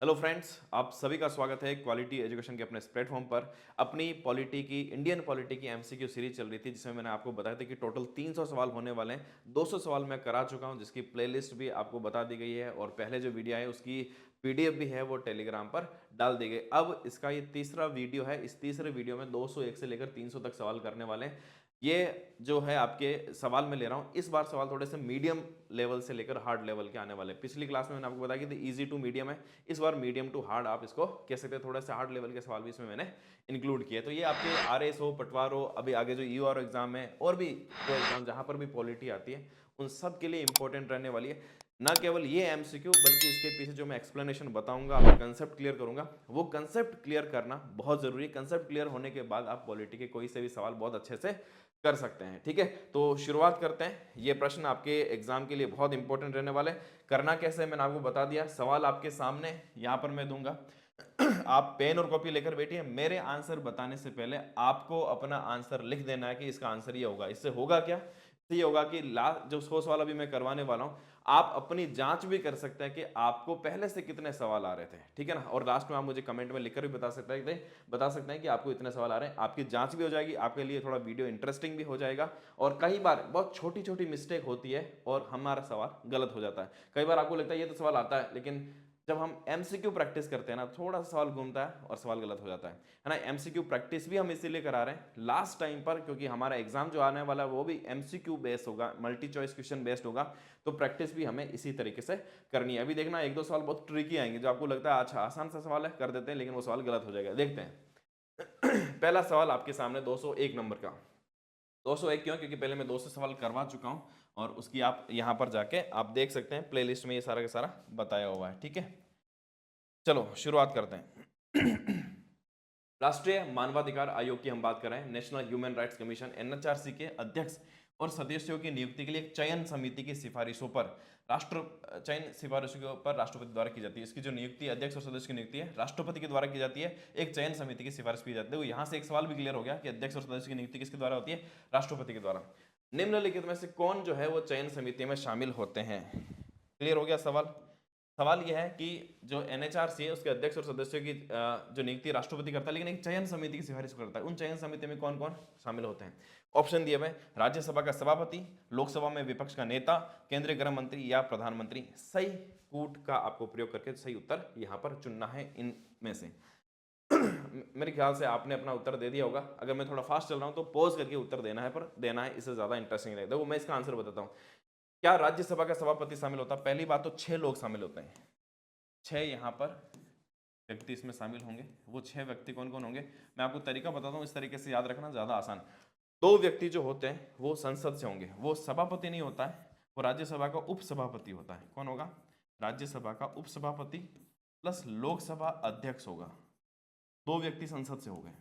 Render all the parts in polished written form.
Hello friends, आप सभी का स्वागत है क्वालिटी एजुकेशन के अपने इस प्लेटफॉर्म पर। अपनी पॉलिटी की इंडियन पॉलिटी की एमसीक्यू सीरीज चल रही थी, जिसमें मैंने आपको बताया था कि टोटल 300 सवाल होने वाले हैं। 200 सवाल मैं करा चुका हूं, जिसकी प्लेलिस्ट भी आपको बता दी गई है और पहले जो वीडियो है उसकी पीडीएफ भी है, वो टेलीग्राम पर डाल दी गई। अब इसका ये तीसरा वीडियो है। इस तीसरे वीडियो में 201 से लेकर 300 तक सवाल करने वाले हैं। ये जो है आपके सवाल में ले रहा हूँ, इस बार सवाल थोड़े से मीडियम लेवल से लेकर हार्ड लेवल के आने वाले। पिछली क्लास में मैंने आपको बताया कि इजी टू मीडियम है, इस बार मीडियम टू हार्ड आप इसको कह सकते हैं। थोड़ा सा हार्ड लेवल के सवाल भी इसमें मैंने इंक्लूड किए। तो ये आपके आरएस हो, पटवार हो, अभी आगे जो ईओआर एग्जाम है और भी कोई एग्जाम जहां पर भी पॉलिटी आती है, उन सब के लिए इंपॉर्टेंट रहने वाली है। ना केवल ये एमसीक्यू, बल्कि इसके पीछे जो मैं एक्सप्लेनेशन बताऊंगा, आपका कंसेप्ट क्लियर करूंगा, वो कंसेप्ट क्लियर करना बहुत जरूरी है। कंसेप्ट क्लियर होने के बाद आप पॉलिटी के कोई से भी सवाल बहुत अच्छे से कर सकते हैं। ठीक है, तो शुरुआत करते हैं। ये प्रश्न आपके एग्जाम के लिए बहुत इंपॉर्टेंट रहने वाले। करना कैसे है मैंने आपको बता दिया। सवाल आपके सामने यहां पर मैं दूंगा। आप पेन और कॉपी लेकर बैठिए। मेरे आंसर बताने से पहले आपको अपना आंसर लिख देना है कि इसका आंसर ये होगा। इससे होगा क्या? इससे ये होगा कि लास्ट जो 100 सवाल अभी मैं करवाने वाला हूं, आप अपनी जांच भी कर सकते हैं कि आपको पहले से कितने सवाल आ रहे थे। ठीक है ना? और लास्ट में आप मुझे कमेंट में लिखकर भी बता सकते हैं कि आपको इतने सवाल आ रहे हैं। आपकी जांच भी हो जाएगी, आपके लिए थोड़ा वीडियो इंटरेस्टिंग भी हो जाएगा। और कई बार बहुत छोटी छोटी मिस्टेक होती है और हमारा सवाल गलत हो जाता है। कई बार आपको लगता है ये तो सवाल आता है, लेकिन जब हम एमसीक्यू प्रैक्टिस करते हैं ना, थोड़ा सा सवाल घूमता है और सवाल गलत हो जाता है ना। एमसीक्यू प्रैक्टिस भी हम इसीलिए करा रहे हैं लास्ट टाइम पर, क्योंकि हमारा एग्जाम जो आने वाला है वो भी एमसीक्यू बेस्ड होगा, मल्टी चॉइस क्वेश्चन बेस्ड होगा। तो प्रैक्टिस भी हमें इसी तरीके से करनी है। अभी देखना, एक दो सवाल बहुत ट्रिकी आएंगे, जो आपको लगता है अच्छा आसान सा सवाल है, कर देते हैं, लेकिन वो सवाल गलत हो जाएगा। देखते हैं। पहला सवाल आपके सामने 201 नंबर का। 201 क्यों? क्योंकि पहले मैं 200 सवाल करवा चुका हूं और उसकी आप यहां पर जाके आप देख सकते हैं, प्लेलिस्ट में ये सारा का सारा बताया हुआ है। ठीक है, चलो शुरुआत करते हैं। राष्ट्रीय मानवाधिकार आयोग की हम बात कर रहे हैं। National human rights commission NHRC के अध्यक्ष और सदस्यों की नियुक्ति के लिए एक चयन समिति की सिफारिशों पर चयन सिफारिशों के ऊपर राष्ट्रपति द्वारा की जाती है। इसकी जो नियुक्ति, अध्यक्ष और सदस्य की नियुक्ति है, राष्ट्रपति के द्वारा की जाती है। एक चयन समिति की सिफारिश की जाती है। यहां से एक सवाल भी क्लियर हो गया कि अध्यक्ष और सदस्य की नियुक्ति किसके द्वारा होती है? राष्ट्रपति के द्वारा। निम्नलिखित में से कौन जो है वो चयन समिति में शामिल होते हैं? क्लियर हो गया सवाल। सवाल यह है कि जो एनएचआरसी है उसके अध्यक्ष और सदस्यों की जो नियुक्ति राष्ट्रपति करता है, लेकिन एक चयन समिति की सिफारिश करता है। उन चयन समिति में कौन कौन शामिल होते हैं? ऑप्शन दिए हुए, राज्यसभा का सभापति, लोकसभा में विपक्ष का नेता, केंद्रीय गृह मंत्री या प्रधानमंत्री। सही कूट का आपको प्रयोग करके सही उत्तर यहां पर चुनना है इनमें से। मेरे ख्याल से आपने अपना उत्तर दे दिया होगा। अगर मैं थोड़ा फास्ट चल रहा हूं तो पॉज करके उत्तर देना है, पर देना है, इससे ज्यादा इंटरेस्टिंग रहेगा। वो मैं इसका आंसर बताता हूं। क्या राज्यसभा का सभापति शामिल होता है? पहली बात तो 6 लोग शामिल होते हैं। 6 यहां पर व्यक्ति इसमें शामिल होंगे। वो 6 व्यक्ति कौन कौन होंगे? मैं आपको तरीका बताता हूं, इस तरीके से याद रखना ज्यादा आसान। 2 व्यक्ति जो होते हैं वो संसद से होंगे। वो सभापति नहीं होता है, वो राज्यसभा का उपसभापति होता है। कौन होगा? राज्यसभा का उपसभापति प्लस लोकसभा अध्यक्ष होगा। 2 व्यक्ति संसद से हो गए।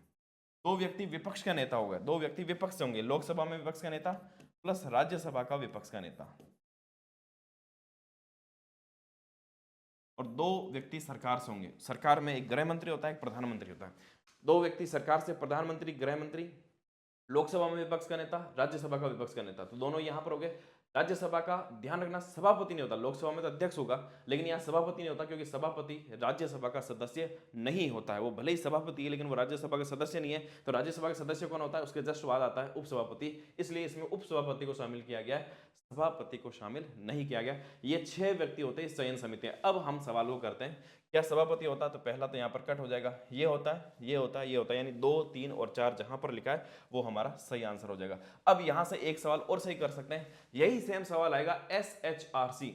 2 व्यक्ति विपक्ष का नेता हो गए। 2 व्यक्ति विपक्ष से होंगे, लोकसभा में विपक्ष का नेता प्लस राज्यसभा का विपक्ष का नेता। और 2 व्यक्ति सरकार से होंगे। सरकार में एक गृह मंत्री होता है, एक प्रधानमंत्री होता है। 2 व्यक्ति सरकार से, प्रधानमंत्री, गृह मंत्री, लोकसभा में विपक्ष का नेता, राज्यसभा का विपक्ष का नेता। तो दोनों यहां पर हो गए। राज्यसभा का ध्यान रखना, सभापति नहीं होता। लोकसभा में तो अध्यक्ष होगा, लेकिन यहां सभापति नहीं होता, क्योंकि सभापति राज्यसभा का सदस्य नहीं होता है। वो भले ही सभापति है, लेकिन वो राज्यसभा का सदस्य नहीं है। तो राज्यसभा का सदस्य कौन होता है? उसके जस्ट बाद आता है उपसभापति। इसलिए इसमें उपसभापति को शामिल किया गया है, सभापति को शामिल नहीं किया गया। ये 6 व्यक्ति होते हैं इस चयन समिति में। अब हम सवाल को करते हैं, क्या सभापति होता है? तो पहला तो यहाँ पर कट हो जाएगा। ये होता है, ये होता है, ये होता है, यानी 2, 3 और 4 जहां पर लिखा है वो हमारा सही आंसर हो जाएगा। अब यहां से एक सवाल और सही कर सकते हैं। यही सेम सवाल आएगा एसएचआरसी,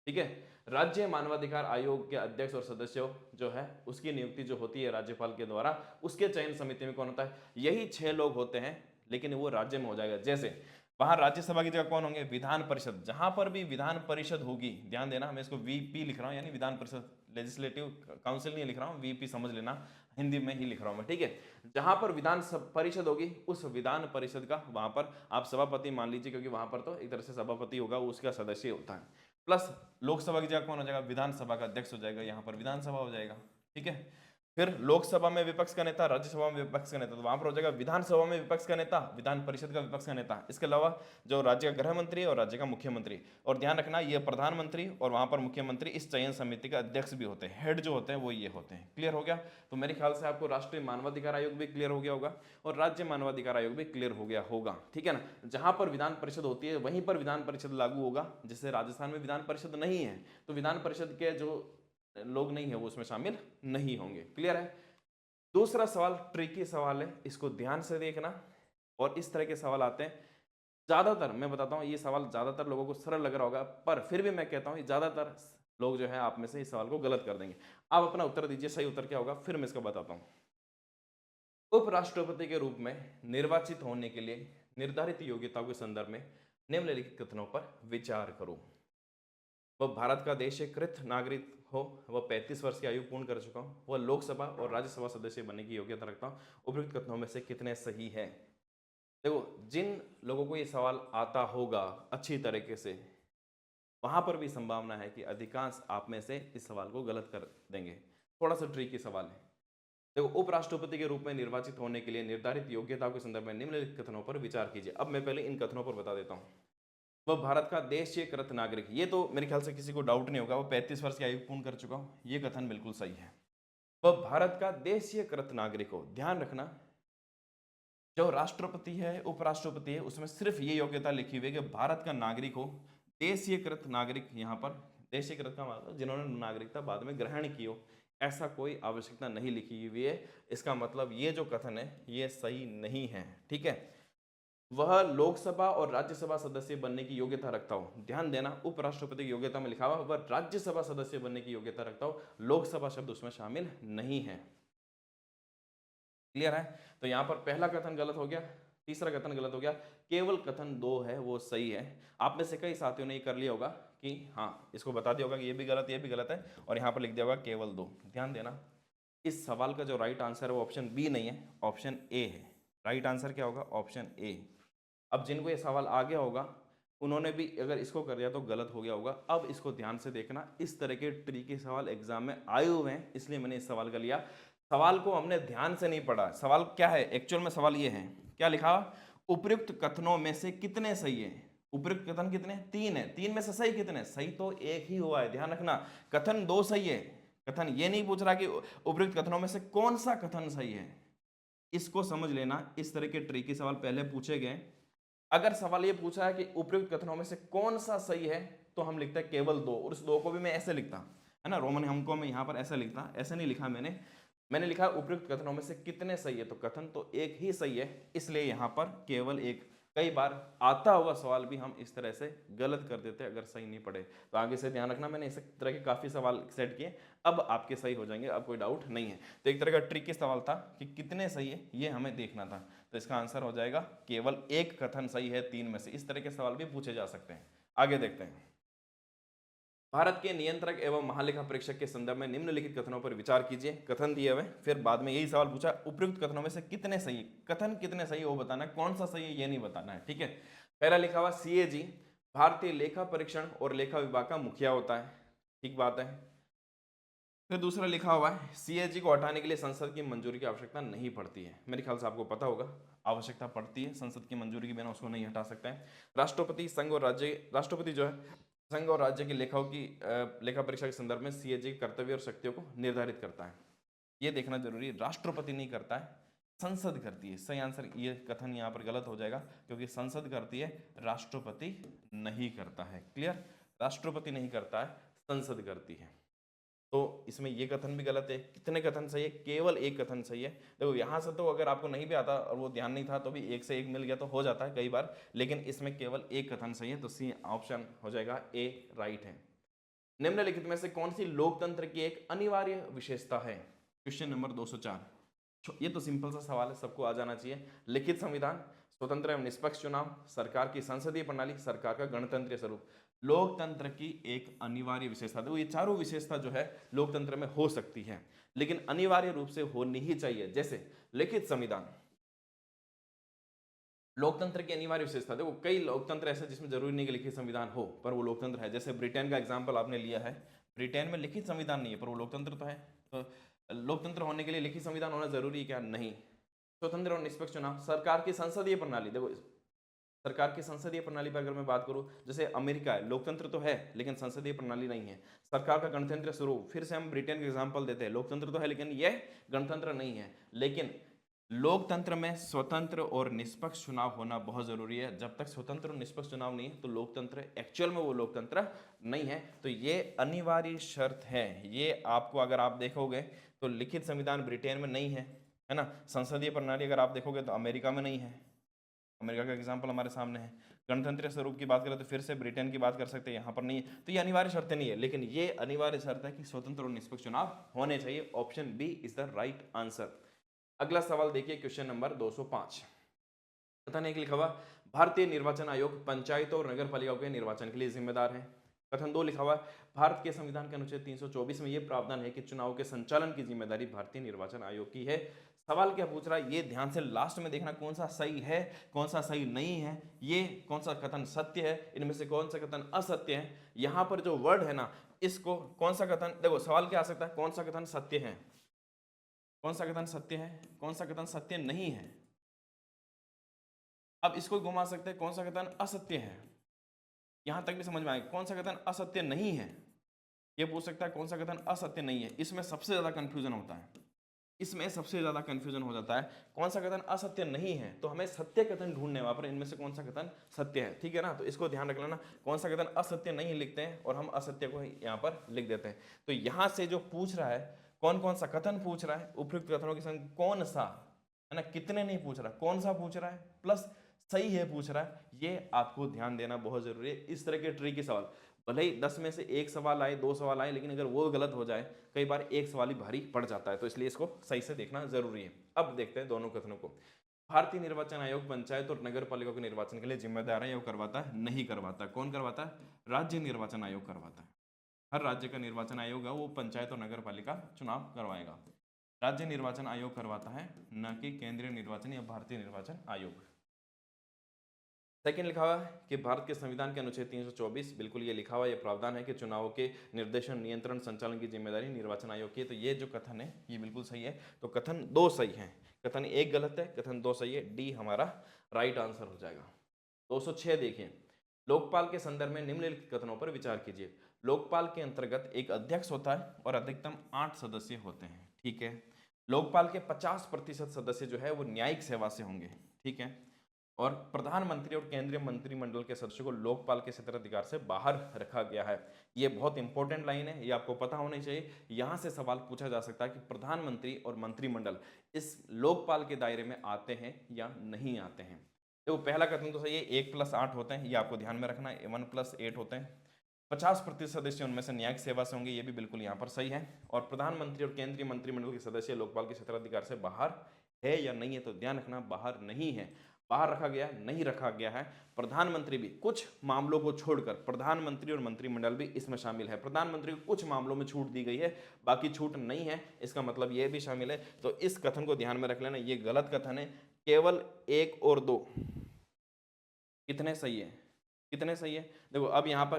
ठीक है, राज्य मानवाधिकार आयोग के अध्यक्ष और सदस्यों जो है उसकी नियुक्ति जो होती है राज्यपाल के द्वारा, उसके चयन समिति में कौन होता है? यही 6 लोग होते हैं, लेकिन वो राज्य में हो जाएगा। जैसे वहां राज्यसभा की जगह कौन होंगे? विधान परिषद। जहां पर भी विधान परिषद होगी, ध्यान देना, मैं इसको वीपी लिख रहा हूं, यानी विधान परिषद, लेजिस्लेटिव काउंसिल नहीं लिख रहा हूं, वीपी समझ लेना, हिंदी में ही लिख रहा हूं मैं, ठीक है। जहां पर विधान परिषद होगी, उस विधान परिषद का वहां पर आप सभापति मान लीजिए, क्योंकि वहां पर तो एक तरह से सभापति होगा, उसका सदस्य होता है। प्लस लोकसभा की जगह कौन हो जाएगा? विधानसभा का अध्यक्ष हो जाएगा, यहां पर विधानसभा हो जाएगा, ठीक है। फिर लोकसभा में विपक्ष का नेता, राज्यसभा में विपक्ष का नेता, तो वहां पर हो जाएगा विधानसभा में विपक्ष का नेता, विधान परिषद का विपक्ष का नेता। इसके अलावा जो राज्य का गृह मंत्री और राज्य का मुख्यमंत्री, और ध्यान रखना ये प्रधानमंत्री और वहां पर मुख्यमंत्री इस चयन समिति का अध्यक्ष भी होते हैं, हेड जो होते हैं वो ये होते हैं। क्लियर हो गया? तो मेरे ख्याल से आपको राष्ट्रीय मानवाधिकार आयोग भी क्लियर हो गया होगा और राज्य मानवाधिकार आयोग भी क्लियर हो गया होगा, ठीक है ना। जहां पर विधान परिषद होती है वहीं पर विधान परिषद लागू होगा। जैसे राजस्थान में विधान परिषद नहीं है तो विधान परिषद के जो लोग नहीं है वो उसमें शामिल नहीं होंगे। क्लियर है? दूसरा सवाल ट्रिकी सवाल है, इसको ध्यान से देखना। और इस तरह के सवाल आते हैं ज्यादातर, मैं बताता हूं ये सवाल ज्यादातर लोगों को सरल लग रहा होगा, पर फिर भी मैं कहता हूं ज्यादातर लोग जो है आप में से इस सवाल को गलत कर देंगे। आप अपना उत्तर दीजिए, सही उत्तर क्या होगा फिर मैं इसका बताता हूं। उपराष्ट्रपति के रूप में निर्वाचित होने के लिए निर्धारित योग्यताओं के संदर्भ में निम्नलिखित कथनों पर विचार करो। वह भारत का देशीकृत नागरिक हो, वह 35 वर्ष की आयु पूर्ण कर चुका हूं, वह लोकसभा और राज्यसभा सदस्य बनने की योग्यता रखता हूं। उपयुक्त कथनों में से कितने सही है? देखो, जिन लोगों को ये सवाल आता होगा अच्छी तरीके से, वहां पर भी संभावना है कि अधिकांश आप में से इस सवाल को गलत कर देंगे। थोड़ा सा ट्रिकी सवाल है। देखो, उपराष्ट्रपति के रूप में निर्वाचित होने के लिए निर्धारित योग्यताओं के संदर्भ में निम्नलिखित कथनों पर विचार कीजिए। अब मैं पहले इन कथनों पर बता देता हूं। वह भारत का देशीयकृत नागरिक, ये तो मेरे ख्याल से किसी को डाउट नहीं होगा, वो 35 वर्ष की आयु पूर्ण कर चुका हूं, ये कथन बिल्कुल सही है। वह भारत का देशीयकृत नागरिक हो, ध्यान रखना जो राष्ट्रपति है उपराष्ट्रपति है उसमें सिर्फ ये योग्यता लिखी हुई है कि भारत का नागरिक हो। देशीयकृत नागरिक, यहाँ पर देशीयकृत का मतलब जिन्होंने नागरिकता बाद में ग्रहण की हो, ऐसा कोई आवश्यकता नहीं लिखी हुई है। इसका मतलब ये जो कथन है ये सही नहीं है, ठीक है। वह लोकसभा और राज्यसभा सदस्य बनने की योग्यता रखता हो, ध्यान देना उपराष्ट्रपति की योग्यता में लिखा हुआ वह राज्यसभा सदस्य बनने की योग्यता रखता हो, लोकसभा शब्द उसमें शामिल नहीं है। क्लियर है? तो यहां पर पहला कथन गलत हो गया, तीसरा कथन गलत हो गया, केवल कथन 2 है वो सही है। आप में से कई साथियों ने ये कर लिया होगा कि हाँ, इसको बता दिया होगा कि ये भी गलत है, और यहां पर लिख दिया होगा केवल 2। ध्यान देना, इस सवाल का जो राइट आंसर है वो ऑप्शन बी नहीं है, ऑप्शन ए है। राइट आंसर क्या होगा? Option A. अब जिनको ये सवाल आ गया होगा उन्होंने भी अगर इसको कर दिया तो गलत हो गया होगा। अब इसको ध्यान से देखना, इस तरह के ट्रिकी सवाल एग्जाम में आए हुए हैं, इसलिए मैंने इस सवाल का लिया। सवाल को हमने ध्यान से नहीं पढ़ा। सवाल क्या है एक्चुअल में? सवाल ये है, क्या लिखा? उपयुक्त कथनों में से कितने सही है? उपयुक्त कथन कितने? 3 है। 3 में से सही कितने? सही तो एक ही हुआ है। ध्यान रखना, कथन 2 सही है। कथन ये नहीं पूछ रहा कि उपयुक्त कथनों में से कौन सा कथन सही है। इसको समझ लेना, इस तरह के ट्रिकी सवाल पहले पूछे गए। अगर सवाल ये पूछा है कि उपयुक्त कथनों में से कौन सा सही है तो हम लिखते हैं केवल 2, और उस 2 को भी मैं ऐसे लिखता है ना, रोमन हमको मैं यहाँ पर ऐसे लिखता, ऐसे नहीं लिखा मैंने लिखा उपयुक्त कथनों में से कितने सही है, तो कथन तो एक ही सही है, इसलिए यहाँ पर केवल एक। कई बार आता हुआ सवाल भी हम इस तरह से गलत कर देते हैं अगर सही नहीं पढ़े, तो आगे से ध्यान रखना। मैंने इस तरह के काफी सवाल सेट किए, अब आपके सही हो जाएंगे, अब कोई डाउट नहीं है। तो एक तरह का ट्रिकी सवाल था कि कितने सही है ये हमें देखना था, तो इसका आंसर हो जाएगा केवल एक कथन सही है 3 में से। इस तरह के सवाल भी पूछे जा सकते हैं। आगे देखते हैं। भारत के नियंत्रक एवं महालेखा परीक्षक के संदर्भ में निम्नलिखित कथनों पर विचार कीजिए। कथन दिए हुए, फिर बाद में यही सवाल पूछा उपयुक्त कथनों में से कितने सही। कथन कितने सही वो बताना है, कौन सा सही है ये नहीं बताना है, ठीक है। पहला लिखा हुआ CAG भारतीय लेखा परीक्षण और लेखा विभाग का मुखिया होता है, ठीक बात है। फिर दूसरा लिखा हुआ है CAG को हटाने के लिए संसद की मंजूरी की आवश्यकता नहीं पड़ती है। मेरे ख्याल से आपको पता होगा, आवश्यकता पड़ती है, संसद की मंजूरी के बिना उसको नहीं हटा सकते हैं। राष्ट्रपति संघ और राज्य, राष्ट्रपति जो है संघ और राज्य की लेखाओं की लेखा परीक्षा के संदर्भ में CAG के कर्तव्य और शक्तियों को निर्धारित करता है। ये देखना जरूरी है, राष्ट्रपति नहीं करता है, संसद करती है। सही आंसर, ये कथन यहाँ पर गलत हो जाएगा क्योंकि संसद करती है, राष्ट्रपति नहीं करता है। क्लियर? राष्ट्रपति नहीं करता है, संसद करती है। तो इसमें ये कथन भी गलत है। कितने कथन सही है? केवल एक कथन सही है। देखो यहाँ से तो अगर आपको नहीं भी आता और वो ध्यान नहीं था तो भी एक से एक मिल गया तो हो जाता है कई बार, लेकिन इसमें केवल एक कथन सही है, तो सी ऑप्शन हो जाएगा ए राइट है। निम्नलिखित में से कौन सी लोकतंत्र की एक अनिवार्य विशेषता है? Question number 204। ये तो सिंपल सा सवाल है, सबको आ जाना चाहिए। लिखित संविधान, स्वतंत्र एवं निष्पक्ष चुनाव, सरकार की संसदीय प्रणाली, सरकार का गणतंत्रीय स्वरूप। लोकतंत्र की एक अनिवार्य विशेषता, तो ये चारों विशेषता जो है लोकतंत्र में हो सकती है, लेकिन अनिवार्य रूप से होनी ही चाहिए। जैसे लिखित संविधान, लोकतंत्र की अनिवार्य विशेषता। देखो कई लोकतंत्र ऐसे जिसमें जरूरी नहीं कि लिखित संविधान हो, पर वो लोकतंत्र है। जैसे ब्रिटेन का एग्जाम्पल आपने लिया है, ब्रिटेन में लिखित संविधान नहीं है पर वो लोकतंत्र तो है। तो लोकतंत्र होने के लिए लिखित संविधान होना जरूरी है क्या? नहीं। स्वतंत्र और निष्पक्ष चुनाव, सरकार की संसदीय प्रणाली, देखो सरकार की संसदीय प्रणाली पर अगर मैं बात करूं, जैसे अमेरिका है, लोकतंत्र तो है लेकिन संसदीय प्रणाली नहीं है। सरकार का गणतंत्र स्वरूप, फिर से हम ब्रिटेन के एग्जांपल देते हैं, लोकतंत्र तो है लेकिन यह गणतंत्र नहीं है। लेकिन लोकतंत्र में स्वतंत्र और निष्पक्ष चुनाव होना बहुत जरूरी है। जब तक स्वतंत्र और निष्पक्ष चुनाव नहीं है तो लोकतंत्र एक्चुअल में वो लोकतंत्र नहीं है। तो ये अनिवार्य शर्त है। ये आपको अगर आप देखोगे तो लिखित संविधान ब्रिटेन में नहीं है ना। संसदीय प्रणाली अगर आप देखोगे तो अमेरिका में नहीं है, अमेरिका का एग्जाम्पल हमारे सामने है। गणतंत्र स्वरूप की बात करें तो फिर से ब्रिटेन की बात कर सकते हैं, यहाँ पर नहीं है। तो ये अनिवार्य शर्तें नहीं है, लेकिन ये अनिवार्य शर्त है कि स्वतंत्र और निष्पक्ष चुनाव होने चाहिए। Option B is the right answer. अगला सवाल देखिए, क्वेश्चन नंबर 205। कथन एक लिखा हुआ, भारतीय निर्वाचन आयोग पंचायतों और नगर पालिकाओं के निर्वाचन के लिए जिम्मेदार है। कथन 2 लिखा हुआ, भारत के संविधान के अनुच्छेद 324 में यह प्रावधान है कि चुनाव के संचालन की जिम्मेदारी भारतीय निर्वाचन आयोग की है। सवाल क्या पूछ रहा है ये ध्यान से लास्ट में देखना, कौन सा सही है कौन सा सही नहीं है, ये कौन सा कथन सत्य है, इनमें से कौन सा कथन असत्य है। यहां पर जो वर्ड है ना, इसको कौन सा कथन, देखो सवाल क्या आ सकता है, कौन सा कथन सत्य है, कौन सा कथन सत्य है, कौन सा कथन सत्य नहीं है। अब इसको घुमा सकते हैं, कौन सा कथन असत्य है, यहां तक भी समझ में आएगा। कौन सा कथन असत्य नहीं है, ये पूछ सकता है कौन सा कथन असत्य नहीं है। इसमें सबसे ज्यादा कंफ्यूजन होता है, इसमें सबसे ज्यादा कंफ्यूजन हो जाता है। कौन सा कथन असत्य नहीं है, तो हमें सत्य कथन ढूंढने वहां पर, इनमें से कौन सा कथन सत्य है, ठीक है ना। तो इसको ध्यान रख लेना, कौन सा कथन असत्य नहीं लिखते हैं और हम असत्य को यहाँ पर लिख देते हैं। तो यहां से जो पूछ रहा है, कौन कौन सा कथन पूछ रहा है, उपयुक्त कथनों के संग कौन सा, है ना, कितने नहीं पूछ रहा, कौन सा पूछ रहा है, प्लस सही है पूछ रहा है, ये आपको ध्यान देना बहुत जरूरी है। इस तरह के ट्रिकी सवाल, भले ही 10 में से 1 सवाल आए 2 सवाल आए, लेकिन अगर वो गलत हो जाए, कई बार एक सवाल ही भारी पड़ जाता है, तो इसलिए इसको सही से देखना जरूरी है। अब देखते हैं दोनों कथनों को। भारतीय निर्वाचन आयोग पंचायत और नगर पालिका के निर्वाचन के लिए जिम्मेदार है या करवाता है? नहीं करवाता। कौन करवाता है? राज्य निर्वाचन आयोग करवाता है। हर राज्य का निर्वाचन आयोग है वो पंचायत और नगर पालिका चुनाव करवाएगा। राज्य निर्वाचन आयोग करवाता है, न कि केंद्रीय निर्वाचन या भारतीय निर्वाचन आयोग। सेकंड लिखा हुआ है कि भारत के संविधान के अनुच्छेद 324, बिल्कुल ये लिखा हुआ ये प्रावधान है कि चुनाव के निर्देशन नियंत्रण संचालन की जिम्मेदारी निर्वाचन आयोग की है। तो ये जो कथन है ये बिल्कुल सही है। तो कथन 2 सही है, कथन 1 गलत है, कथन 2 सही है, डी हमारा राइट आंसर हो जाएगा। 206 देखिए, लोकपाल के संदर्भ में निम्नलिखित कथनों पर विचार कीजिए। लोकपाल के अंतर्गत एक अध्यक्ष होता है और अधिकतम 8 सदस्य होते हैं, ठीक है। लोकपाल के 50% सदस्य जो है वो न्यायिक सेवा से होंगे, ठीक है। और प्रधानमंत्री और केंद्रीय मंत्रिमंडल के सदस्यों को लोकपाल के क्षेत्राधिकार से बाहर रखा गया है। ये बहुत इंपॉर्टेंट लाइन है, ये आपको पता होनी चाहिए। यहां से सवाल पूछा जा सकता है कि प्रधानमंत्री और मंत्रिमंडल इस लोकपाल के दायरे में आते हैं या नहीं आते हैं। देखो पहला कथन तो सही है, 1+8 होते हैं, ये आपको ध्यान में रखना है, 1+8 होते हैं। 50% सदस्य उनमें से न्यायिक सेवा से होंगे, ये भी बिल्कुल यहाँ पर सही है। और प्रधानमंत्री और केंद्रीय मंत्रिमंडल के सदस्य लोकपाल के क्षेत्राधिकार से बाहर है या नहीं है, तो ध्यान रखना बाहर नहीं है। बाहर रखा गया नहीं रखा गया है। प्रधानमंत्री भी कुछ मामलों को छोड़कर, प्रधानमंत्री और मंत्रिमंडल भी इसमें शामिल है। प्रधानमंत्री को कुछ मामलों में छूट दी गई है, बाकी छूट नहीं है, इसका मतलब यह भी शामिल है। तो इस कथन को ध्यान में रख लेना, ये गलत कथन है। केवल 1 और 2 कितने सही है, कितने सही है। देखो अब यहाँ पर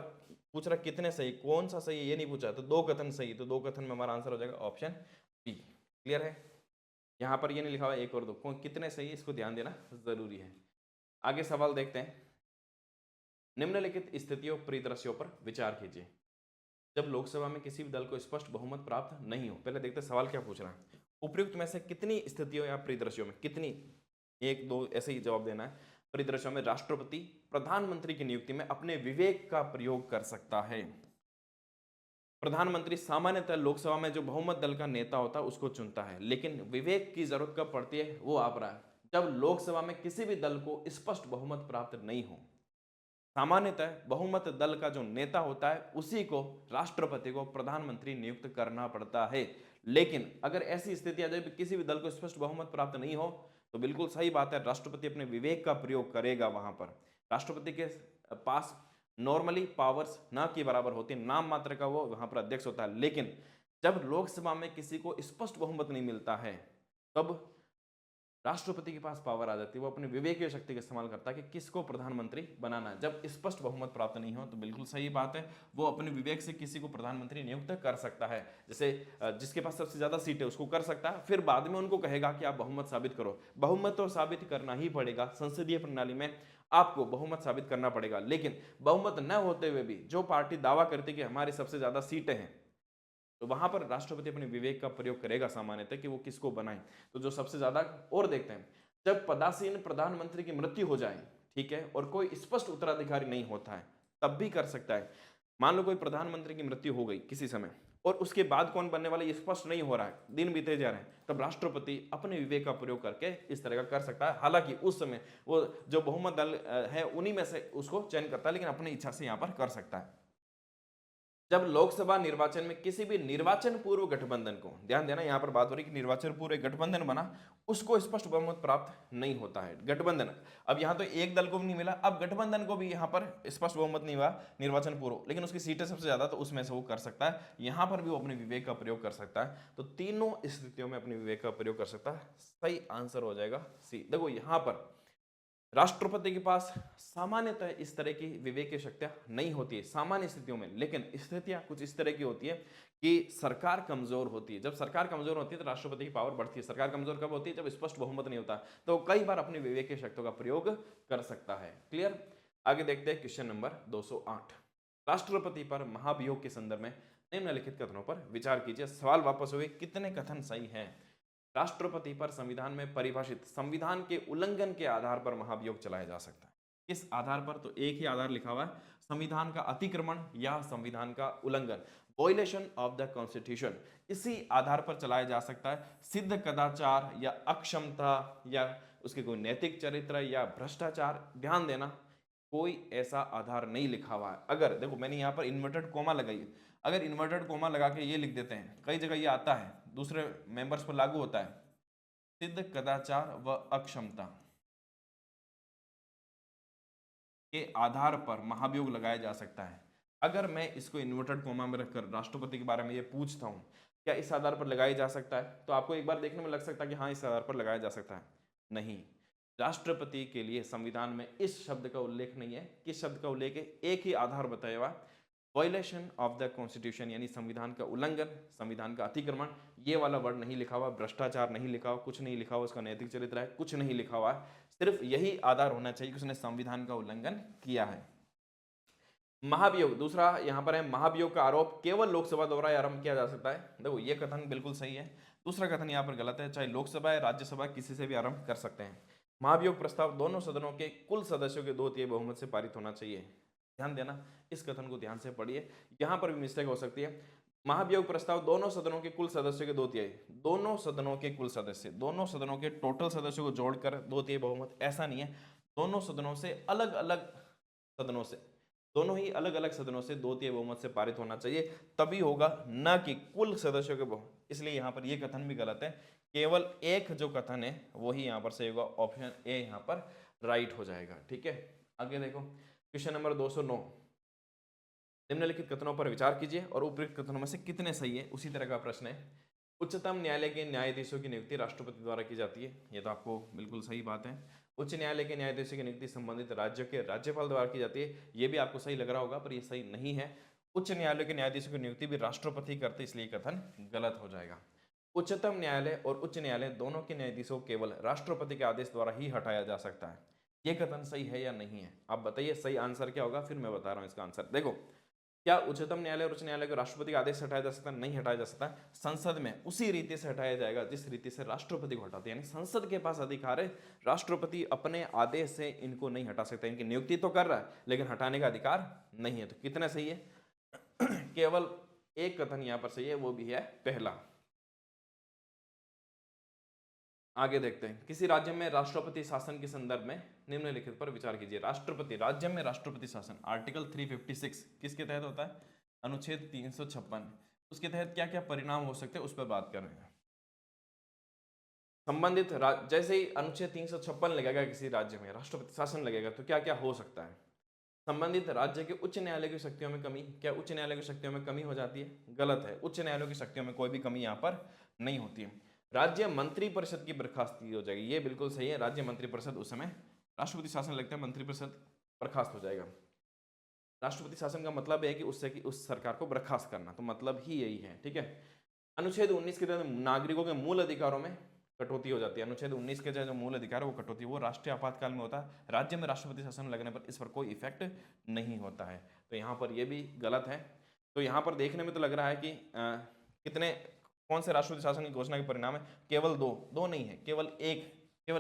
पूछ रहा कितने सही, कौन सा सही है ये नहीं पूछा, तो 2 कथन सही है, तो 2 कथन में हमारा आंसर हो जाएगा ऑप्शन बी। क्लियर है, यहां पर ये नहीं लिखा हुआ 1 और 2 कौन कितने सही है, इसको ध्यान देना जरूरी है। आगे सवाल देखते हैं, निम्नलिखित स्थितियों परिदृश्यों पर विचार कीजिए। जब लोकसभा में किसी भी दल को स्पष्ट बहुमत प्राप्त नहीं हो, पहले देखते हैं सवाल क्या पूछ रहा है। उपयुक्त में से कितनी स्थितियों या परिदृश्यों में, कितनी, 1 2 ऐसे ही जवाब देना है। परिदृश्यों में राष्ट्रपति प्रधानमंत्री की नियुक्ति में अपने विवेक का प्रयोग कर सकता है। प्रधानमंत्री सामान्यतः लोकसभा में जो बहुमत दल का नेता होता है उसको चुनता है, लेकिन विवेक की जरूरत कब पड़ती है वो आप रहा है, जब लोकसभा में किसी भी दल को स्पष्ट बहुमत प्राप्त नहीं हो। सामान्यतः बहुमत दल का जो नेता होता है उसी को, राष्ट्रपति को, प्रधानमंत्री नियुक्त करना पड़ता है। लेकिन अगर ऐसी स्थिति आ जाए किसी भी दल को स्पष्ट बहुमत प्राप्त नहीं हो, तो बिल्कुल सही बात है, राष्ट्रपति अपने विवेक का प्रयोग करेगा। वहां पर राष्ट्रपति के पास नॉर्मली पावर्स ना के बराबर होती, नाम मात्र का वो वहां पर अध्यक्ष होता है। लेकिन जब लोकसभा में किसी को स्पष्ट बहुमत नहीं मिलता है, तब राष्ट्रपति के पास पावर आ जाती है, वो अपनी विवेकीय शक्ति का इस्तेमाल करता है कि किसको प्रधानमंत्री बनाना है। जब स्पष्ट बहुमत प्राप्त नहीं हो तो बिल्कुल सही बात है, वो अपने विवेक से किसी को प्रधानमंत्री नियुक्त कर सकता है। जैसे जिसके पास सबसे ज्यादा सीट है उसको कर सकता है, फिर बाद में उनको कहेगा कि आप बहुमत साबित करो। बहुमत तो साबित करना ही पड़ेगा, संसदीय प्रणाली में आपको बहुमत साबित करना पड़ेगा। लेकिन बहुमत न होते हुए भी जो पार्टी दावा करती है कि हमारी सबसे ज्यादा सीटें हैं, तो वहां पर राष्ट्रपति अपने विवेक का प्रयोग करेगा सामान्यतः कि वो किसको बनाए। तो जो सबसे ज्यादा, और देखते हैं जब पदासीन प्रधानमंत्री की मृत्यु हो जाए, ठीक है, और कोई स्पष्ट उत्तराधिकारी नहीं होता है, तब भी कर सकता है। मान लो कोई प्रधानमंत्री की मृत्यु हो गई किसी समय और उसके बाद कौन बनने वाला ये स्पष्ट नहीं हो रहा है, दिन बीते जा रहे हैं, तब राष्ट्रपति अपने विवेक का प्रयोग करके इस तरह का कर सकता है। हालांकि उस समय वो जो बहुमत दल है उन्हीं में से उसको चयन करता है, लेकिन अपनी इच्छा से यहां पर कर सकता है। जब लोकसभा निर्वाचन में किसी भी निर्वाचन पूर्व गठबंधन को, ध्यान देना यहां पर बात हो रही कि निर्वाचन पूर्व गठबंधन बना, उसको स्पष्ट बहुमत प्राप्त नहीं होता है। गठबंधन, अब यहां तो एक दल को भी नहीं मिला, अब गठबंधन को भी यहां पर स्पष्ट बहुमत नहीं हुआ निर्वाचन पूर्व, लेकिन उसकी सीटें सबसे ज्यादा, तो उसमें से वो कर सकता है। यहां पर भी वो अपने विवेक का प्रयोग कर सकता है। तो तीनों स्थितियों में अपने विवेक का प्रयोग कर सकता है। सही आंसर हो जाएगा सी। देखो यहां पर राष्ट्रपति के पास सामान्यतः इस तरह की विवेकीय शक्तियां नहीं होती है सामान्य स्थितियों में, लेकिन स्थितियां कुछ इस तरह की होती है कि सरकार कमजोर होती है। जब सरकार कमजोर होती है तो राष्ट्रपति की पावर बढ़ती है। सरकार कमजोर कब होती है? जब स्पष्ट बहुमत नहीं होता, तो कई बार अपनी विवेकीय शक्तियों का प्रयोग कर सकता है। क्लियर? आगे देखते हैं क्वेश्चन नंबर 208। राष्ट्रपति पर महाभियोग के संदर्भ में निम्नलिखित कथनों पर विचार कीजिए। सवाल वापस हुए, कितने कथन सही हैं? राष्ट्रपति पर संविधान में परिभाषित संविधान के उल्लंघन के आधार पर महाभियोग चलाया जा सकता है। किस आधार पर? तो एक ही आधार लिखा हुआ है, संविधान का अतिक्रमण या संविधान का उल्लंघन, वॉयलेशन ऑफ द कॉन्स्टिट्यूशन। इसी आधार पर चलाया जा सकता है। सिद्ध कदाचार या अक्षमता या उसके कोई नैतिक चरित्र या भ्रष्टाचार, ध्यान देना कोई ऐसा आधार नहीं लिखा हुआ है। अगर देखो मैंने यहाँ पर इन्वर्टेड कोमा लगाई है, अगर इन्वर्टेड कोमा लगा के ये लिख देते हैं, कई जगह ये आता है, दूसरे मेंबर्स पर लागू होता है, सिद्ध कदाचार व अक्षमता के आधार पर महाभियोग लगाया जा सकता है। अगर मैं इसको इन्वर्टेड कोमा में रखकर राष्ट्रपति के बारे में ये पूछता हूं क्या इस आधार पर लगाया जा सकता है, तो आपको एक बार देखने में लग सकता है कि हाँ इस आधार पर लगाया जा सकता है। नहीं, राष्ट्रपति के लिए संविधान में इस शब्द का उल्लेख नहीं है। किस शब्द का उल्लेख है? एक ही आधार बताया हुआ, वायलेशन ऑफ द कॉन्स्टिट्यूशन, यानी संविधान का उल्लंघन, संविधान का अतिक्रमण, ये वाला वर्ड नहीं लिखा हुआ, भ्रष्टाचार नहीं लिखा हुआ, कुछ नहीं लिखा हुआ, उसका नैतिक चरित्र है, कुछ नहीं लिखा हुआ है। सिर्फ यही आधार होना चाहिए कि उसने संविधान का उल्लंघन किया है। महाभियोग, दूसरा यहां पर है, महाभियोग का आरोप केवल लोकसभा द्वारा आरंभ किया जा सकता है। देखो ये कथन बिल्कुल सही है। दूसरा कथन यहाँ पर गलत है, चाहे लोकसभा या राज्यसभा किसी से भी आरंभ कर सकते हैं। महाभियोग प्रस्ताव दोनों सदनों के कुल सदस्यों के 2/3 बहुमत से पारित होना चाहिए। ध्यान देना, इस कथन को ध्यान से पढ़िए, यहां पर भी मिस्टेक हो सकती है। महाभियोग प्रस्ताव दोनों सदनों के कुल सदस्यों के 2/3, दोनों सदनों के कुल सदस्य, दोनों सदनों के टोटल सदस्यों को जोड़कर 2/3 बहुमत, ऐसा नहीं है। दोनों सदनों से अलग अलग सदनों से, दोनों ही अलग अलग सदनों से 2/3 बहुमत से पारित होना चाहिए, तभी होगा, न कि कुल सदस्यों के बहुमत। इसलिए यहां पर यह कथन भी गलत है। केवल एक जो कथन है वही यहां पर सही होगा, ऑप्शन ए यहां पर राइट हो जाएगा। ठीक है, आगे देखो क्वेश्चन नंबर 209। निम्नलिखित कथनों पर विचार कीजिए और उपयुक्त कथनों में से कितने सही है। उसी तरह का प्रश्न है। उच्चतम न्यायालय के न्यायाधीशों की नियुक्ति राष्ट्रपति द्वारा की जाती है, ये तो आपको बिल्कुल सही बात है। उच्च न्यायालय के न्यायाधीशों की नियुक्ति संबंधित राज्य के राज्यपाल द्वारा की जाती है, ये भी आपको सही लग रहा होगा, पर ये सही नहीं है। उच्च न्यायालय के न्यायाधीशों की नियुक्ति भी राष्ट्रपति करते, इसलिए कथन गलत हो जाएगा। उच्चतम न्यायालय और उच्च न्यायालय दोनों के न्यायाधीशों को केवल राष्ट्रपति के आदेश द्वारा ही हटाया जा सकता है। ये कथन सही है या नहीं है, आप बताइए सही आंसर क्या होगा, फिर मैं बता रहा हूं इसका आंसर। देखो, क्या उच्चतम न्यायालय और उच्च न्यायालय को राष्ट्रपति का आदेश से हटाया जा सकता है? नहीं हटाया जा सकता। संसद में उसी रीति से हटाया जाएगा जिस रीति से राष्ट्रपति को हटाते हैं, यानी संसद के पास अधिकार है। राष्ट्रपति अपने आदेश से इनको नहीं हटा सकते। इनकी नियुक्ति तो कर रहा है लेकिन हटाने का अधिकार नहीं है। तो कितना सही है? केवल एक कथन यहां पर सही है, वो भी है पहला। आगे देखते हैं, किसी राज्य में राष्ट्रपति शासन के संदर्भ में निम्नलिखित पर विचार कीजिए। राष्ट्रपति, राज्य में राष्ट्रपति शासन, आर्टिकल 356 किसके तहत होता है? अनुच्छेद 356। उसके तहत क्या क्या परिणाम हो सकते हैं उस पर बात कर रहे हैं। संबंधित जैसे ही अनुच्छेद 356 लगेगा किसी राज्य में राष्ट्रपति शासन लगेगा तो क्या क्या हो सकता है? संबंधित राज्य के उच्च न्यायालय की शक्तियों में कमी। क्या उच्च न्यायालय की शक्तियों में कमी हो जाती है? गलत है, उच्च न्यायालय की शक्तियों में कोई भी कमी यहाँ पर नहीं होती है। राज्य मंत्रिपरिषद की बर्खास्तगी हो जाएगी। ये बिल्कुल सही है, राज्य मंत्रिपरिषद उस समय राष्ट्रपति शासन लगता है, मंत्रिपरिषद बर्खास्त हो जाएगा। राष्ट्रपति शासन का मतलब है कि उससे कि उस सरकार को बर्खास्त करना, तो मतलब ही यही है, ठीक है। अनुच्छेद 19 के तहत नागरिकों के मूल अधिकारों में कटौती हो जाती है। अनुच्छेद 19 के जो मूल अधिकार है वो कटौती, वो राष्ट्रीय आपातकाल में होता है। राज्य में राष्ट्रपति शासन लगने पर इस पर कोई इफेक्ट नहीं होता है, तो यहाँ पर ये भी गलत है। तो यहाँ पर देखने में तो लग रहा है कि कितने कौन से राष्ट्रपति शासन की घोषणा के परिणाम है, केवल दो नहीं है, केवल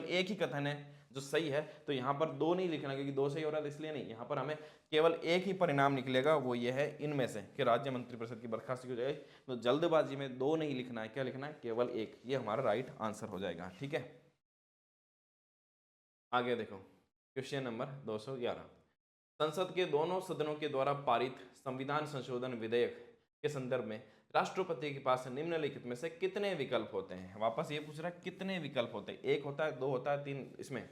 एक ही कथन है जो सही है। तो यहाँ पर दो नहीं लिखना, क्योंकि दो सही हो रहा है, इसलिए नहीं, यहाँ पर हमें केवल एक ही परिणाम निकलेगा, वो ये है इनमें से कि राज्य मंत्रिपरिषद की बर्खास्तगी हो जाए। तो जल्दबाजी में दो नहीं लिखना है, क्या लिखना है, केवल एक, ये हमारा राइट आंसर हो जाएगा, ठीक है। आगे देखो क्वेश्चन नंबर 211, संसद के दोनों सदनों के द्वारा पारित संविधान संशोधन विधेयक के संदर्भ में राष्ट्रपति के पास निम्नलिखित में से कितने विकल्प होते हैं। वापस ये पूछ रहा है कितने विकल्प होते हैं, एक होता है, दो होता है, तीन। इसमें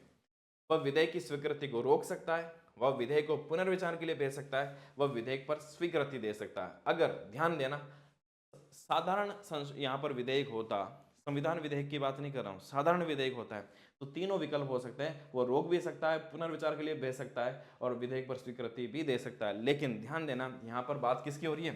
वह विधेयक की स्वीकृति को रोक सकता है, वह विधेयक को पुनर्विचार के लिए भेज सकता है, वह विधेयक पर स्वीकृति दे सकता है। अगर ध्यान देना, साधारण यहाँ पर विधेयक होता, संविधान विधेयक की बात नहीं कर रहा हूं, साधारण विधेयक होता है तो तीनों विकल्प हो सकते हैं, वो रोक भी सकता है, पुनर्विचार के लिए भेज सकता है और विधेयक पर स्वीकृति भी दे सकता है। लेकिन ध्यान देना, यहाँ पर बात किसकी हो रही है,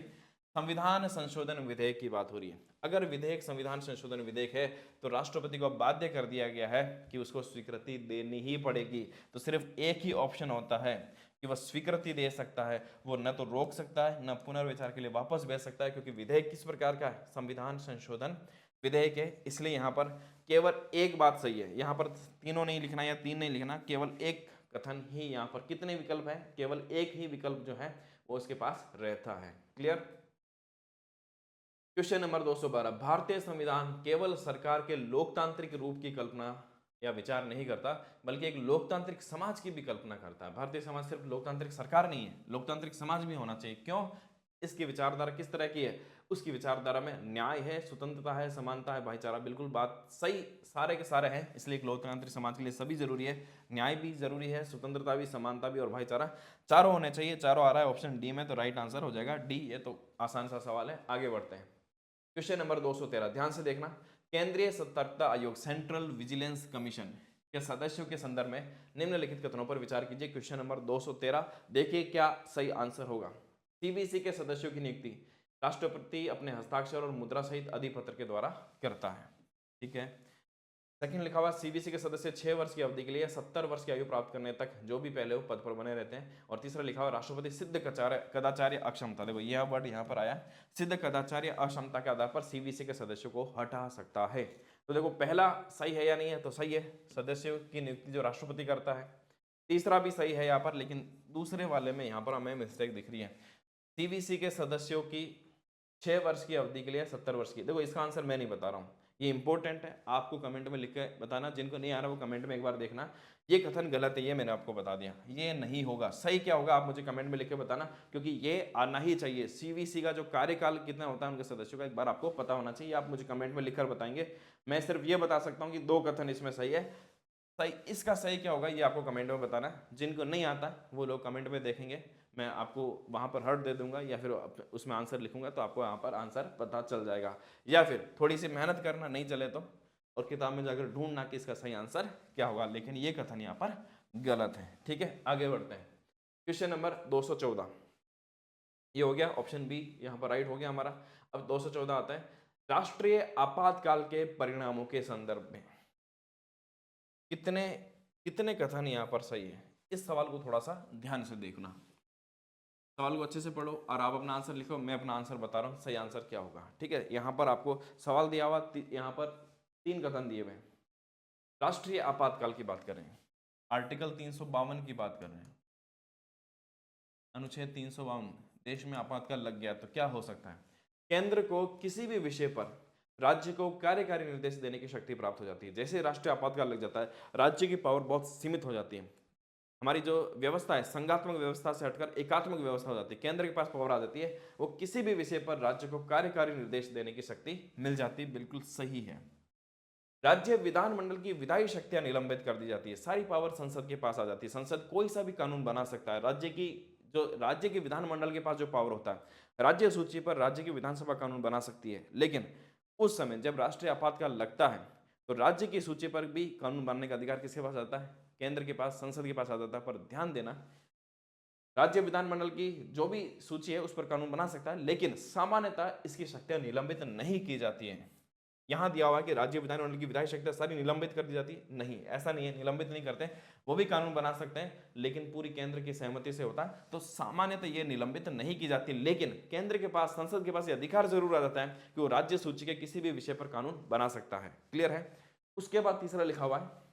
संविधान संशोधन विधेयक की बात हो रही है। अगर विधेयक संविधान संशोधन विधेयक है तो राष्ट्रपति को बाध्य कर दिया गया है कि उसको स्वीकृति देनी ही पड़ेगी। तो सिर्फ एक ही ऑप्शन होता है कि वह स्वीकृति दे सकता है, वो न तो रोक सकता है न पुनर्विचार के लिए वापस भेज सकता है, क्योंकि विधेयक किस प्रकार का है, संविधान संशोधन विधेयक है। इसलिए यहाँ पर केवल एक बात सही है, यहाँ पर तीनों नहीं लिखना या तीन नहीं लिखना, केवल एक कथन ही यहाँ पर, कितने विकल्प है, केवल एक ही विकल्प जो है वो उसके पास रहता है। क्लियर। क्वेश्चन नंबर 212, भारतीय संविधान केवल सरकार के लोकतांत्रिक रूप की कल्पना या विचार नहीं करता, बल्कि एक लोकतांत्रिक समाज की भी कल्पना करता है। भारतीय समाज सिर्फ लोकतांत्रिक सरकार नहीं है, लोकतांत्रिक समाज भी होना चाहिए। क्यों, इसकी विचारधारा किस तरह की है, उसकी विचारधारा में न्याय है, स्वतंत्रता है, समानता है, भाईचारा, बिल्कुल बात सही, सारे के सारे हैं। इसलिए एक लोकतांत्रिक समाज के लिए सभी जरूरी है, न्याय भी जरूरी है, स्वतंत्रता भी, समानता भी और भाईचारा, चारों होने चाहिए। चारों आ रहा है ऑप्शन डी में, तो राइट आंसर हो जाएगा डी। ये तो आसान सा सवाल है, आगे बढ़ते हैं। क्वेश्चन नंबर 213, ध्यान से देखना, केंद्रीय सतर्कता आयोग सेंट्रल विजिलेंस कमीशन के सदस्यों के संदर्भ में निम्नलिखित कथनों पर विचार कीजिए। क्वेश्चन नंबर 213, देखिए क्या सही आंसर होगा। सीबीसी के सदस्यों की नियुक्ति राष्ट्रपति अपने हस्ताक्षर और मुद्रा सहित अधिपत्र के द्वारा करता है, ठीक है। सेकंड लिखा हुआ, सीबीसी के सदस्य 6 वर्ष की अवधि के लिए 70 वर्ष की आयु प्राप्त करने तक जो भी पहले हो पद पर बने रहते हैं। और तीसरा लिखा हुआ, राष्ट्रपति सिद्ध कदाचार्य अक्षमता, देखो यह वर्ड यहाँ पर आया, सिद्ध कदाचार्य अक्षमता के आधार पर सीबीसी के सदस्यों को हटा सकता है। तो देखो पहला सही है या नहीं है, तो सही है, सदस्यों की नियुक्ति जो राष्ट्रपति करता है। तीसरा भी सही है यहाँ पर, लेकिन दूसरे वाले में यहाँ पर हमें मिस्टेक दिख रही है। सीबीसी के सदस्यों की 6 वर्ष की अवधि के लिए 70 वर्ष की, देखो इसका आंसर मैं नहीं बता रहा हूँ, ये इंपॉर्टेंट है, आपको कमेंट में लिख के बताना। जिनको नहीं आ रहा वो कमेंट में एक बार देखना, ये कथन गलत है, ये मैंने आपको बता दिया, ये नहीं होगा। सही क्या होगा आप मुझे कमेंट में लिख के बताना, क्योंकि ये आना ही चाहिए। सीबीसी का जो कार्यकाल कितना होता है उनके सदस्यों का एक बार आपको पता होना चाहिए, आप मुझे कमेंट में लिखकर बताएंगे। मैं सिर्फ ये बता सकता हूँ कि 2 कथन इसमें सही है, सही इसका सही क्या होगा ये आपको कमेंट में बताना। जिनको नहीं आता वो लोग कमेंट में देखेंगे, मैं आपको वहां पर हर्ट दे दूंगा या फिर उसमें आंसर लिखूंगा, तो आपको यहाँ पर आंसर पता चल जाएगा। या फिर थोड़ी सी मेहनत करना, नहीं चले तो और किताब में जाकर ढूंढना कि इसका सही आंसर क्या होगा, लेकिन ये कथन यहाँ पर गलत है, ठीक है। आगे बढ़ते हैं, क्वेश्चन नंबर 214, ये हो गया ऑप्शन बी, यहाँ पर राइट हो गया हमारा। अब 214 आता है, राष्ट्रीय आपातकाल के परिणामों के संदर्भ में कितने कितने कथन यहाँ पर सही है। इस सवाल को थोड़ा सा ध्यान से देखना, सवाल को अच्छे से पढ़ो और आप अपना आंसर लिखो, मैं अपना आंसर बता रहा हूँ सही आंसर क्या होगा, ठीक है। यहाँ पर आपको सवाल दिया हुआ, यहाँ पर 3 कथन दिए हुए हैं। राष्ट्रीय आपातकाल की बात कर रहे हैं, आर्टिकल 352 की बात कर रहे हैं, अनुच्छेद 352, देश में आपातकाल लग गया तो क्या हो सकता है। केंद्र को किसी भी विषय पर राज्य को कार्यकारी निर्देश देने की शक्ति प्राप्त हो जाती है। जैसे राष्ट्रीय आपातकाल लग जाता है, राज्य की पावर बहुत सीमित हो जाती है। हमारी जो व्यवस्था है संघात्मक व्यवस्था से हटकर एकात्मक व्यवस्था हो जाती है, केंद्र के पास पावर आ जाती है, वो किसी भी विषय पर राज्य को कार्यकारी निर्देश देने की शक्ति मिल जाती है, बिल्कुल सही है। राज्य विधानमंडल की विधायी शक्तियां निलंबित कर दी जाती है, सारी पावर संसद के पास आ जाती है, संसद कोई सा भी कानून बना सकता है। राज्य की विधानमंडल के पास जो पावर होता है, राज्य सूची पर राज्य की विधानसभा कानून बना सकती है, लेकिन उस समय जब राष्ट्रीय आपातकाल लगता है तो राज्य की सूची पर भी कानून बनाने का अधिकार किसके पास आता है? केंद्र के पास, संसद के पास आ जाता है। पर ध्यान देना, राज्य विधानमंडल की जो भी सूची है उस पर कानून बना सकता है, लेकिन सामान्यतः इसकी शक्तियां निलंबित नहीं की जाती हैं। यहां दिया हुआ है कि राज्य विधानमंडल की विधायी शक्तियां सारी निलंबित कर दी जाती है। नहीं, ऐसा नहीं है, निलंबित नहीं करते। वो भी कानून बना सकते हैं, लेकिन पूरी केंद्र की सहमति से होता है। तो सामान्यतः ये निलंबित नहीं की जाती, लेकिन केंद्र के पास, संसद के पास ये अधिकार जरूर आ जाता है कि वो राज्य सूची के किसी भी विषय पर कानून बना सकता है। क्लियर है? उसके बाद तीसरा लिखा हुआ है,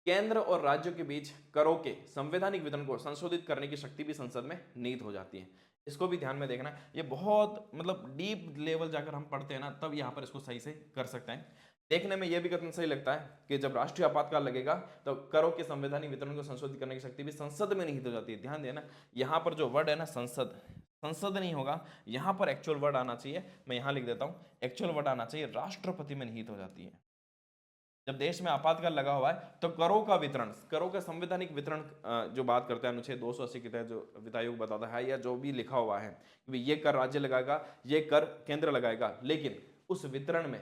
केंद्र और राज्यों के बीच करों के संवैधानिक वितरण को संशोधित करने की शक्ति भी संसद में निहित हो जाती है। इसको भी ध्यान में देखना। ये बहुत मतलब डीप लेवल जाकर हम पढ़ते हैं ना, तब यहाँ पर इसको सही से कर सकते हैं। देखने में यह भी कथन सही लगता है कि जब राष्ट्रीय आपातकाल लगेगा तो करों के संवैधानिक वितरण को संशोधित करने की शक्ति भी संसद में निहित हो जाती है। ध्यान देना, यहाँ पर जो वर्ड है ना संसद, संसद नहीं होगा, यहाँ पर एक्चुअल वर्ड आना चाहिए। मैं यहाँ लिख देता हूँ, एक्चुअल वर्ड आना चाहिए राष्ट्रपति में निहित हो जाती है। जब देश में आपातकाल लगा हुआ है तो करों का वितरण, करों का संवैधानिक वितरण जो बात करते हैं अनुच्छेद 280 के तहत जो वित्त आयोग बताता है, या जो भी लिखा हुआ है कि ये कर राज्य लगाएगा, ये कर केंद्र लगाएगा, लेकिन उस वितरण में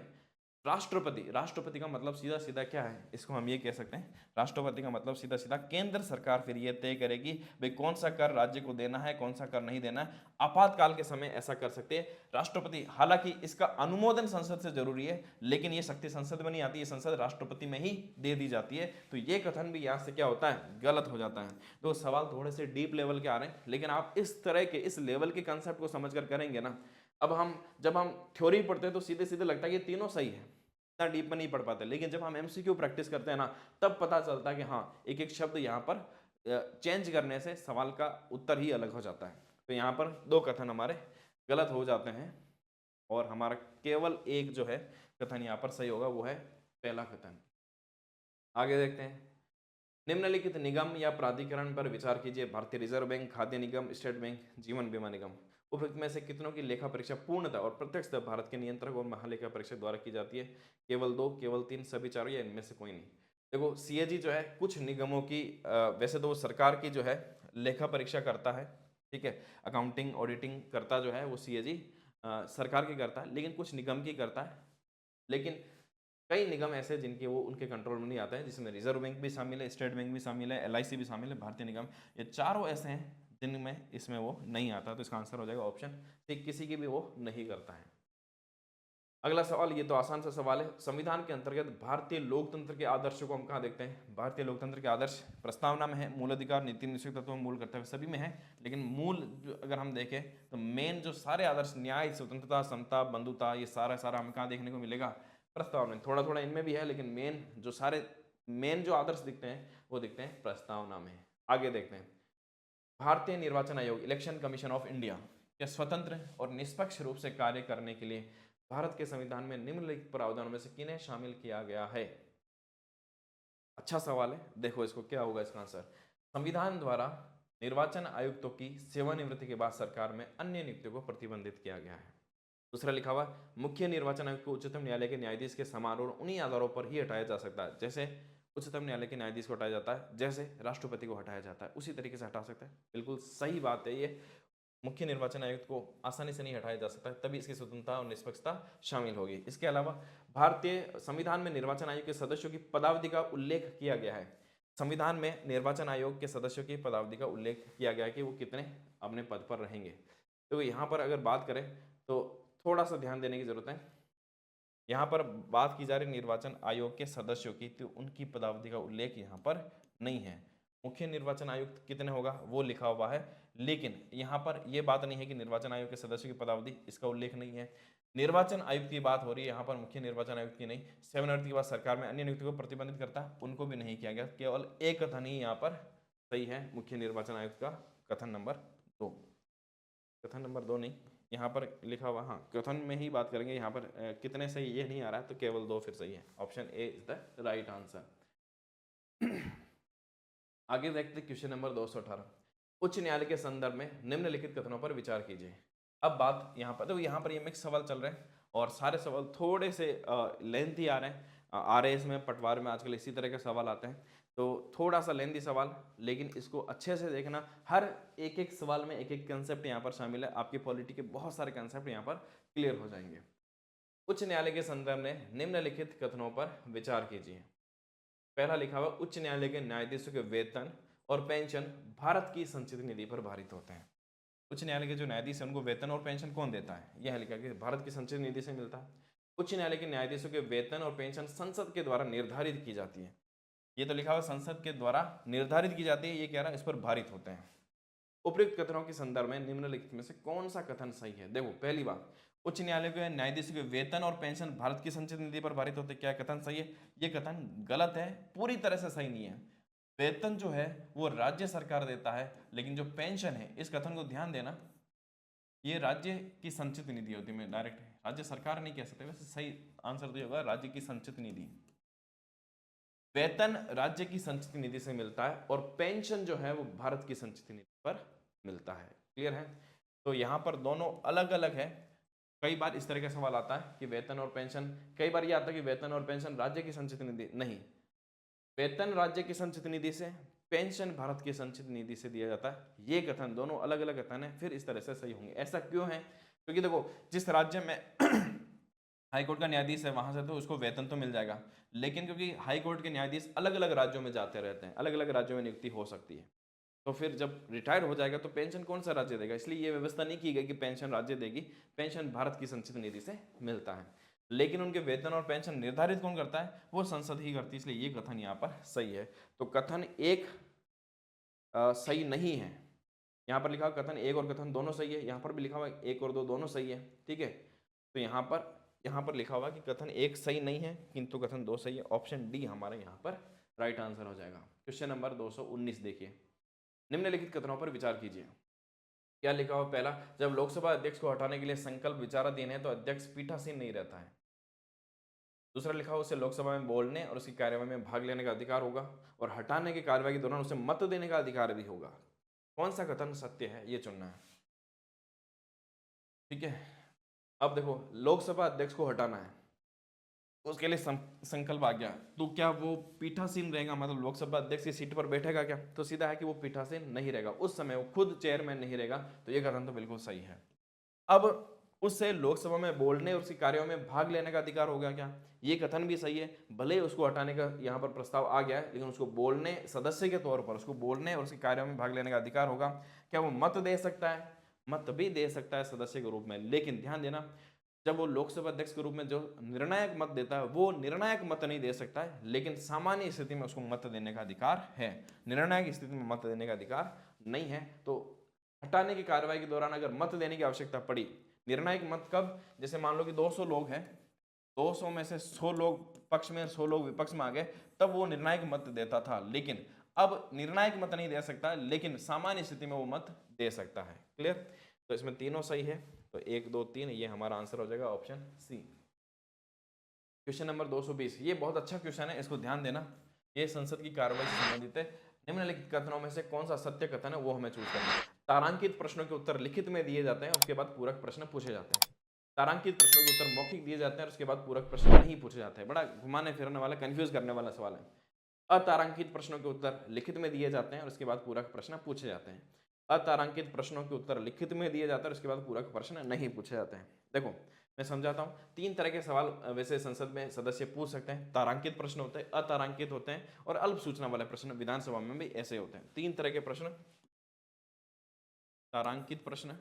राष्ट्रपति, राष्ट्रपति का मतलब सीधा सीधा क्या है, इसको हम ये कह सकते हैं, राष्ट्रपति का मतलब सीधा सीधा केंद्र सरकार फिर ये तय करेगी भाई कौन सा कर राज्य को देना है, कौन सा कर नहीं देना है। आपातकाल के समय ऐसा कर सकते हैं राष्ट्रपति। हालांकि इसका अनुमोदन संसद से जरूरी है, लेकिन ये शक्ति संसद में नहीं आती, ये संसद राष्ट्रपति में ही दे दी जाती है। तो ये कथन भी यहाँ से क्या होता है, गलत हो जाता है। तो सवाल थोड़े से डीप लेवल के आ रहे हैं, लेकिन आप इस तरह के, इस लेवल के कंसेप्ट को समझ कर करेंगे ना। अब जब हम थ्योरी पढ़ते हैं तो सीधे सीधे लगता है कि तीनों सही है, इतना डीप में नहीं पढ़ पाते, लेकिन जब हम एमसीक्यू प्रैक्टिस करते हैं ना, तब पता चलता है कि हाँ, एक एक शब्द यहाँ पर चेंज करने से सवाल का उत्तर ही अलग हो जाता है। तो यहाँ पर दो कथन हमारे गलत हो जाते हैं और हमारा केवल एक जो है कथन यहाँ पर सही होगा, वो है पहला कथन। आगे देखते हैं, निम्नलिखित निगम या प्राधिकरण पर विचार कीजिए, भारतीय रिजर्व बैंक, खाद्य निगम, स्टेट बैंक, जीवन बीमा निगम। उपरोक्त में से कितनों की लेखा परीक्षा पूर्णतः और प्रत्यक्षतः भारत के नियंत्रक और महालेखा परीक्षक द्वारा की जाती है? केवल दो, केवल तीन, सभी चारों, या इनमें से कोई नहीं? देखो, सीएजी जो है कुछ निगमों की वैसे तो वो सरकार की जो है लेखा परीक्षा करता है, ठीक है, अकाउंटिंग ऑडिटिंग करता जो है वो सीएजी सरकार की करता है, लेकिन कुछ निगम की करता है। लेकिन कई निगम ऐसे जिनके वो उनके कंट्रोल में नहीं आता है, जिसमें रिजर्व बैंक भी शामिल है, स्टेट बैंक भी शामिल है, एलआईसी भी शामिल है, भारतीय निगम, ये चारों ऐसे हैं जिनमें इसमें वो नहीं आता। तो इसका आंसर हो जाएगा ऑप्शन सी, किसी की भी वो नहीं करता है। अगला सवाल, ये तो आसान सा सवाल है। संविधान के अंतर्गत भारतीय लोकतंत्र के आदर्शों को हम कहाँ देखते हैं? भारतीय लोकतंत्र के आदर्श प्रस्तावना में है, मूल अधिकार, नीति निश्चित तत्व, मूल कर्तव्य, सभी में है। लेकिन मूल अगर हम देखें तो मेन जो सारे आदर्श, न्याय, स्वतंत्रता, समता, बंधुता, ये सारा सारा हमें कहाँ देखने को मिलेगा? प्रस्तावना में। थोड़ा थोड़ा इनमें भी है, लेकिन मेन जो आदर्श दिखते हैं वो दिखते हैं प्रस्तावना में। आगे देखते हैं, भारतीय निर्वाचन आयोग, इलेक्शन कमीशन ऑफ इंडिया के स्वतंत्र और निष्पक्ष रूप से कार्य करने के लिए भारत के संविधान में निम्नलिखित प्रावधानों में से किन्हें शामिल किया गया है? अच्छा सवाल है, देखो इसको क्या होगा इसका आंसर। संविधान द्वारा निर्वाचन आयुक्तों की सेवानिवृत्ति के बाद सरकार में अन्य नियुक्तियों को प्रतिबंधित किया गया है। दूसरा लिखा हुआ, मुख्य निर्वाचन आयुक्त को उच्चतम न्यायालय के न्यायाधीश के समान और उन्हीं आधारों पर ही हटाया जा सकता है, जैसे उच्चतम न्यायालय के न्यायाधीश को हटाया जाता है, जैसे राष्ट्रपति को हटाया जाता है, उसी तरीके से हटा सकता है। बिल्कुल सही बात है ये, मुख्य निर्वाचन आयुक्त को आसानी से नहीं हटाया जा सकता, तभी इसकी स्वतंत्रता और निष्पक्षता शामिल होगी। इसके अलावा भारतीय संविधान में निर्वाचन आयोग के सदस्यों की पदावधि का उल्लेख किया गया है। संविधान में निर्वाचन आयोग के सदस्यों की पदावधि का उल्लेख किया गया है कि वो कितने अपने पद पर रहेंगे। तो यहाँ पर अगर बात करें तो थोड़ा सा ध्यान देने की जरूरत है। यहाँ पर बात की जा रही निर्वाचन आयोग के सदस्यों की, तो उनकी पदावधि का उल्लेख यहाँ पर नहीं है। मुख्य निर्वाचन आयुक्त कितने होगा वो लिखा हुआ है, लेकिन यहाँ पर यह बात नहीं है कि निर्वाचन आयोग के सदस्यों की पदावधि, इसका उल्लेख नहीं है। निर्वाचन आयुक्त की बात हो रही है यहाँ पर, मुख्य निर्वाचन आयुक्त की नहीं। सेवानिवृत्ति के बाद सरकार में अन्य नियुक्ति को प्रतिबंधित करता है, उनको भी नहीं किया गया। केवल एक कथन ही यहाँ पर सही है, मुख्य निर्वाचन आयुक्त का, कथन नंबर 2। कथन नंबर 2 नहीं, यहाँ पर लिखा हुआ, हाँ कथन में ही बात करेंगे। यहाँ पर कितने सही ये नहीं आ रहा है, तो केवल 2 फिर सही है। Option A is the right answer. आगे देखते क्वेश्चन नंबर 218, उच्च न्यायालय के संदर्भ में निम्नलिखित कथनों पर विचार कीजिए। अब बात यहाँ पर, तो यहाँ पर ये मिक्स सवाल चल रहे हैं और सारे सवाल थोड़े से लेंथी आ रहे हैं। आरएएस में, पटवार में आजकल इसी तरह के सवाल आते हैं, तो थोड़ा सा लेंथी सवाल, लेकिन इसको अच्छे से देखना। हर एक एक सवाल में एक एक कंसेप्ट यहाँ पर शामिल है, आपकी पॉलिटी के बहुत सारे कंसेप्ट यहाँ पर क्लियर हो जाएंगे। उच्च न्यायालय के संदर्भ में निम्नलिखित कथनों पर विचार कीजिए। पहला लिखा हुआ, उच्च न्यायालय के न्यायाधीशों के वेतन और पेंशन भारत की संचित निधि पर भारित होते हैं। उच्च न्यायालय के जो न्यायाधीश हैं उनको वेतन और पेंशन कौन देता है? यह लिखा कि भारत की संचित निधि से मिलता है। उच्च न्यायालय के न्यायाधीशों के वेतन और पेंशन संसद के द्वारा निर्धारित की जाती है। ये तो लिखा हुआ संसद के द्वारा निर्धारित की जाती है, ये कह रहा है इस पर भारित होते हैं। उपयुक्त कथनों के संदर्भ में निम्नलिखित में से कौन सा कथन सही है? देखो, पहली बात, उच्च न्यायालय के न्यायाधीशों के वेतन और पेंशन भारत की संचित निधि पर भारित होते, क्या कथन सही है? ये कथन गलत है, पूरी तरह से सही नहीं है। वेतन जो है वो राज्य सरकार देता है, लेकिन जो पेंशन है, इस कथन को ध्यान देना, ये राज्य की संचित निधि होती है। मैं डायरेक्ट राज्य सरकार नहीं कह सकते, वैसे सही आंसर तो होगा राज्य की संचित निधि। वेतन राज्य की संचित निधि से मिलता है और पेंशन जो है वो भारत की संचित निधि पर मिलता है। क्लियर है? तो यहाँ पर दोनों अलग अलग है। कई बार इस तरह का सवाल आता है कि वेतन और पेंशन, कई बार ये आता है कि वेतन और पेंशन राज्य की संचित निधि, नहीं, वेतन राज्य की संचित निधि से, पेंशन भारत की संचित निधि से दिया जाता है। ये कथन दोनों अलग अलग कथन है, फिर इस तरह से सही होंगे। ऐसा क्यों है? क्योंकि देखो, जिस राज्य में हाईकोर्ट का न्यायाधीश है वहां से तो उसको वेतन तो मिल जाएगा, लेकिन क्योंकि हाईकोर्ट के न्यायाधीश अलग अलग राज्यों में जाते रहते हैं, अलग अलग राज्यों में नियुक्ति हो सकती है, तो फिर जब रिटायर हो जाएगा तो पेंशन कौन सा राज्य देगा? इसलिए ये व्यवस्था नहीं की गई कि पेंशन राज्य देगी, पेंशन भारत की संचित निधि से मिलता है। लेकिन उनके वेतन और पेंशन निर्धारित कौन करता है? वो संसद ही करती है, इसलिए ये कथन यहाँ पर सही है। तो कथन एक सही नहीं है। यहाँ पर लिखा हुआ कथन एक और कथन दोनों सही है, यहाँ पर भी लिखा हुआ एक और दो दोनों सही है। ठीक है, तो यहाँ पर लिखा हुआ कि कथन एक सही नहीं है किंतु कथन दो सही है। ऑप्शन डी हमारा यहाँ पर राइट आंसर हो जाएगा। क्वेश्चन नंबर 219 देखिए, निम्नलिखित कथनों पर विचार कीजिए। क्या लिखा हुआ? पहला, जब लोकसभा अध्यक्ष को हटाने के लिए संकल्प विचाराधीन है तो अध्यक्ष पीठासीन नहीं रहता है। दूसरा लिखा हुआ, उसे लोकसभा में बोलने और उसकी कार्यवाही में भाग लेने का अधिकार होगा और हटाने की कार्यवाही के दौरान उसे मत देने का अधिकार भी होगा। कौन सा कथन सत्य है ये चुनना है। ठीक है, अब देखो, लोकसभा अध्यक्ष को हटाना है, उसके लिए संकल्प आ गया, तो क्या वो पीठासीन रहेगा? मतलब लोकसभा अध्यक्ष की सीट पर बैठेगा क्या? तो सीधा है कि वो पीठासीन नहीं रहेगा, उस समय वो खुद चेयरमैन नहीं रहेगा। तो ये कथन तो बिल्कुल सही है। अब उससे लोकसभा में बोलने और उसकी कार्यों में भाग लेने का अधिकार हो गया क्या? ये कथन भी सही है। भले ही उसको हटाने का यहाँ पर प्रस्ताव आ गया है, लेकिन उसको बोलने, सदस्य के तौर पर उसको बोलने और उसकी कार्यों में भाग लेने का अधिकार होगा। क्या वो मत दे सकता है? मत भी दे सकता है सदस्य के रूप में, लेकिन ध्यान देना, जब वो लोकसभा अध्यक्ष के रूप में जो निर्णायक मत देता है वो निर्णायक मत नहीं दे सकता है, लेकिन सामान्य स्थिति में उसको मत देने का अधिकार है। निर्णायक स्थिति में मत देने का अधिकार नहीं है। तो हटाने की कार्रवाई के दौरान अगर मत देने की आवश्यकता पड़ी, निर्णायक मत कब? जैसे मान लो कि 200 लोग हैं, 200 में से 100 लोग पक्ष में 100 लोग विपक्ष में आ गए, तब वो निर्णायक मत देता था। लेकिन अब निर्णायक मत नहीं दे सकता, लेकिन सामान्य स्थिति में वो मत दे सकता है। क्लियर? तो इसमें तीनों सही है, तो 1 2 3 ये हमारा आंसर हो जाएगा ऑप्शन सी। क्वेश्चन नंबर 220, ये बहुत अच्छा क्वेश्चन है, इसको ध्यान देना, ये संसद की कार्रवाई से संबंधित है। निम्नलिखित कथनों में से कौन सा सत्य कथन है वो हमें चूज करना है। तारांकित प्रश्नों के उत्तर लिखित में दिए जाते हैं, उसके बाद पूरक प्रश्न पूछे जाते हैं। तारांकित प्रश्नों के उत्तर मौखिक दिए जाते हैं और उसके बाद पूरक प्रश्न नहीं पूछे जाते हैं। बड़ा घुमाने फिरने वाला, कंफ्यूज करने वाला सवाल है। अतारांकित प्रश्नों के उत्तर लिखित में दिए जाते हैं और उसके बाद पूरक प्रश्न पूछे जाते हैं। अतारांकित प्रश्नों के उत्तर लिखित में दिए जाते हैं और उसके बाद पूरक प्रश्न नहीं पूछे जाते हैं। देखो मैं समझाता हूँ, 3 तरह के सवाल वैसे संसद में सदस्य पूछ सकते हैं। तारांकित प्रश्न होते हैं, अतारांकित होते हैं और अल्प सूचना वाले प्रश्न। विधानसभा में भी ऐसे होते हैं। 3 तरह के प्रश्न, तारांकित प्रश्न,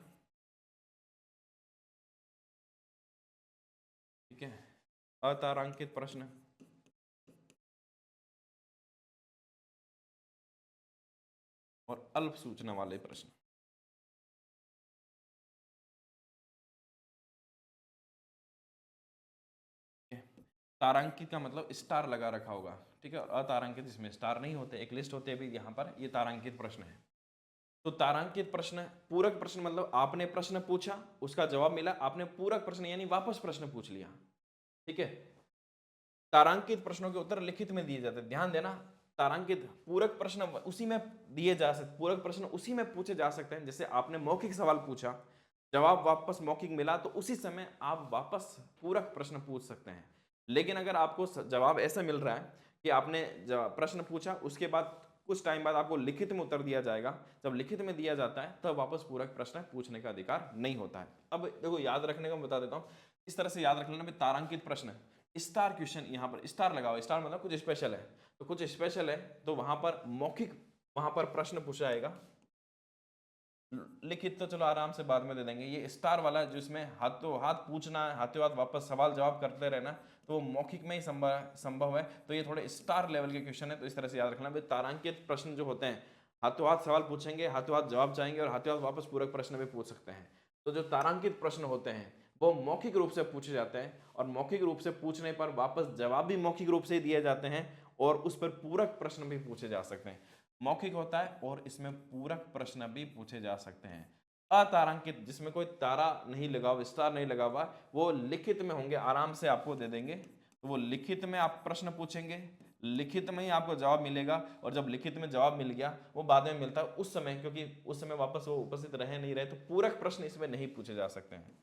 ठीक है, अतारांकित प्रश्न और अल्प सूचना वाले प्रश्न। तारांकित का मतलब स्टार लगा रखा होगा, ठीक है, और अतारांकित इसमें स्टार नहीं होते, एक लिस्ट होती है अभी यहाँ पर, ये तारांकित प्रश्न है। तो तारांकित प्रश्न, पूरक प्रश्न मतलब आपने प्रश्न पूछा, उसका जवाब मिला, आपने पूरक प्रश्न यानी वापस प्रश्न पूछ लिया। ठीक है, तारांकित प्रश्नों के उत्तर लिखित में दिए जाते हैं। ध्यान देना, तारांकित पूरक प्रश्न उसी में दिए जा सकते, पूरक प्रश्न उसी में पूछे जा सकते हैं। जैसे आपने मौखिक सवाल पूछा, जवाब वापस मौखिक मिला, तो उसी समय आप वापस पूरक प्रश्न पूछ सकते हैं। लेकिन अगर आपको जवाब ऐसा मिल रहा है कि आपने प्रश्न पूछा, उसके बाद कुछ टाइम बाद आपको लिखित में उत्तर दिया जाएगा, जब लिखित में दिया जाता है तब वापस पूरक प्रश्न पूछने का अधिकार नहीं होता है। अब देखो याद रखने का बता देता हूं, इस तरह से याद रख लेना भी, तारांकित प्रश्न, स्टार क्वेश्चन, यहाँ पर स्टार लगाओ, स्टार मतलब कुछ स्पेशल है, तो कुछ स्पेशल है तो वहां पर मौखिक, वहां पर प्रश्न पूछा जाएगा। लिखित तो चलो आराम से बाद में दे देंगे, ये स्टार वाला जिसमें हाथों हाथ पूछना है, हाथों हाथ वापस सवाल जवाब करते रहना, तो वो मौखिक में ही संभव है, तो ये थोड़े स्टार लेवल के क्वेश्चन है, तो इस तरह से याद रखना भाई। तारांकित प्रश्न जो होते हैं, हाथों हाथ सवाल पूछेंगे, हाथों हाथ जवाब चाहेंगे और हाथों हाथ वापस पूरक प्रश्न भी पूछ सकते हैं। तो जो तारांकित प्रश्न होते हैं वो मौखिक रूप से पूछे जाते हैं, और मौखिक रूप से पूछने पर वापस जवाब भी मौखिक रूप से ही दिए जाते हैं, और उस पर पूरक प्रश्न भी पूछे जा सकते हैं। मौखिक होता है और इसमें पूरक प्रश्न भी पूछे जा सकते हैं। अतारांकित, जिसमें कोई तारा नहीं लगा हुआ, स्टार नहीं लगा हुआ, वो लिखित में होंगे, आराम से आपको दे देंगे, तो वो लिखित में आप प्रश्न पूछेंगे, लिखित में ही आपको जवाब मिलेगा, और जब लिखित में जवाब मिल गया वो बाद में मिलता है उस समय, क्योंकि उस समय वापस वो उपस्थित रहे नहीं रहे, तो पूरक प्रश्न इसमें नहीं पूछे जा सकते हैं,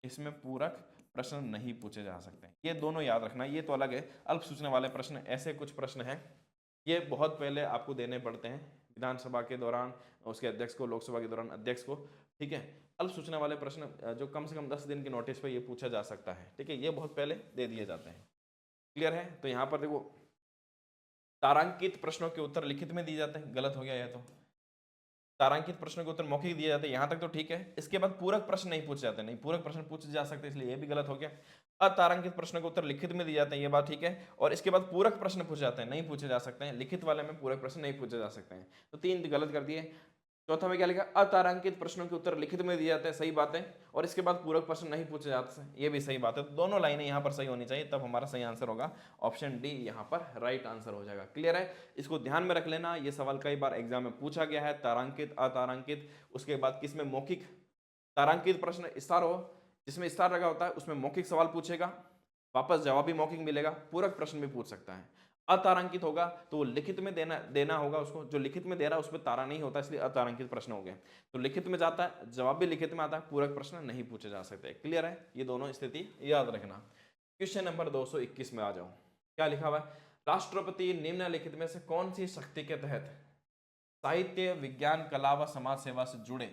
इसमें पूरक प्रश्न नहीं पूछे जा सकते हैं। ये दोनों याद रखना, ये तो अलग है। अल्प सूचना वाले प्रश्न, ऐसे कुछ प्रश्न हैं, ये बहुत पहले आपको देने पड़ते हैं विधानसभा के दौरान, उसके अध्यक्ष को, लोकसभा के दौरान अध्यक्ष को, ठीक है। अल्प सूचना वाले प्रश्न जो कम से कम 10 दिन के नोटिस पर ये पूछा जा सकता है, ठीक है, ये बहुत पहले दे दिए जाते हैं। क्लियर है? तो यहाँ पर देखो, तारांकित प्रश्नों के उत्तर लिखित में दिए जाते हैं, गलत हो गया यह तो। तारांकित प्रश्नों के उत्तर मौखिक दिए जाते हैं, यहां तक तो ठीक है। इसके बाद पूरक प्रश्न नहीं पूछे जाते, नहीं पूरक प्रश्न पूछे जा सकते, इसलिए ये भी गलत हो गया। अतारांकित प्रश्नों के उत्तर लिखित में दिए जाते हैं, ये बात ठीक है। और इसके बाद पूरक प्रश्न पूछे जाते हैं, नहीं पूछे जा सकते हैं, लिखित वाले में पूरक प्रश्न नहीं पूछे जा सकते हैं, तो 3 गलत कर दिए। चौथा में क्या लिखा? अतारांकित प्रश्नों के उत्तर लिखित में दिए जाते हैं, सही बात है, और इसके बाद पूरक प्रश्न नहीं पूछे जाते हैं, ये भी सही बात है। दोनों लाइनें यहाँ पर सही होनी चाहिए, तब हमारा सही आंसर होगा ऑप्शन डी, यहाँ पर राइट आंसर हो जाएगा। क्लियर है? इसको ध्यान में रख लेना, ये सवाल कई बार एग्जाम में पूछा गया है, तारांकित, अतारांकित, उसके बाद किसमें मौखिक, तारांकित प्रश्न स्टार हो, जिसमें स्टार लगा होता है उसमें मौखिक सवाल पूछेगा, वापस जवाब भी मौखिक मिलेगा, पूरक प्रश्न भी पूछ सकता है। अतारांकित होगा तो वो लिखित में देना होगा उसको, जो लिखित में दे रहा है उसमें तारा नहीं होता, इसलिए अतारांकित प्रश्न हो गए। तो लिखित में जाता है, जवाब भी लिखित में आता है, पूरक प्रश्न नहीं पूछे जा सकते। क्लियर है? ये दोनों स्थिति याद रखना। क्वेश्चन नंबर 221 में आ जाओ, क्या लिखा हुआ है? राष्ट्रपति निम्नलिखित में से कौन सी शक्ति के तहत साहित्य, विज्ञान, कला व समाज सेवा से जुड़े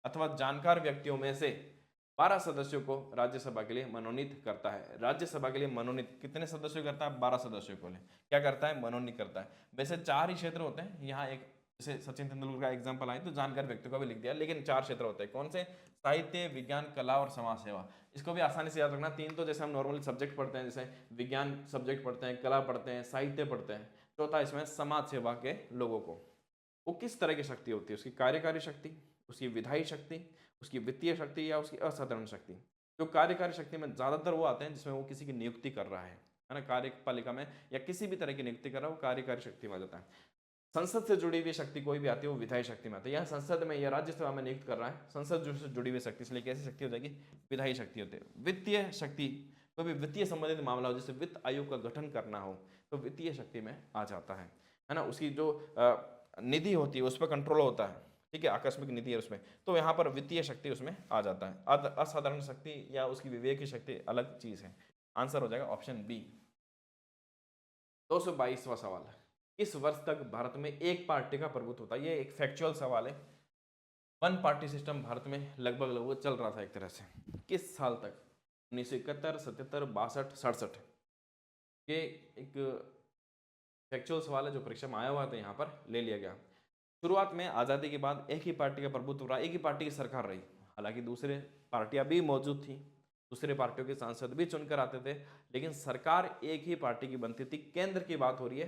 अथवा जानकार व्यक्तियों में से 12 सदस्यों को राज्यसभा के लिए मनोनीत करता है? राज्यसभा के लिए मनोनीत कितने सदस्यों करता है? 12 सदस्यों को क्या करता है? मनोनीत करता है। वैसे 4 ही क्षेत्र होते हैं, यहाँ एक जैसे सचिन तेंदुलकर का एग्जांपल आए तो जानकार व्यक्तियों का भी लिख दिया, लेकिन 4 क्षेत्र होते हैं। कौन से? साहित्य, विज्ञान, कला और समाज सेवा। इसको भी आसानी से याद रखना। 3 तो जैसे हम नॉर्मली सब्जेक्ट पढ़ते हैं, जैसे विज्ञान सब्जेक्ट पढ़ते हैं, कला पढ़ते हैं, साहित्य पढ़ते हैं। चौथा इसमें समाज सेवा के लोगों को, वो किस तरह की शक्ति होती है, उसकी कार्यकारी शक्ति, उसकी विधायी शक्ति, उसकी वित्तीय शक्ति या उसकी असाधारण शक्ति। जो कार्यकारी शक्ति में ज्यादातर वो आते हैं जिसमें वो किसी की नियुक्ति कर रहा है ना, कार्यपालिका में या किसी भी तरह की नियुक्ति कर रहा है, वो कार्यकारी शक्ति में आ जाता है। संसद से जुड़ी हुई शक्ति कोई भी आती है वो विधायी शक्ति में आती है। यहाँ संसद में या राज्यसभा में नियुक्त कर रहा है, संसद से जुड़ी हुई शक्ति, इसलिए कैसी शक्ति हो जाएगी? विधायी शक्ति होती है। वित्तीय शक्ति, कोई भी वित्तीय संबंधित मामला हो, जैसे वित्त आयोग का गठन करना हो, तो वित्तीय शक्ति में आ जाता है ना। उसकी जो निधि होती है उस पर कंट्रोल होता है, ठीक है, आकस्मिक निधि है उसमें, तो यहाँ पर वित्तीय शक्ति उसमें आ जाता है। असाधारण शक्ति या उसकी विवेक की शक्ति अलग चीज है। आंसर हो जाएगा ऑप्शन बी। 222वां सवाल, किस वर्ष तक भारत में एक पार्टी का प्रभुत्व होता है? ये एक फैक्चुअल सवाल है। वन पार्टी सिस्टम भारत में लगभग चल रहा था एक तरह से। किस साल तक? 1971, 77, 62, 67। ये एक फैक्चुअल सवाल है जो परीक्षा में आया हुआ था, यहाँ पर ले लिया गया। शुरुआत में आज़ादी के बाद एक ही पार्टी का प्रभुत्व रहा, एक ही पार्टी की सरकार रही। हालांकि दूसरे पार्टियां भी मौजूद थी, दूसरे पार्टियों के सांसद भी चुनकर आते थे, लेकिन सरकार एक ही पार्टी की बनती थी। केंद्र की बात हो रही है,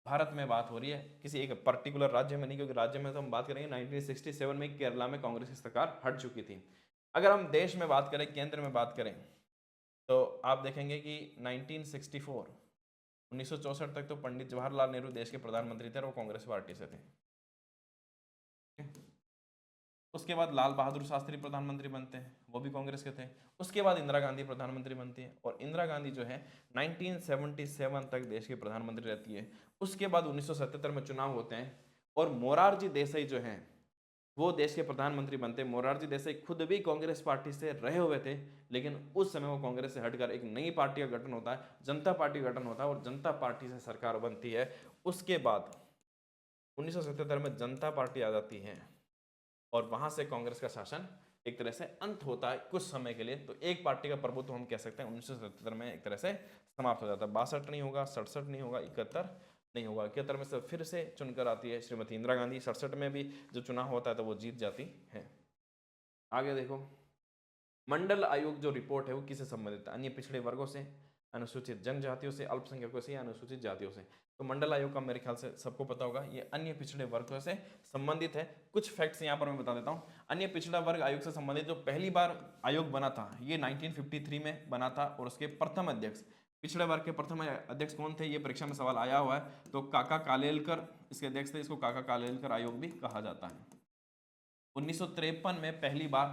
भारत में बात हो रही है, किसी एक पर्टिकुलर राज्य में नहीं, क्योंकि राज्य में तो हम बात करेंगे 1967 में केरला में कांग्रेस की सरकार हट चुकी थी। अगर हम देश में बात करें, केंद्र में बात करें, तो आप देखेंगे कि 1964 1964 तक तो पंडित जवाहरलाल नेहरू देश के प्रधानमंत्री थे और वो कांग्रेस पार्टी से थे। उसके बाद लाल बहादुर शास्त्री प्रधानमंत्री बनते हैं, वो भी कांग्रेस के थे। उसके बाद इंदिरा गांधी प्रधानमंत्री बनती है, और इंदिरा गांधी जो है 1977 तक देश की प्रधानमंत्री रहती है। उसके बाद 1977 में चुनाव होते हैं, और मोरारजी देसाई जो है वो देश के प्रधानमंत्री बनते हैं। मोरारजी देसाई खुद भी कांग्रेस पार्टी से रहे हुए थे, लेकिन उस समय वो कांग्रेस से हटकर एक नई पार्टी का गठन होता है, जनता पार्टी का गठन होता है, और जनता पार्टी से सरकार बनती है। उसके बाद 1977 में जनता पार्टी आ जाती है, और वहां से कांग्रेस का शासन एक तरह से अंत होता है कुछ समय के लिए। तो एक पार्टी का प्रभुत्व हम कह सकते हैं 1977 में एक तरह से समाप्त हो जाता है। 62 नहीं होगा, 67 नहीं होगा, 71 नहीं होगा। 71 में से फिर से चुनकर आती है श्रीमती इंदिरा गांधी। 67 में भी जो चुनाव होता है तो वो जीत जाती है। आगे देखो, मंडल आयोग जो रिपोर्ट है वो किससे संबंधित है? अन्य पिछड़े वर्गों से, अनुसूचित जनजातियों से, अल्पसंख्यकों से या अनुसूचित जातियों से। तो मंडल आयोग का मेरे ख्याल से सबको पता होगा, ये अन्य पिछड़े वर्गों से संबंधित है। कुछ फैक्ट्स यहाँ पर मैं बता देता हूँ। अन्य पिछड़ा वर्ग आयोग से संबंधित जो पहली बार आयोग बना था ये 1953 में बना था, और उसके प्रथम अध्यक्ष, पिछड़े वर्ग के प्रथम अध्यक्ष कौन थे? ये परीक्षा में सवाल आया हुआ है। तो काका कालेलकर इसके अध्यक्ष थे। इसको काका कालेलकर आयोग भी कहा जाता है। 1953 में पहली बार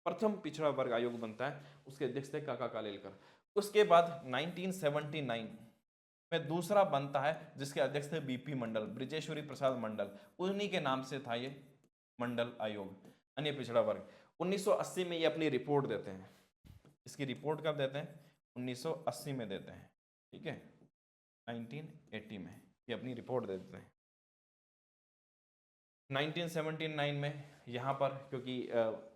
प्रथम पिछड़ा वर्ग आयोग बनता है, उसके अध्यक्ष थे काका कालेलकर। उसके बाद 1979 में दूसरा बनता है जिसके अध्यक्ष थे बीपी मंडल, ब्रिजेश्वरी प्रसाद मंडल। उन्हीं के नाम से था ये मंडल आयोग, अन्य पिछड़ा वर्ग। 1980 में ये अपनी रिपोर्ट देते हैं। इसकी रिपोर्ट कब देते हैं? 1980 में देते हैं, ठीक है। 1980 में ये अपनी रिपोर्ट दे देते हैं। 1979 में यहाँ पर क्योंकि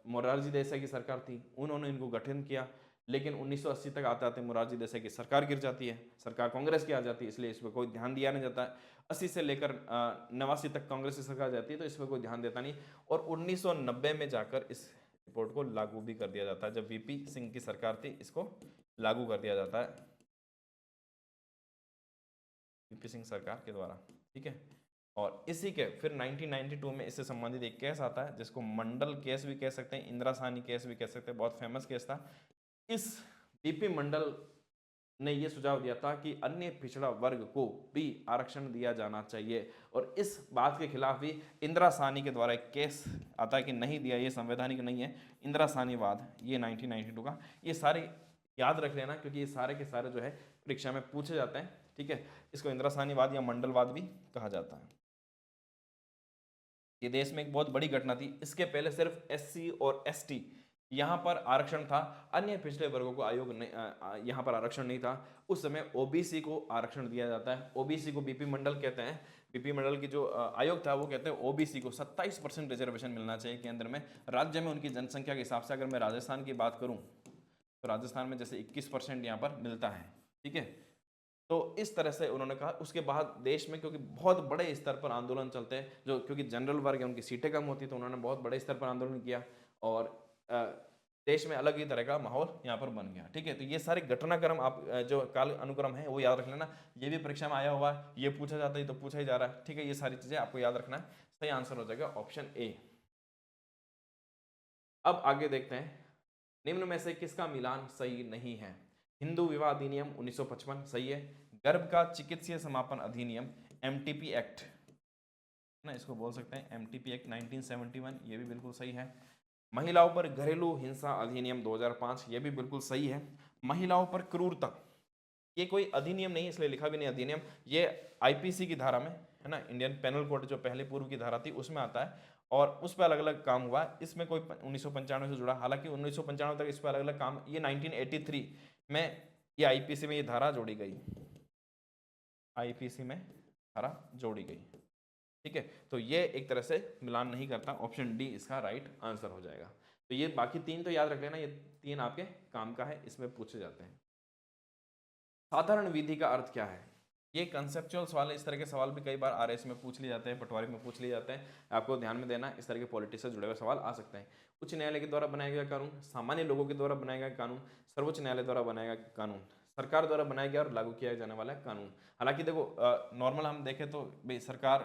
मोरारजी देसाई की सरकार थी, उन्होंने इनको गठन किया, लेकिन 1980 तक आते आते मोरारजी देसाई की सरकार गिर जाती है, सरकार कांग्रेस की आ जाती है, इसलिए इस पर कोई ध्यान दिया नहीं जाता है। 80 से लेकर 89 तक कांग्रेस की सरकार जाती है, तो इस पर कोई ध्यान देता नहीं। और 1990 में जाकर इस रिपोर्ट को लागू भी कर दिया जाता है। जब वीपी सिंह की सरकार थी, इसको लागू कर दिया जाता है वीपी सिंह सरकार के द्वारा, ठीक है। और इसी के फिर 1992 में इससे संबंधित एक केस आता है जिसको मंडल केस भी कह सकते हैं, इंदिरा साहनी केस भी कह सकते हैं, बहुत फेमस केस था। इस बीपी मंडल ने यह सुझाव दिया था कि अन्य पिछड़ा वर्ग को भी आरक्षण दिया जाना चाहिए, और इस बात के खिलाफ भी इंदिरा साहनी के द्वारा एक केस आता है कि नहीं दिया, ये संवैधानिक नहीं है, इंदिरा साहनीवाद, ये 1992 का। ये सारे याद रख लेना क्योंकि ये सारे के सारे जो है परीक्षा में पूछे जाते हैं, ठीक है। इसको इंदिरा साहनीवाद या मंडलवाद भी कहा जाता है। ये देश में एक बहुत बड़ी घटना थी। इसके पहले सिर्फ एससी और एसटी यहाँ पर आरक्षण था, अन्य पिछड़े वर्गों को आयोग नहीं, यहाँ पर आरक्षण नहीं था। उस समय ओबीसी को आरक्षण दिया जाता है। ओबीसी को बीपी मंडल कहते हैं। बीपी मंडल की जो आयोग था वो कहते हैं ओबीसी को 27% रिजर्वेशन मिलना चाहिए केंद्र में। राज्य में उनकी जनसंख्या के हिसाब से अगर मैं राजस्थान की बात करूँ तो राजस्थान में जैसे 21% यहाँ पर मिलता है, ठीक है। तो इस तरह से उन्होंने कहा। उसके बाद देश में क्योंकि बहुत बड़े स्तर पर आंदोलन चलते हैं, जो क्योंकि जनरल वर्ग है उनकी सीटें कम होती, तो उन्होंने बहुत बड़े स्तर पर आंदोलन किया और देश में अलग ही तरह का माहौल यहाँ पर बन गया, ठीक है। तो ये सारे घटनाक्रम आप जो काल अनुक्रम है वो याद रख लेना। ये भी परीक्षा में आया हुआ है, ये पूछा जाता है तो पूछा ही जा रहा है, ठीक है। ये सारी चीजें आपको याद रखना है। सही आंसर हो जाएगा ऑप्शन ए। अब आगे देखते हैं, निम्न में से किसका मिलान सही नहीं है? हिंदू विवाह अधिनियम 1955 सही है। गर्भ का चिकित्सीय समापन अधिनियम एमटीपी एक्ट ना, इसको बोल सकते हैं एमटीपी एक्ट 1971, ये भी बिल्कुल सही है। महिलाओं पर घरेलू हिंसा अधिनियम 2005, ये भी बिल्कुल सही है। महिलाओं पर क्रूरता, ये कोई अधिनियम नहीं इसलिए लिखा भी नहीं अधिनियम, ये आईपीसी की धारा में है ना, इंडियन पेनल कोड जो पहले पूर्व की धारा थी उसमें आता है, और उस पर अलग अलग काम हुआ। इसमें कोई 1995 से जुड़ा, हालांकि 1995 तक इस पर अलग अलग काम, ये 1983 में ये आईपीसी में ये धारा जोड़ी गई, आईपीसी में धारा जोड़ी गई, ठीक है। तो ये एक तरह से मिलान नहीं करता, ऑप्शन डी इसका राइट आंसर हो जाएगा। तो ये बाकी तीन तो याद रख लेना, ये तीन आपके काम का है, इसमें पूछे जाते हैं। साधारण विधि का अर्थ क्या है? ये कंसेप्चुअल सवाल है, इस तरह के सवाल भी कई बार आरएस में पूछ लिए जाते हैं, पटवारी में पूछ लिए जाते हैं, आपको ध्यान में देना। इस तरह के पॉलिटिक्स से जुड़े हुए सवाल आ सकते हैं। उच्च न्यायालय के द्वारा बनाया गया कानून, सामान्य लोगों के द्वारा बनाया गया कानून, सर्वोच्च न्यायालय द्वारा बनाया गया कानून, सरकार द्वारा बनाया गया और लागू किया जाने वाला कानून। हालांकि देखो नॉर्मल हम देखें तो भाई सरकार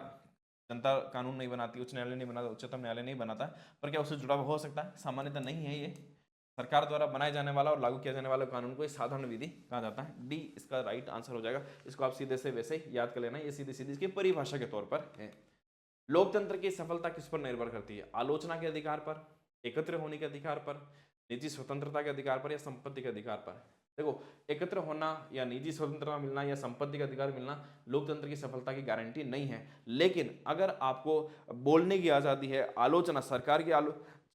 जनता कानून नहीं बनाती, उच्च न्यायालय नहीं बनाता, उच्चतम न्यायालय नहीं बनाता, पर क्या उससे जुड़ा हुआ हो सकता है? सामान्यतः नहीं है। ये सरकार द्वारा बनाए जाने वाला और लागू किया जाने वाला कानून को साधारण विधि कहा जाता है। डी इसका राइट आंसर हो जाएगा। इसको आप सीधे से वैसे याद कर लेना, ये सीधी सीधी इसकी परिभाषा के तौर पर है। लोकतंत्र की सफलता किस पर निर्भर करती है? आलोचना के अधिकार पर, एकत्र होने के अधिकार पर, निजी स्वतंत्रता के अधिकार पर, या संपत्ति के अधिकार पर? देखो, एकत्र होना या निजी स्वतंत्रता मिलना या संपत्ति का अधिकार मिलना लोकतंत्र की सफलता की गारंटी नहीं है। लेकिन अगर आपको बोलने की आजादी है, आलोचना, सरकार की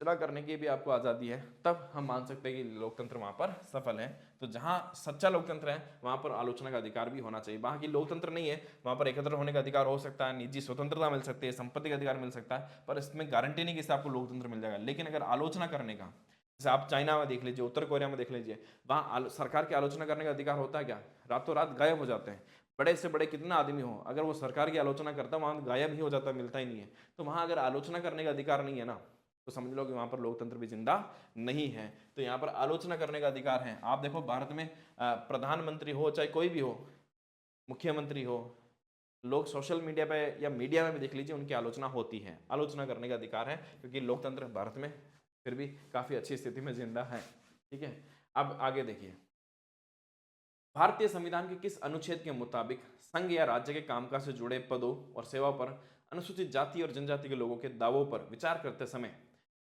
आलोचना करने की भी आपको आज़ादी है, तब हम मान सकते हैं कि लोकतंत्र वहाँ पर सफल है। तो जहाँ सच्चा लोकतंत्र है वहाँ पर आलोचना का अधिकार भी होना चाहिए। वहाँ की लोकतंत्र नहीं है, वहाँ पर एकत्र होने का अधिकार हो सकता है, निजी स्वतंत्रता मिल सकती है, संपत्ति का अधिकार मिल सकता है, पर इसमें गारंटी नहीं कि इससे आपको लोकतंत्र मिल जाएगा। लेकिन अगर आलोचना करने का, जैसे आप चाइना में देख लीजिए, उत्तर कोरिया में देख लीजिए, वहाँ सरकार की आलोचना करने का अधिकार होता है क्या? रातों रात गायब हो जाते हैं। बड़े से बड़े कितना आदमी हो, अगर वो सरकार की आलोचना करता है वहाँ गायब ही हो जाता, मिलता ही नहीं है। तो वहाँ अगर आलोचना करने का अधिकार नहीं है ना, तो समझ लो कि वहां पर लोकतंत्र भी जिंदा नहीं है। तो यहाँ पर आलोचना करने का अधिकार है। आप देखो भारत में प्रधानमंत्री हो चाहे कोई भी हो, मुख्यमंत्री हो, लोग सोशल मीडिया पे या मीडिया में भी देख लीजिए, उनकी आलोचना होती है। आलोचना करने का अधिकार है, क्योंकि लोकतंत्र भारत में फिर भी काफी अच्छी स्थिति में जिंदा है। ठीक है, अब आगे देखिए, भारतीय संविधान के किस अनुच्छेद के मुताबिक संघ या राज्य के कामकाज से जुड़े पदों और सेवा पर अनुसूचित जाति और जनजाति के लोगों के दावों पर विचार करते समय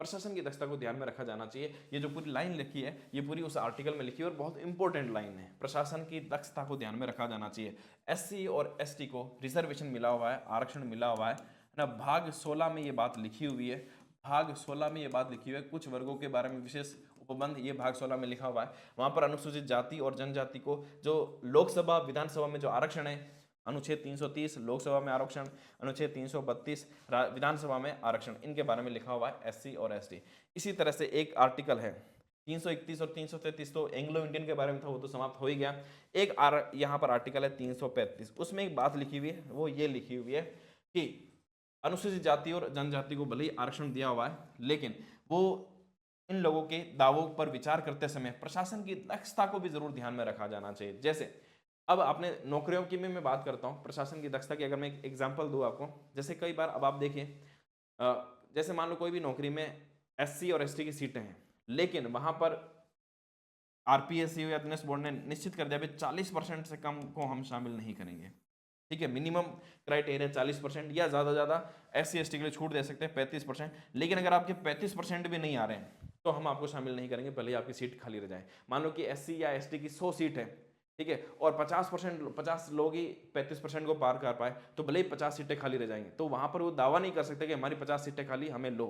प्रशासन की दक्षता को ध्यान में रखा जाना चाहिए? ये जो पूरी लाइन लिखी है, ये पूरी उस आर्टिकल में लिखी है और बहुत इंपॉर्टेंट लाइन है। प्रशासन की दक्षता को ध्यान में रखा जाना चाहिए। एससी और एसटी को रिजर्वेशन मिला हुआ है, आरक्षण मिला हुआ है ना। भाग 16 में ये बात लिखी हुई है, भाग 16 में ये बात लिखी हुई है, कुछ वर्गों के बारे में विशेष उपबंध, ये भाग 16 में लिखा हुआ है। वहां पर अनुसूचित जाति और जनजाति को जो लोकसभा विधानसभा में जो आरक्षण है, अनुच्छेद 330 लोकसभा में आरक्षण, अनुच्छेद 332 विधानसभा में आरक्षण, इनके बारे में लिखा हुआ है एससी और एसटी। इसी तरह से एक आर्टिकल है 331 और 333, तो एंग्लो इंडियन के बारे में था, वो तो समाप्त हो ही गया। एक यहाँ पर आर्टिकल है 335, उसमें एक बात लिखी हुई है, वो ये लिखी हुई है कि अनुसूचित जाति और जनजाति को भले ही आरक्षण दिया हुआ है, लेकिन वो इन लोगों के दावों पर विचार करते समय प्रशासन की दक्षता को भी जरूर ध्यान में रखा जाना चाहिए। जैसे अब आपने नौकरियों की मैं बात करता हूं, प्रशासन की दक्षता की अगर मैं एक एग्जांपल दूं आपको, जैसे कई बार अब आप देखिए, जैसे मान लो कोई भी नौकरी में एससी और एसटी की सीटें हैं, लेकिन वहां पर आरपीएससी या बिजनेस बोर्ड ने निश्चित कर दिया 40% से कम को हम शामिल नहीं करेंगे। ठीक है, मिनिमम क्राइटेरिया 40% या ज़्यादा एससी एसटी के लिए छूट दे सकते हैं 35%। लेकिन अगर आपके 35% भी नहीं आ रहे हैं तो हम आपको शामिल नहीं करेंगे, भले ही आपकी सीट खाली रह जाए। मान लो कि एससी या एसटी की 100 सीट है, ठीक है, और 50 लोग ही 35% को पार कर पाए, तो भले ही 50 सीटें खाली रह जाएंगी, तो वहां पर वो दावा नहीं कर सकते कि हमारी 50 सीटें खाली, हमें लो।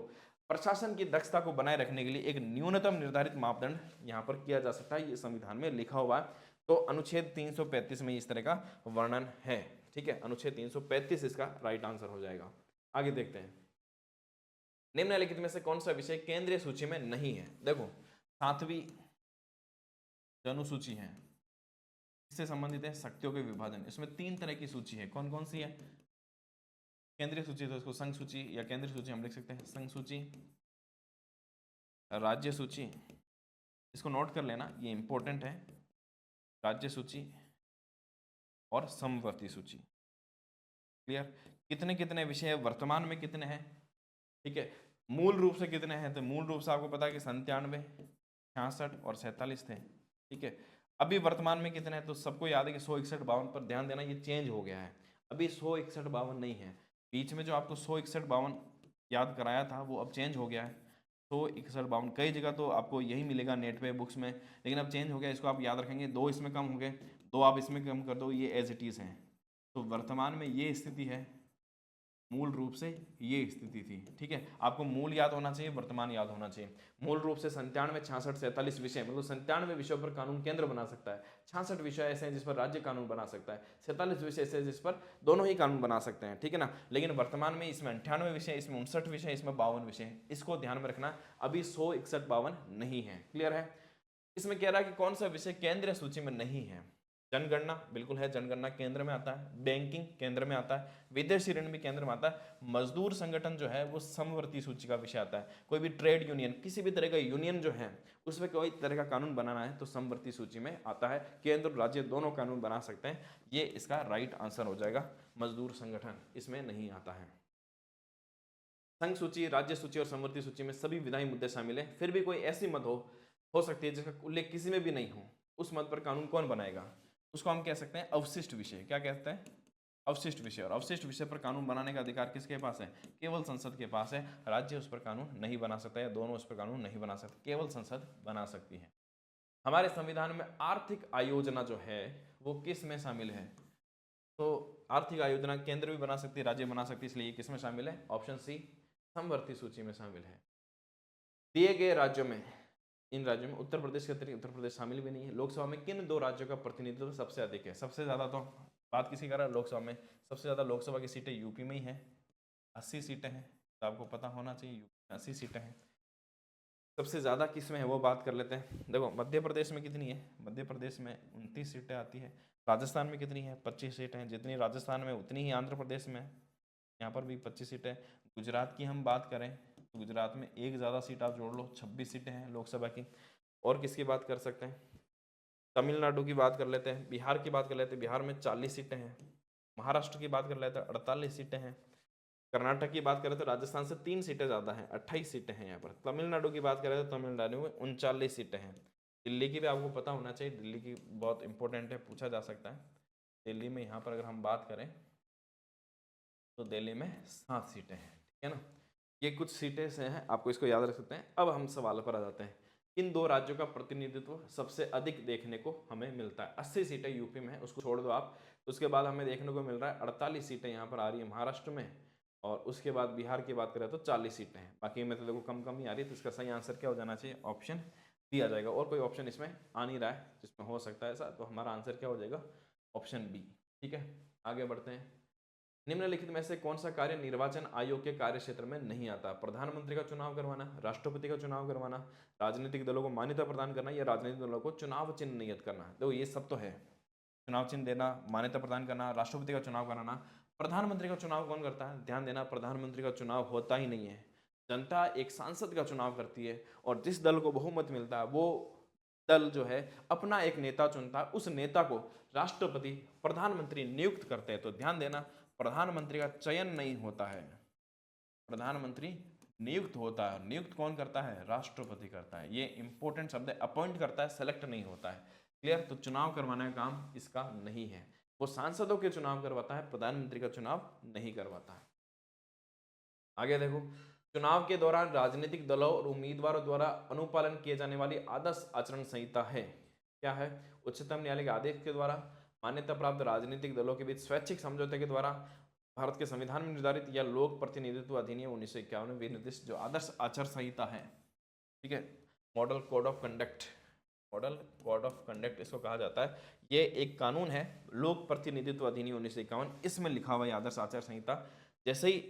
प्रशासन की दक्षता को बनाए रखने के लिए एक न्यूनतम निर्धारित मापदंड यहाँ पर किया जा सकता है, ये संविधान में लिखा हुआ है। तो अनुच्छेद 335 में इस तरह का वर्णन है। ठीक है, अनुच्छेद 335 इसका राइट आंसर हो जाएगा। आगे देखते हैं, निम्नलिखित में से कौन सा विषय केंद्रीय सूची में नहीं है? देखो, 7वीं जो अनुसूची है इससे संबंधित है शक्तियों के विभाजन। इसमें 3 तरह की सूची है, कौन कौन सी है? केंद्रीय सूची, तो इसको संघ सूची या केंद्रीय सूची हम लिख सकते हैं। संघ सूची, राज्य सूची, इसको नोट कर लेना, ये इंपॉर्टेंट है, राज्य सूची और समवर्ती सूची। क्लियर? कितने कितने विषय वर्तमान में कितने हैं? ठीक है, मूल रूप से कितने हैं? तो मूल रूप से आपको पता है कि 97, 66 और 47 थे। ठीक है, अभी वर्तमान में कितने हैं? तो सबको याद है कि 161, 52 पर ध्यान देना, ये चेंज हो गया है, अभी 161, 52 नहीं है। बीच में जो आपको 161, 52 याद कराया था वो अब चेंज हो गया है। 161, 52 कई जगह तो आपको यही मिलेगा नेट पे बुक्स में, लेकिन अब चेंज हो गया, इसको आप याद रखेंगे। 2 इसमें कम हो गए, 2 आप इसमें कम कर दो, ये एज इट इज़ हैं। तो वर्तमान में ये स्थिति है, मूल रूप से ये स्थिति थी। ठीक है, आपको मूल याद होना चाहिए, वर्तमान याद होना चाहिए। मूल रूप से 97, 66, 47 विषय, मतलब 97 विषयों पर कानून केंद्र बना सकता है, 66 विषय ऐसे हैं जिस पर राज्य कानून बना सकता है, 47 विषय ऐसे जिस पर दोनों ही कानून बना सकते हैं। ठीक है ना, लेकिन वर्तमान में इसमें 98 विषय, इसमें 59 विषय, इसमें 52 विषय, इसको ध्यान में रखना। अभी 161, 52 नहीं है। क्लियर है? इसमें कह रहा है कि कौन सा विषय केंद्रीय सूची में नहीं है? जनगणना बिल्कुल है, जनगणना केंद्र में आता है, बैंकिंग केंद्र में आता है, विदेशी ऋण भी केंद्र में आता है, मजदूर संगठन जो है वो समवर्ती सूची का विषय आता है। कोई भी ट्रेड यूनियन, किसी भी तरह का यूनियन जो है उसमें कोई तरह का कानून बनाना है तो समवर्ती सूची में आता है। केंद्र और राज्य दोनों कानून बना सकते हैं, ये इसका राइट आंसर हो जाएगा। मजदूर संगठन इसमें नहीं आता है। संघ सूची, राज्य सूची और समवर्ती सूची में सभी विधायी मुद्दे शामिल है। फिर भी कोई ऐसी मद हो सकती है जिसका उल्लेख किसी में भी नहीं हो, उस मद पर कानून कौन बनाएगा? उसको हम कह सकते हैं अवशिष्ट विषय। क्या कहते हैं? अवशिष्ट विषय। और अवशिष्ट विषय पर कानून बनाने का अधिकार किसके पास है? केवल संसद के पास है। राज्य उस पर कानून नहीं बना सकता, या दोनों उस पर कानून नहीं बना सकते, केवल संसद बना सकती है। हमारे संविधान में आर्थिक आयोजना जो है वो किस में शामिल है? तो आर्थिक आयोजना केंद्र भी बना सकती है, राज्य बना सकती है, इसलिए किस में शामिल है? ऑप्शन सी, समवर्ती सूची में शामिल है। दिए गए राज्यों में, इन राज्यों में उत्तर प्रदेश के अतिरिक्त उत्तर प्रदेश शामिल भी नहीं है, लोकसभा में किन दो राज्यों का प्रतिनिधित्व सबसे अधिक है? सबसे ज्यादा तो बात किसी कर रहा है लोकसभा में, सबसे ज्यादा लोकसभा की सीटें यूपी में ही है, 80 सीटें हैं, तो आपको पता होना चाहिए यूपी में 80 सीटें हैं। सबसे ज़्यादा किस में है वो बात कर लेते हैं। देखो मध्य प्रदेश में कितनी है, मध्य प्रदेश में 29 सीटें आती है। राजस्थान में कितनी है, 25 सीटें हैं, जितनी राजस्थान में उतनी ही आंध्र प्रदेश में है, यहाँ पर भी 25 सीटें। गुजरात की हम बात करें तो गुजरात में एक ज़्यादा सीट आप जोड़ लो, 26 सीटें हैं लोकसभा की। और किसकी बात कर सकते हैं, तमिलनाडु की बात कर लेते हैं, बिहार की बात कर लेते हैं, बिहार में 40 सीटें हैं। महाराष्ट्र की बात कर लेते हैं, 48 सीटें हैं। कर्नाटक की बात करें तो राजस्थान से 3 सीटें ज़्यादा हैं, 28 सीटें हैं यहाँ पर। तमिलनाडु की बात करें तो तमिलनाडु में 39 सीटें हैं। दिल्ली की भी आपको पता होना चाहिए, दिल्ली की बहुत इंपॉर्टेंट है, पूछा जा सकता है। दिल्ली में यहाँ पर अगर हम बात करें तो दिल्ली में 7 सीटें हैं, ठीक है ना। ये कुछ सीटें से हैं, आपको इसको याद रख सकते हैं। अब हम सवाल पर आ जाते हैं, इन दो राज्यों का प्रतिनिधित्व सबसे अधिक देखने को हमें मिलता है। 80 सीटें यूपी में है, उसको छोड़ दो आप। उसके बाद हमें देखने को मिल रहा है 48 सीटें यहाँ पर आ रही है महाराष्ट्र में, और उसके बाद बिहार की बात करें तो 40 सीटें हैं। बाकी में तो देखो कम कम ही आ रही है, तो इसका सही आंसर क्या हो जाना चाहिए, ऑप्शन डी आ जाएगा। और कोई ऑप्शन इसमें आ नहीं रहा है जिसमें हो सकता है ऐसा, तो हमारा आंसर क्या हो जाएगा, ऑप्शन बी। ठीक है, आगे बढ़ते हैं। निम्नलिखित में से कौन सा कार्य निर्वाचन आयोग के कार्य क्षेत्र में नहीं आता? प्रधानमंत्री का चुनाव करवाना, राष्ट्रपति का चुनाव करवाना, राजनीतिक दलों को मान्यता प्रदान करना, या राजनीतिक दलों को चुनाव चिन्ह नियत करना। देखो ये सब तो है, चुनाव चिन्ह देना, मान्यता प्रदान करना, राष्ट्रपति का चुनाव कराना। प्रधानमंत्री का चुनाव कौन करता है? ध्यान देना, प्रधानमंत्री का चुनाव होता ही नहीं है, जनता एक सांसद का चुनाव करती है, और जिस दल को बहुमत मिलता है वो दल जो है अपना एक नेता चुनता है, उस नेता को राष्ट्रपति प्रधानमंत्री नियुक्त करते हैं। तो ध्यान देना, प्रधानमंत्री का चयन नहीं होता है, प्रधानमंत्री नियुक्त होता है। नियुक्त कौन करता है? राष्ट्रपति करता है। ये इंपॉर्टेंट शब्द है, अपॉइंट करता है, सेलेक्ट नहीं होता है। क्लियर? तो चुनाव करवाने का काम इसका नहीं है, वो सांसदों के चुनाव करवाता है, प्रधानमंत्री का चुनाव नहीं करवाता है। आगे देखो, चुनाव के दौरान राजनीतिक दलों और उम्मीदवारों द्वारा अनुपालन किए जाने वाली आदर्श आचरण संहिता है, क्या है? उच्चतम न्यायालय के आदेश के द्वारा, मान्यता प्राप्त राजनीतिक दलों के बीच स्वैच्छिक समझौते के द्वारा, भारत के संविधान में निर्धारित, या लोक प्रतिनिधित्व अधिनियम 1951 में विनिर्दिष्ट जो आदर्श आचार संहिता है। ठीक है, model code of conduct, model code of conduct इसको कहा जाता है। ये एक कानून है, लोक प्रतिनिधित्व अधिनियम 1951, इसमें लिखा हुआ है आदर्श आचार संहिता। जैसे ही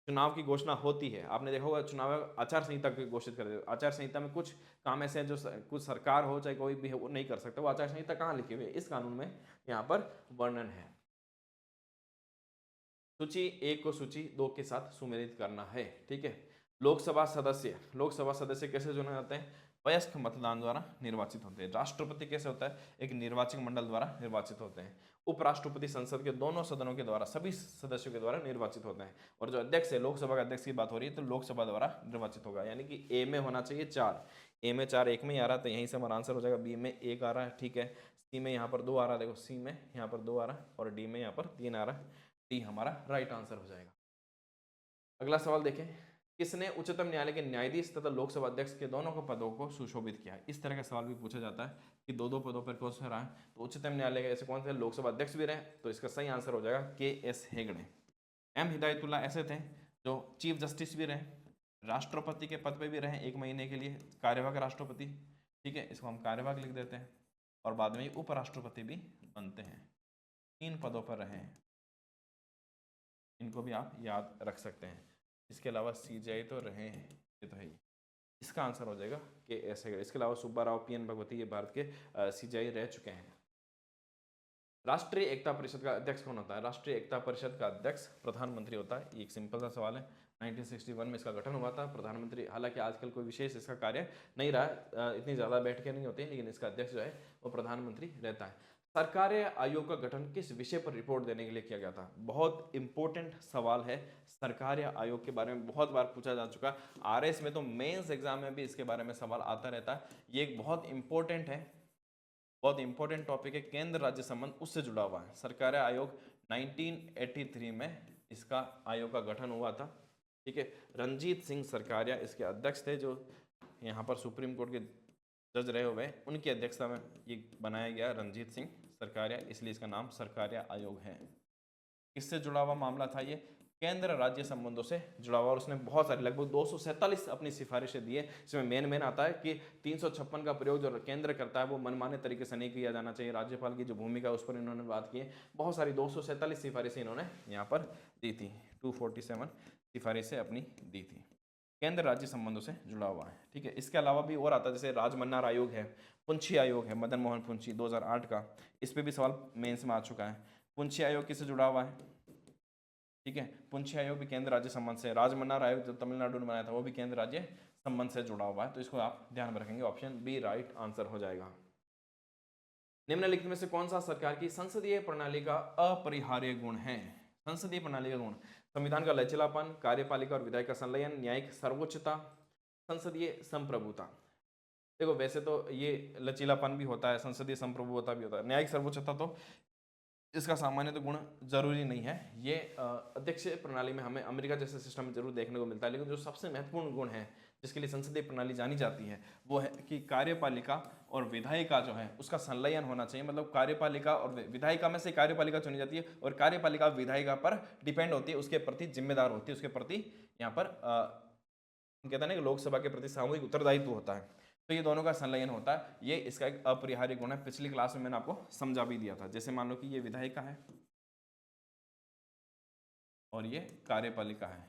चुनाव की घोषणा होती है, आपने देखा होगा चुनाव आचार संहिता की घोषित कर देते। आचार संहिता में कुछ काम ऐसे हैं जो कुछ सरकार हो चाहे कोई भी हो वो नहीं कर सकता। वो आचार संहिता कहाँ लिखी हुई है? इस कानून में यहाँ पर वर्णन है। सूची 1 को सूची 2 के साथ सुमेलित करना है। ठीक है, लोकसभा सदस्य, लोकसभा सदस्य कैसे चुने जाते हैं? वयस्क मतदान द्वारा निर्वाचित होते हैं। राष्ट्रपति कैसे होता है? एक निर्वाचक मंडल द्वारा निर्वाचित होते हैं। उपराष्ट्रपति संसद के दोनों सदनों के द्वारा, सभी सदस्यों के द्वारा निर्वाचित होते हैं। और जो अध्यक्ष है, लोकसभा का अध्यक्ष की बात हो रही है, तो लोकसभा द्वारा निर्वाचित होगा। यानी कि ए में होना चाहिए 4, ए में 4, एक में ही आ रहा है, तो यहीं से हमारा आंसर हो जाएगा। बी में 1 आ रहा है, ठीक है। सी में यहाँ पर 2 आ रहा है, देखो सी में यहाँ पर 2 आ रहा है, और डी में यहाँ पर 3 आ रहा है। डी हमारा राइट आंसर हो जाएगा। अगला सवाल देखें, किसने उच्चतम न्यायालय के न्यायाधीश तथा लोकसभा अध्यक्ष के दोनों के पदों को सुशोभित किया? इस तरह का सवाल भी पूछा जाता है कि दो दो पदों पर कौन सा रहा है। तो उच्चतम न्यायालय के ऐसे कौन से लोकसभा अध्यक्ष भी रहे, तो इसका सही आंसर हो जाएगा KS हेगड़े। M हिदायतुल्ला ऐसे थे जो चीफ जस्टिस भी रहे, राष्ट्रपति के पद पर भी रहे 1 महीने के लिए, कार्यवाहक राष्ट्रपति। ठीक है, इसको हम कार्यवाहक लिख देते हैं, और बाद में उपराष्ट्रपति भी बनते हैं। 3 पदों पर रहे हैं, इनको भी आप याद रख सकते हैं। इसके अलावा CJI तो रहे हैं, ये तो है ही। इसका आंसर हो जाएगा KS हेगड़े। इसके अलावा सुब्बा राव, PN भगवती, ये भारत के CJI रह चुके हैं। राष्ट्रीय एकता परिषद का अध्यक्ष कौन होता है? राष्ट्रीय एकता परिषद का अध्यक्ष प्रधानमंत्री होता है। ये एक सिंपल सा सवाल है। 1961 में इसका गठन हुआ था। प्रधानमंत्री, हालांकि आजकल कोई विशेष इसका कार्य नहीं रहा है, इतनी ज़्यादा बैठकें नहीं होती, लेकिन इसका अध्यक्ष जो है वो प्रधानमंत्री रहता है। सरकार्य आयोग का गठन किस विषय पर रिपोर्ट देने के लिए किया गया था? बहुत इंपॉर्टेंट सवाल है, सरकार्य आयोग के बारे में बहुत बार पूछा जा चुका है। RS में तो मेंस एग्जाम में भी इसके बारे में सवाल आता रहता है। ये एक बहुत इंपॉर्टेंट है, बहुत इंपॉर्टेंट टॉपिक है, केंद्र राज्य संबंध उससे जुड़ा हुआ है। सरकार्य आयोग 1983 में इसका आयोग का गठन हुआ था। ठीक है, रंजीत सिंह सरकारिया इसके अध्यक्ष थे, जो यहाँ पर सुप्रीम कोर्ट के जज रहे हुए, उनकी अध्यक्षता में ये बनाया गया रंजीत सिंह सरकारिया, इसलिए इसका नाम सरकारिया आयोग है। किससे जुड़ा हुआ मामला था ये? केंद्र राज्य संबंधों से जुड़ा हुआ, और उसने बहुत सारी लगभग 247 अपनी सिफारिशें दी है। इसमें मेन आता है कि 356 का प्रयोग जो केंद्र करता है वो मनमाने तरीके से नहीं किया जाना चाहिए। राज्यपाल की जो भूमिका है उस पर इन्होंने बात की है। बहुत सारी 247 सिफारिशें इन्होंने यहाँ पर दी थी, 247 सिफारिशें अपनी दी थी। केंद्र राज्य संबंधों से जुड़ा हुआ है, ठीक है। इसके अलावा भी और आता है, जैसे राजमन्नार आयोग है, पुंछी आयोग है, मदन मोहन पुंछी 2008 का, इस पे भी सवाल मेंस में आ चुका है। पुंछी आयोग किससे जुड़ा हुआ है, ठीक है। पुंछी आयोग भी केंद्र राज्य संबंध से। राजमन्नार आयोग जो तमिलनाडु ने बनाया था वो भी केंद्र राज्य संबंध से जुड़ा हुआ है, तो इसको आप ध्यान में रखेंगे। ऑप्शन बी राइट आंसर हो जाएगा। निम्नलिखित में से कौन सा सरकार की संसदीय प्रणाली का अपरिहार्य गुण है? संसदीय प्रणाली का गुण, संविधान का लचीलापन, कार्यपालिका और विधायिका संलयन, न्यायिक सर्वोच्चता, संसदीय संप्रभुता। देखो वैसे तो ये लचीलापन भी होता है, संसदीय संप्रभुता भी होता है, न्यायिक सर्वोच्चता तो इसका सामान्य तो गुण जरूरी नहीं है। ये अध्यक्षीय प्रणाली में हमें अमेरिका जैसे सिस्टम में जरूर देखने को मिलता है, लेकिन जो सबसे महत्वपूर्ण गुण है जिसके लिए संसदीय प्रणाली जानी जाती है वो है कि कार्यपालिका और विधायिका जो है उसका संलयन होना चाहिए। मतलब कार्यपालिका और विधायिका में से कार्यपालिका चुनी जाती है और कार्यपालिका विधायिका पर डिपेंड होती है, उसके प्रति जिम्मेदार होती है, उसके प्रति यहाँ पर कहते हैं ना कि लोकसभा के प्रति सामूहिक उत्तरदायित्व होता है, तो ये दोनों का संलयन होता है। ये इसका एक अपरिहार्य गुण है। पिछली क्लास में मैंने आपको समझा भी दिया था। जैसे मान लो कि ये विधायिका है और ये कार्यपालिका है,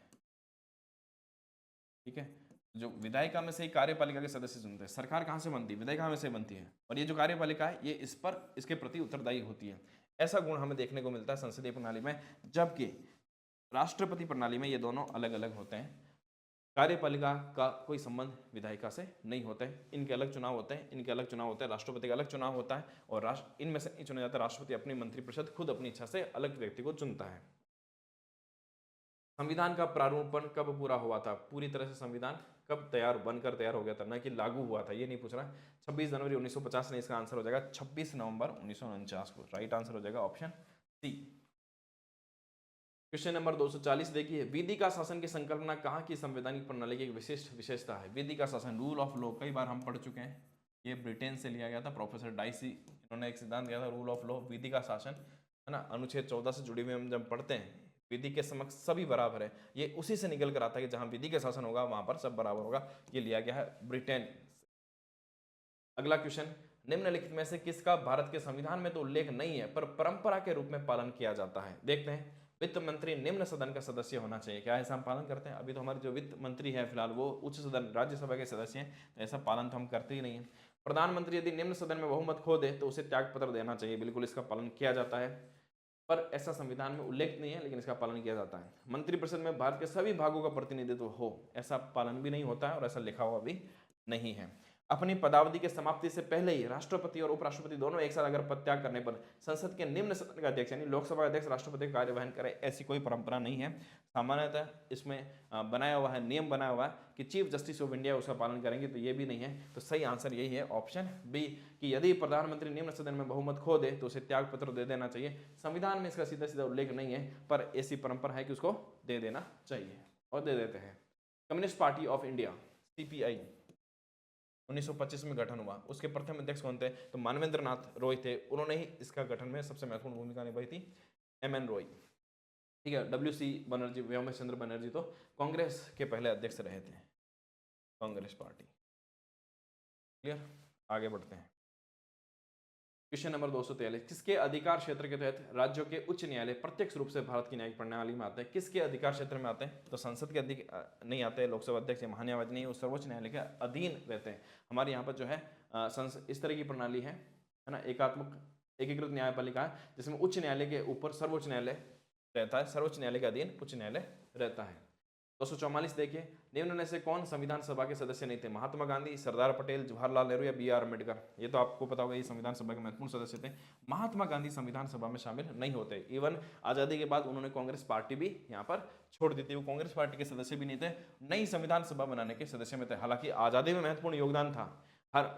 ठीक है। जो विधायिका में से ही कार्यपालिका के सदस्य चुनते हैं। सरकार कहाँ से बनती है? विधायिका में से बनती है। और ये जो कार्यपालिका है ये इस पर इसके प्रति उत्तरदायी होती है। ऐसा गुण हमें देखने को मिलता है संसदीय प्रणाली में, जबकि राष्ट्रपति प्रणाली में ये दोनों अलग अलग होते हैं। कार्यपालिका का कोई संबंध विधायिका से नहीं होता है, इनके अलग चुनाव होते हैं, इनके अलग चुनाव होते हैं, राष्ट्रपति का अलग चुनाव होता है, और इनमें से नहीं चुना जाता। राष्ट्रपति अपनी मंत्रिपरिषद खुद अपनी इच्छा से अलग व्यक्ति को चुनता है। संविधान का प्रारूपण कब पूरा हुआ था? पूरी तरह से संविधान कब बनकर तैयार हो गया था, न कि लागू हुआ था, ये नहीं पूछ रहा। 26 जनवरी 1950 नहीं, इसका आंसर हो जाएगा 26 नवंबर 1949 को। राइट आंसर हो जाएगा ऑप्शन सी। क्वेश्चन नंबर 240 देखिए, विधि का शासन की संकल्पना कहाँ की संवैधानिक प्रणाली की एक विशिष्ट विशेषता है? विधि का शासन, रूल ऑफ लॉ, कई बार हम पढ़ चुके हैं। ये ब्रिटेन से लिया गया था, प्रोफेसर डाइसी, इन्होंने एक सिद्धांत दिया था रूल ऑफ लॉ, विधि का शासन, है ना। अनुच्छेद 14 से जुड़ी हुई हम जब पढ़ते हैं, विधि के समक्ष सभी बराबर है, ये उसी से निकल कर आता है कि जहां विधि का शासन होगा वहां पर सब बराबर होगा। ये लिया गया है ब्रिटेन। अगला क्वेश्चन, निम्नलिखित में से किसका भारत के संविधान में तो उल्लेख नहीं है पर परंपरा के रूप में पालन किया जाता है? देखते हैं। वित्त मंत्री निम्न सदन का सदस्य होना चाहिए। क्या ऐसा हम पालन करते हैं? अभी तो हमारे जो वित्त मंत्री है फिलहाल वो उच्च सदन राज्यसभा के सदस्य हैं, तो ऐसा पालन तो हम करते ही नहीं है। प्रधानमंत्री यदि निम्न सदन में बहुमत खो दे तो उसे त्याग पत्र देना चाहिए, बिल्कुल इसका पालन किया जाता है, पर ऐसा संविधान में उल्लेख नहीं है, लेकिन इसका पालन किया जाता है। मंत्रिपरिषद में भारत के सभी भागों का प्रतिनिधित्व हो, ऐसा पालन भी नहीं होता है और ऐसा लिखा हुआ भी नहीं है। अपनी पदावधि के समाप्ति से पहले ही राष्ट्रपति और उपराष्ट्रपति दोनों एक साथ अगर पद त्याग करने पर संसद के निम्न सदन का अध्यक्ष यानी लोकसभा का अध्यक्ष राष्ट्रपति का कार्यवाहन करे, ऐसी कोई परंपरा नहीं है। सामान्यतः इसमें बनाया हुआ है, नियम बनाया हुआ है कि चीफ जस्टिस ऑफ इंडिया उसका पालन करेंगे, तो ये भी नहीं है। तो सही आंसर यही है ऑप्शन बी, कि यदि प्रधानमंत्री निम्न सदन में बहुमत खो दे तो उसे त्याग पत्र दे देना चाहिए। संविधान में इसका सीधा सीधा उल्लेख नहीं है, पर ऐसी परंपरा है कि उसको दे देना चाहिए और दे देते हैं। Communist party of India CPI 1925 में गठन हुआ, उसके प्रथम अध्यक्ष कौन थे? तो मानवेंद्र नाथ रॉय थे, उन्होंने ही इसका गठन में सबसे महत्वपूर्ण भूमिका निभाई थी, एमएन रॉय, ठीक है। डब्ल्यूसी बनर्जी, व्योमेश चंद्र बनर्जी तो कांग्रेस के पहले अध्यक्ष रहे थे, कांग्रेस पार्टी। क्लियर, आगे बढ़ते हैं। क्वेश्चन नंबर 243, किसके अधिकार क्षेत्र के तहत राज्यों के उच्च न्यायालय प्रत्यक्ष रूप से भारत की न्यायिक प्रणाली में आते हैं? किसके अधिकार क्षेत्र में आते हैं? तो संसद के नहीं आते हैं, लोकसभा अध्यक्ष या महान्यायवादी नहीं, वो सर्वोच्च न्यायालय के अधीन रहते हैं। हमारे यहाँ पर जो है इस तरह की प्रणाली है ना, एकीकृत न्यायपालिका है, जिसमें उच्च न्यायालय के ऊपर सर्वोच्च न्यायालय रहता है, सर्वोच्च न्यायालय के अधीन उच्च न्यायालय रहता है। 244 देखिए, निम्न में से कौन संविधान सभा के सदस्य नहीं थे? महात्मा गांधी, सरदार पटेल, जवाहरलाल नेहरू या बी.आर. अम्बेडकर? ये तो आपको पता होगा, ये संविधान सभा के महत्वपूर्ण सदस्य थे। महात्मा गांधी संविधान सभा में शामिल नहीं होते। इवन आजादी के बाद उन्होंने कांग्रेस पार्टी भी यहाँ पर छोड़ दी थी, वो कांग्रेस पार्टी के सदस्य भी नहीं थे, नई संविधान सभा बनाने के सदस्य में थे। हालांकि आजादी में महत्वपूर्ण योगदान था। हर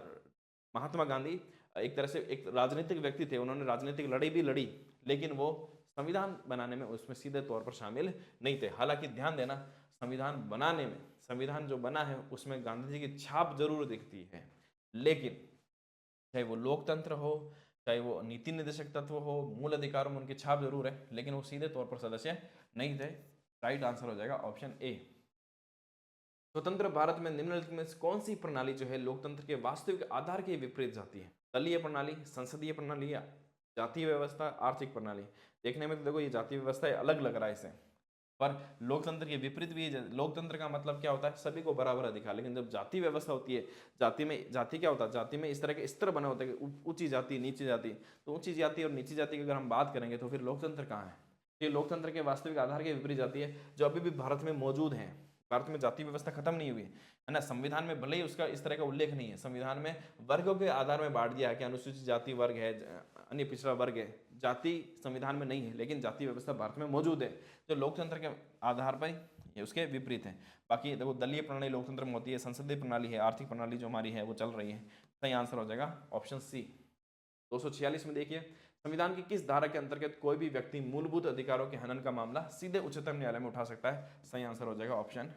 महात्मा गांधी एक तरह से एक राजनीतिक व्यक्ति थे, उन्होंने राजनीतिक लड़ाई भी लड़ी, लेकिन वो संविधान बनाने में उसमें सीधे तौर पर शामिल नहीं थे। हालांकि ध्यान देना, संविधान बनाने में, संविधान जो बना है उसमें गांधी जी की छाप जरूर दिखती है, लेकिन चाहे वो लोकतंत्र हो, चाहे वो नीति निर्देशक तत्व हो, मूल अधिकारों में उनकी छाप जरूर है, लेकिन वो सीधे तौर पर सदस्य नहीं थे। राइट आंसर हो जाएगा ऑप्शन ए। स्वतंत्र भारत में निम्नलिखित में से कौन सी प्रणाली जो है लोकतंत्र के वास्तविक आधार के विपरीत जाती है? दलीय प्रणाली, संसदीय प्रणाली या जातीय व्यवस्था, आर्थिक प्रणाली। देखने में तो देखो ये जातीय व्यवस्था अलग लग रहा है इसे, पर लोकतंत्र के विपरीत भी लोकतंत्र का मतलब क्या होता है? सभी को बराबर अधिकार। लेकिन जब जाति व्यवस्था होती है, जाति क्या होता है? जाति में इस तरह के स्तर बने होते हैं, ऊंची जाति, नीची जाति। तो ऊंची जाति और नीची जाति की अगर हम बात करेंगे तो फिर लोकतंत्र कहाँ है? ये लोकतंत्र के वास्तविक आधार के विपरीत जाती है, जो अभी भी भारत में मौजूद है। भारत में जाति व्यवस्था खत्म नहीं हुई है ना। संविधान में भले ही उसका इस तरह का उल्लेख नहीं है, संविधान में वर्गों के आधार में बांट दिया है कि अनुसूचित जाति वर्ग है, अन्य पिछड़ा वर्ग है। जाति संविधान में नहीं है, लेकिन जाति व्यवस्था भारत में मौजूद है, जो लोकतंत्र के आधार पर ये उसके विपरीत है। बाकी देखो दलीय प्रणाली लोकतंत्र में होती है, संसदीय प्रणाली है, आर्थिक प्रणाली जो हमारी है वो चल रही है। सही आंसर हो जाएगा ऑप्शन सी। 246 में देखिए, संविधान की किस धारा के अंतर्गत कोई भी व्यक्ति मूलभूत अधिकारों के हनन का मामला सीधे उच्चतम न्यायालय में उठा सकता है? सही आंसर हो जाएगा ऑप्शन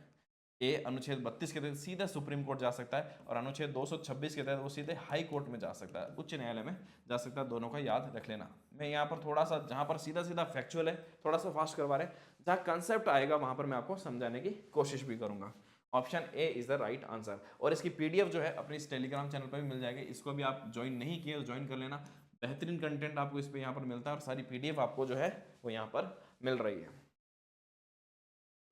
ए। अनुच्छेद 32 के तहत सीधा सुप्रीम कोर्ट जा सकता है, और अनुच्छेद 226 के तहत वो सीधे हाई कोर्ट में जा सकता है, उच्च न्यायालय में जा सकता है। दोनों का याद रख लेना। मैं यहाँ पर थोड़ा सा, जहाँ पर सीधा सीधा फैक्चुअल है, थोड़ा सा फास्ट करवा रहे हैं, जहाँ कंसेप्ट आएगा वहां पर मैं आपको समझाने की कोशिश भी करूंगा। Option A is the right answer. और इसकी पीडीएफ जो है अपने इस टेलीग्राम चैनल पर भी मिल जाएगी, इसको भी आप ज्वाइन नहीं किए तो ज्वाइन कर लेना। बेहतरीन कंटेंट आपको इस पे यहाँ पर मिलता है, और सारी पीडीएफ आपको जो है वो यहाँ पर मिल रही है।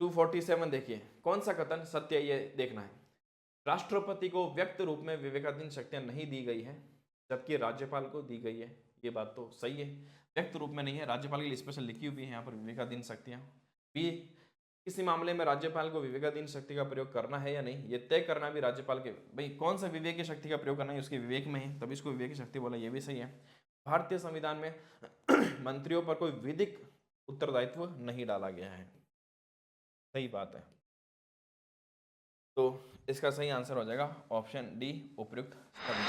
247 देखिए, कौन सा कथन सत्य है ये देखना है। राष्ट्रपति को व्यक्त रूप में विवेकाधीन शक्तियां नहीं दी गई है, जबकि राज्यपाल को दी गई है। ये बात तो सही है, व्यक्त रूप में नहीं है, राज्यपाल के लिए स्पेशल लिखी हुई है यहाँ पर विवेकाधीन शक्तियां। बी, किसी मामले में राज्यपाल को विवेकाधीन शक्ति का प्रयोग करना है या नहीं, ये तय करना भी राज्यपाल के, भाई कौन सा विवेक की शक्ति का प्रयोग करना है उसके विवेक में है, तभी इसको विवेक की शक्ति बोला, ये भी सही है। भारतीय संविधान में मंत्रियों पर कोई विधिक उत्तरदायित्व नहीं डाला गया है। सही बात है, तो इसका सही आंसर हो जाएगा ऑप्शन डी, उपयुक्त सभी।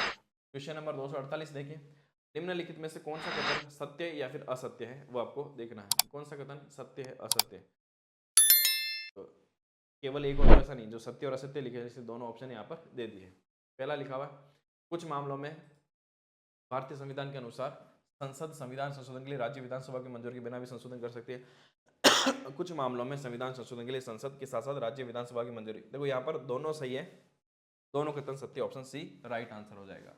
क्वेश्चन नंबर 248 देखिए, निम्नलिखित में से कौन सा कथन सत्य या फिर असत्य है, वो आपको देखना है। कौन सा कथन सत्य है, असत्य है? तो केवल एक और ऐसा नहीं, जो सत्य और असत्य लिखे जैसे दोनों ऑप्शन यहाँ पर दे दिए। पहला लिखा हुआ है, कुछ मामलों में भारतीय संविधान के अनुसार संसद संविधान संशोधन के लिए राज्य विधानसभा की मंजूरी के बिना भी संशोधन कर सकती है। कुछ मामलों में संविधान संशोधन के लिए संसद के साथ साथ राज्य विधानसभा की मंजूरी। देखो यहाँ पर दोनों सही है, दोनों कथन सत्य, ऑप्शन सी राइट आंसर हो जाएगा।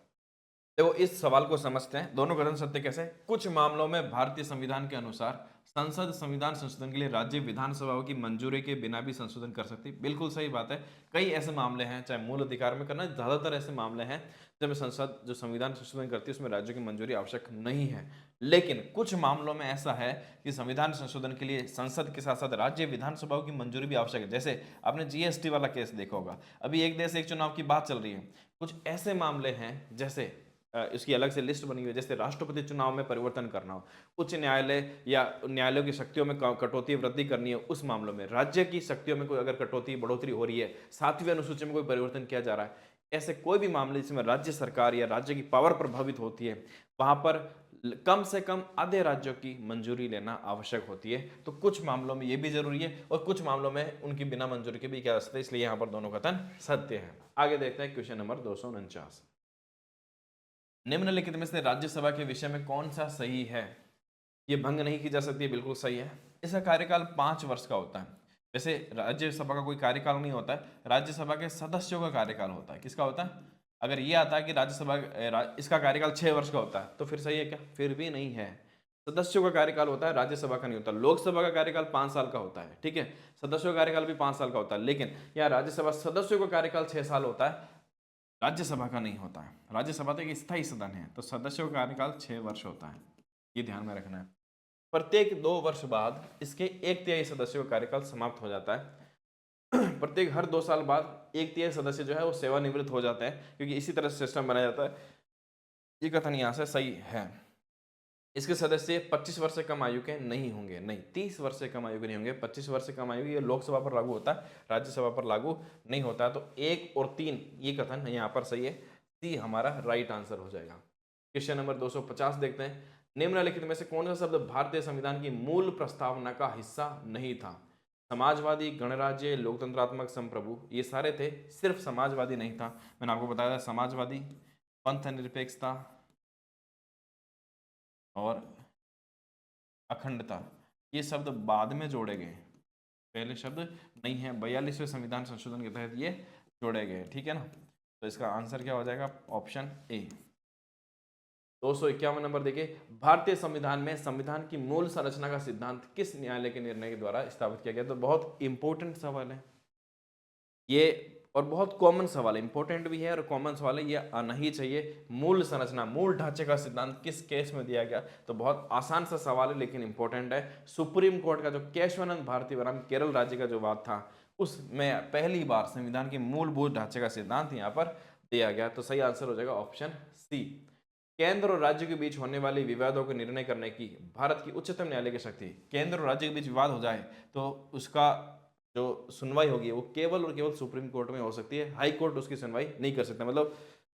देखो इस सवाल को समझते हैं, दोनों कथन सत्य कैसे? कुछ मामलों में भारतीय संविधान के अनुसार संसद संविधान संशोधन के लिए राज्य विधानसभाओं की मंजूरी के बिना भी संशोधन कर सकती है। बिल्कुल सही बात है। कई ऐसे मामले हैं, चाहे मूल अधिकार में करना, ज्यादातर ऐसे मामले हैं जब संसद जो संविधान संशोधन करती है उसमें राज्यों की मंजूरी आवश्यक नहीं है। लेकिन कुछ मामलों में ऐसा है कि संविधान संशोधन के लिए संसद के साथ साथ राज्य विधानसभाओं की मंजूरी भी आवश्यक है। जैसे आपने जीएसटी वाला केस देखा होगा, अभी एक देश एक चुनाव की बात चल रही है। कुछ ऐसे मामले हैं, जैसे इसकी अलग से लिस्ट बनी हुई है, जैसे राष्ट्रपति चुनाव में परिवर्तन करना हो, उच्च न्यायालय या न्यायालयों की शक्तियों में कटौती वृद्धि करनी है, उस मामलों में राज्य की शक्तियों में कोई अगर कटौती बढ़ोतरी हो रही है, 7वीं अनुसूची में कोई परिवर्तन किया जा रहा है, ऐसे कोई भी मामले जिसमें राज्य सरकार या राज्य की पावर प्रभावित होती है, वहां पर कम से कम आधे राज्यों की मंजूरी लेना आवश्यक होती है। तो कुछ मामलों में ये भी जरूरी है, और कुछ मामलों में उनकी बिना मंजूरी के भी क्या सकते हैं, इसलिए यहाँ पर दोनों कथन सत्य है। आगे देखते हैं क्वेश्चन नंबर 249। निम्नलिखित में से राज्यसभा के विषय में कौन सा सही है? ये भंग नहीं की जा सकती, बिल्कुल सही है। इसका कार्यकाल 5 वर्ष का होता है। वैसे राज्यसभा का कोई कार्यकाल नहीं होता है, राज्यसभा के सदस्यों का कार्यकाल होता है। किसका होता है? अगर ये आता है कि राज्यसभा इसका कार्यकाल 6 वर्ष का होता है तो फिर सही है क्या? फिर भी नहीं है। सदस्यों का कार्यकाल होता है, राज्यसभा का नहीं होता। लोकसभा का कार्यकाल 5 साल का होता है, ठीक है, सदस्यों का कार्यकाल भी 5 साल का होता है, लेकिन यहाँ राज्यसभा सदस्यों का कार्यकाल 6 साल होता है, राज्यसभा का नहीं होता है। राज्यसभा तो एक स्थायी सदन है, तो सदस्यों का कार्यकाल 6 वर्ष होता है, ये ध्यान में रखना है। प्रत्येक 2 वर्ष बाद इसके 1/3 सदस्यों का कार्यकाल समाप्त हो जाता है। प्रत्येक हर 2 साल बाद 1/3 सदस्य जो है वो सेवानिवृत्त हो जाते हैं, क्योंकि इसी तरह से सिस्टम बनाया जाता है। ये कथन यहाँ से सही है। इसके सदस्य 25 वर्ष से कम आयु के नहीं होंगे, नहीं 30 वर्ष से कम आयु के नहीं होंगे। 25 वर्ष से कम आयु ये लोकसभा पर लागू होता है, राज्यसभा पर लागू नहीं होता। तो 1 और 3 ये कथन यहाँ पर सही है, सी हमारा राइट आंसर हो जाएगा। क्वेश्चन नंबर 250 देखते हैं, निम्नलिखित में से कौन सा शब्द भारतीय संविधान की मूल प्रस्तावना का हिस्सा नहीं था? समाजवादी, गणराज्य, लोकतंत्रात्मक, संप्रभु, ये सारे थे, सिर्फ समाजवादी नहीं था। मैंने आपको बताया था समाजवादी, पंथ निरपेक्षता और अखंडता, ये शब्द बाद में जोड़े गए। पहले शब्द नहीं है, 42वें संविधान संशोधन के तहत ये जोड़े गए, ठीक है ना। तो इसका आंसर क्या हो जाएगा, ऑप्शन ए। 251 नंबर देखिए, भारतीय संविधान में संविधान की मूल संरचना का सिद्धांत किस न्यायालय के निर्णय के द्वारा स्थापित किया गया। तो बहुत इंपॉर्टेंट सवाल है ये, और बहुत कॉमन सवाल है, इंपॉर्टेंट भी है और कॉमन सवाल है, ये आना ही चाहिए। मूल संरचना, मूल ढांचे का सिद्धांत किस केस में दिया गया। तो बहुत आसान सा सवाल है लेकिन इंपॉर्टेंट है। सुप्रीम कोर्ट का जो केशवानंद भारती बनाम केरल राज्य का जो वाद था, उसमें पहली बार संविधान के मूलभूत ढांचे का सिद्धांत यहाँ पर दिया गया। तो सही आंसर हो जाएगा ऑप्शन सी। केंद्र और राज्य के बीच होने वाले विवादों को निर्णय करने की भारत की उच्चतम न्यायालय की शक्ति। केंद्र और राज्य के बीच विवाद हो जाए तो उसका जो सुनवाई होगी वो केवल और केवल सुप्रीम कोर्ट में हो सकती है। हाई कोर्ट उसकी सुनवाई नहीं कर सकता, मतलब